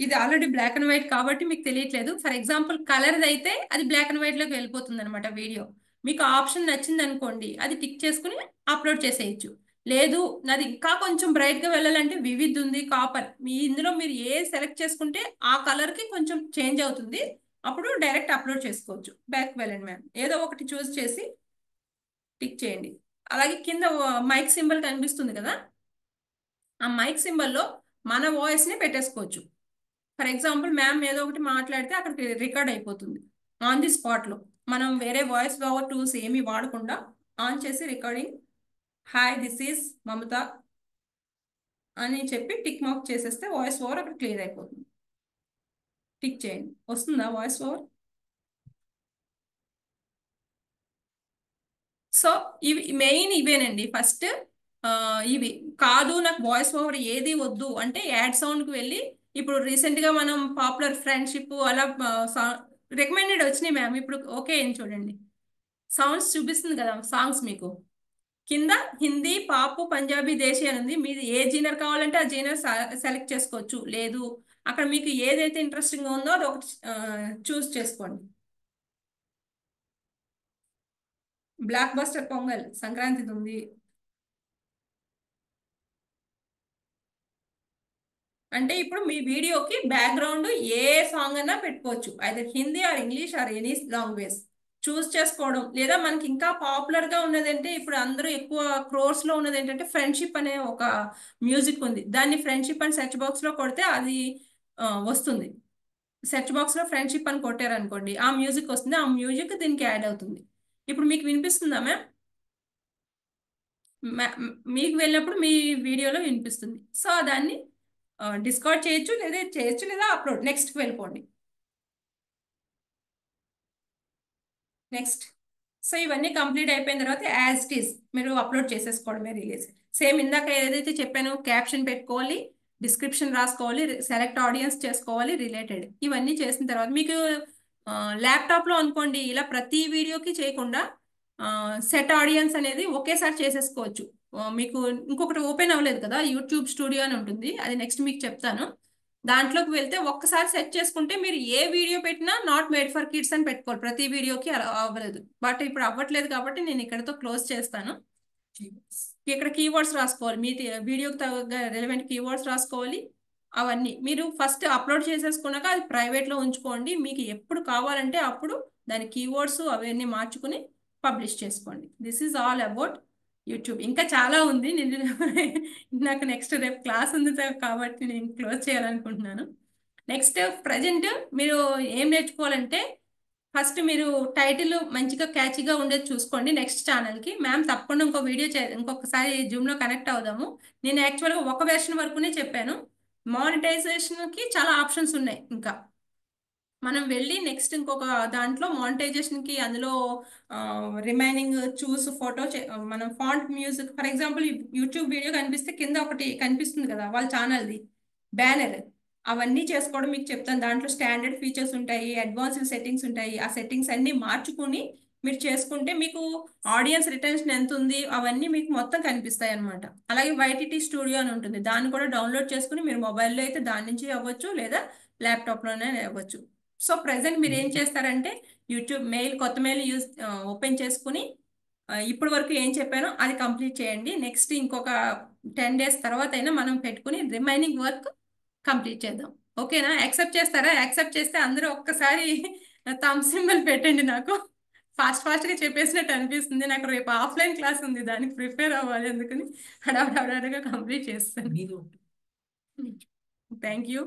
ఇది ఆల్రెడీ బ్లాక్ అండ్ వైట్ కాబట్టి మీకు తెలియట్లేదు. ఫర్ ఎగ్జాంపుల్ కలర్ అయితే అది బ్లాక్ అండ్ వైట్ లోకి వెళ్ళిపోతుంది అనమాట వీడియో. మీకు ఆప్షన్ నచ్చింది అనుకోండి, అది టిక్ చేసుకుని అప్లోడ్ చేసేయచ్చు. లేదు నాది ఇంకా కొంచెం బ్రైట్ గా వెళ్ళాలంటే వివిధ్ ఉంది, కాపర్, ఇందులో మీరు ఏ సెలెక్ట్ చేసుకుంటే ఆ కలర్ కి కొంచెం చేంజ్ అవుతుంది. అప్పుడు డైరెక్ట్ అప్లోడ్ చేసుకోవచ్చు. బ్యాక్ వెళ్ళండి మ్యామ్. ఏదో ఒకటి చూస్ చేసి టిక్ చేయండి. అలాగే కింద మైక్ సింబల్ కనిపిస్తుంది కదా, ఆ మైక్ సింబల్లో మన వాయిస్ ని పెట్టేసుకోవచ్చు. ఫర్ ఎగ్జాంపుల్ మ్యామ్ ఏదో ఒకటి మాట్లాడితే అక్కడికి రికార్డ్ అయిపోతుంది ఆన్ ది స్పాట్ లో. మనం వేరే వాయిస్ ఓవర్ టూల్స్ ఏమి వాడకుండా ఆన్ చేసి రికార్డింగ్ హాయ్ దిస్ ఈస్ మమత అని చెప్పి టిక్ మార్క్ చేసేస్తే వాయిస్ ఓవర్ అక్కడ క్లియర్ అయిపోతుంది. టిక్ చేయండి. వస్తుందా వాయిస్ ఓవర్? సో ఇవి మెయిన్ ఇవేనండి. ఫస్ట్ ఇవి కాదు నాకు వాయిస్ ఓవర్ ఏది వద్దు అంటే యాడ్ సౌండ్కి వెళ్ళి, ఇప్పుడు రీసెంట్గా మనం పాపులర్ ఫ్రెండ్షిప్ అలా రికమెండెడ్ వచ్చినాయి మ్యామ్. ఇప్పుడు ఓకే అని చూడండి, సౌండ్స్ చూపిస్తుంది కదా సాంగ్స్ మీకు. కింద హిందీ, పాప్, పంజాబీ, దేశీ అని ఉంది. మీరు ఏ జీనర్ కావాలంటే ఆ జీనర్ సెలెక్ట్ చేసుకోవచ్చు. లేదు అక్కడ మీకు ఏదైతే ఇంట్రెస్టింగ్ ఉందో అది ఒకటి చూస్ చేసుకోండి. బ్లాక్ బస్టర్ పొంగల్ సంక్రాంతిది ఉంది. అంటే ఇప్పుడు మీ వీడియోకి బ్యాక్గ్రౌండ్ ఏ సాంగ్ అన్నా పెట్టుకోవచ్చు, అయితే Hindi or English or any language choose చేసుకోవడం. లేదా మనకి ఇంకా పాపులర్ గా ఉన్నదంటే ఇప్పుడు అందరూ ఎక్కువ క్రోర్స్ లో ఉన్నది ఏంటంటే ఫ్రెండ్షిప్ అనే ఒక మ్యూజిక్ ఉంది. దాన్ని ఫ్రెండ్షిప్ అని సెర్చ్ బాక్స్ లో కొడితే అది వస్తుంది. సెర్చ్ బాక్స్ లో ఫ్రెండ్షిప్ అని కొట్టారనుకోండి ఆ మ్యూజిక్ వస్తుంది, ఆ మ్యూజిక్ దీనికి యాడ్ అవుతుంది. ఇప్పుడు మీకు వినిపిస్తుందా మ్యామ్? మీకు వెళ్ళినప్పుడు మీ వీడియోలో వినిపిస్తుంది. సో దాన్ని డిస్కార్డ్ చేయొచ్చు లేదా అప్లోడ్ నెక్స్ట్కి వెళ్ళిపోండి. నెక్స్ట్. సో ఇవన్నీ కంప్లీట్ అయిపోయిన తర్వాత యాజ్ ఇట్ ఈస్ మీరు అప్లోడ్ చేసేసుకోవడమే రిలీజ్. సేమ్ ఇందాక ఏదైతే చెప్పానో క్యాప్షన్ పెట్టుకోవాలి, డిస్క్రిప్షన్ రాసుకోవాలి, సెలెక్ట్ ఆడియన్స్ చేసుకోవాలి, రిలేటెడ్ ఇవన్నీ చేసిన తర్వాత మీకు ల్యాప్టాప్లో అనుకోండి ఇలా ప్రతి వీడియోకి చేయకుండా సెట్ ఆడియన్స్ అనేది ఒకేసారి చేసేసుకోవచ్చు. మీకు ఇంకొకటి ఓపెన్ అవ్వలేదు కదా, యూట్యూబ్ స్టూడియో అని ఉంటుంది, అది నెక్స్ట్ మీకు చెప్తాను. దాంట్లోకి వెళ్తే ఒక్కసారి సెట్ చేసుకుంటే మీరు ఏ వీడియో పెట్టినా నాట్ మేడ్ ఫర్ కిడ్స్ అని పెట్టుకోవాలి. ప్రతి వీడియోకి అలా అవ్వలేదు, బట్ ఇప్పుడు అవ్వట్లేదు కాబట్టి నేను ఇక్కడతో క్లోజ్ చేస్తాను. ఇక్కడ కీవర్డ్స్ రాసుకోవాలి, మీ వీడియోకి తగ్గ రెలవెంట్ కీవర్డ్స్ రాసుకోవాలి. అవన్నీ మీరు ఫస్ట్ అప్లోడ్ చేసేసుకున్నాక అది ప్రైవేట్లో ఉంచుకోండి. మీకు ఎప్పుడు కావాలంటే అప్పుడు దాని కీవర్డ్స్ అవన్నీ మార్చుకుని పబ్లిష్ చేసుకోండి. This is all about YouTube. ఇంకా చాలా ఉంది, నేను నాకు నెక్స్ట్ రేపు క్లాస్ ఉంది కాబట్టి నేను క్లోజ్ చేయాలనుకుంటున్నాను. నెక్స్ట్ ప్రజెంట్ మీరు ఏం నేర్చుకోవాలంటే ఫస్ట్ మీరు టైటిల్ మంచిగా క్యాచీగా ఉండేది చూసుకోండి. నెక్స్ట్ ఛానల్కి మ్యామ్ తప్పకుండా ఇంకో వీడియో ఇంకొకసారి జూమ్లో కనెక్ట్ అవుదాము. నేను యాక్చువల్గా ఒక వెర్షన్ వరకునే చెప్పాను. మానిటైజేషన్కి చాలా ఆప్షన్స్ ఉన్నాయి. ఇంకా మనం వెళ్ళి నెక్స్ట్ ఇంకొక దాంట్లో మానిటైజేషన్కి అందులో రిమైనింగ్ చూస్ ఫోటో మనం font music for example YouTube video కనిపిస్తే కింద ఒకటి కనిపిస్తుంది కదా వాళ్ళ ఛానల్ది బ్యానర్, అవన్నీ చేసుకోవడం మీకు చెప్తాను. దాంట్లో స్టాండర్డ్ ఫీచర్స్ ఉంటాయి, అడ్వాన్స్డ్ సెట్టింగ్స్ ఉంటాయి. ఆ సెట్టింగ్స్ అన్ని మార్చుకుని మీరు చేసుకుంటే మీకు ఆడియన్స్ రిటెన్షన్ ఎంత ఉంది అవన్నీ మీకు మొత్తం కనిపిస్తాయి అనమాట. అలాగే వైటీటీ స్టూడియో అని ఉంటుంది, దాన్ని కూడా డౌన్లోడ్ చేసుకుని మీరు మొబైల్లో అయితే దాని నుంచి అవ్వచ్చు లేదా ల్యాప్టాప్లోనే అవ్వచ్చు. సో ప్రెసెంట్ మీరు ఏం చేస్తారంటే యూట్యూబ్ కొత్త మెయిల్ ఓపెన్ చేసుకుని ఇప్పటి వరకు ఏం చెప్పానో అది కంప్లీట్ చేయండి. నెక్స్ట్ ఇంకొక 10 days తర్వాత అయినా మనం పెట్టుకుని రిమైనింగ్ వర్క్ కంప్లీట్ చేద్దాం. ఓకేనా? యాక్సెప్ట్ చేస్తారా? యాక్సెప్ట్ చేస్తే అందరూ ఒక్కసారి థమ్ సింబల్ పెట్టండి. నాకు ఫాస్ట్గా చెప్పేసినట్టు అనిపిస్తుంది. నాకు రేపు ఆఫ్లైన్ క్లాస్ ఉంది, దానికి ప్రిపేర్ అవ్వాలి, అందుకని హడావుడిగా కంప్లీట్ చేస్తాను. Thank you.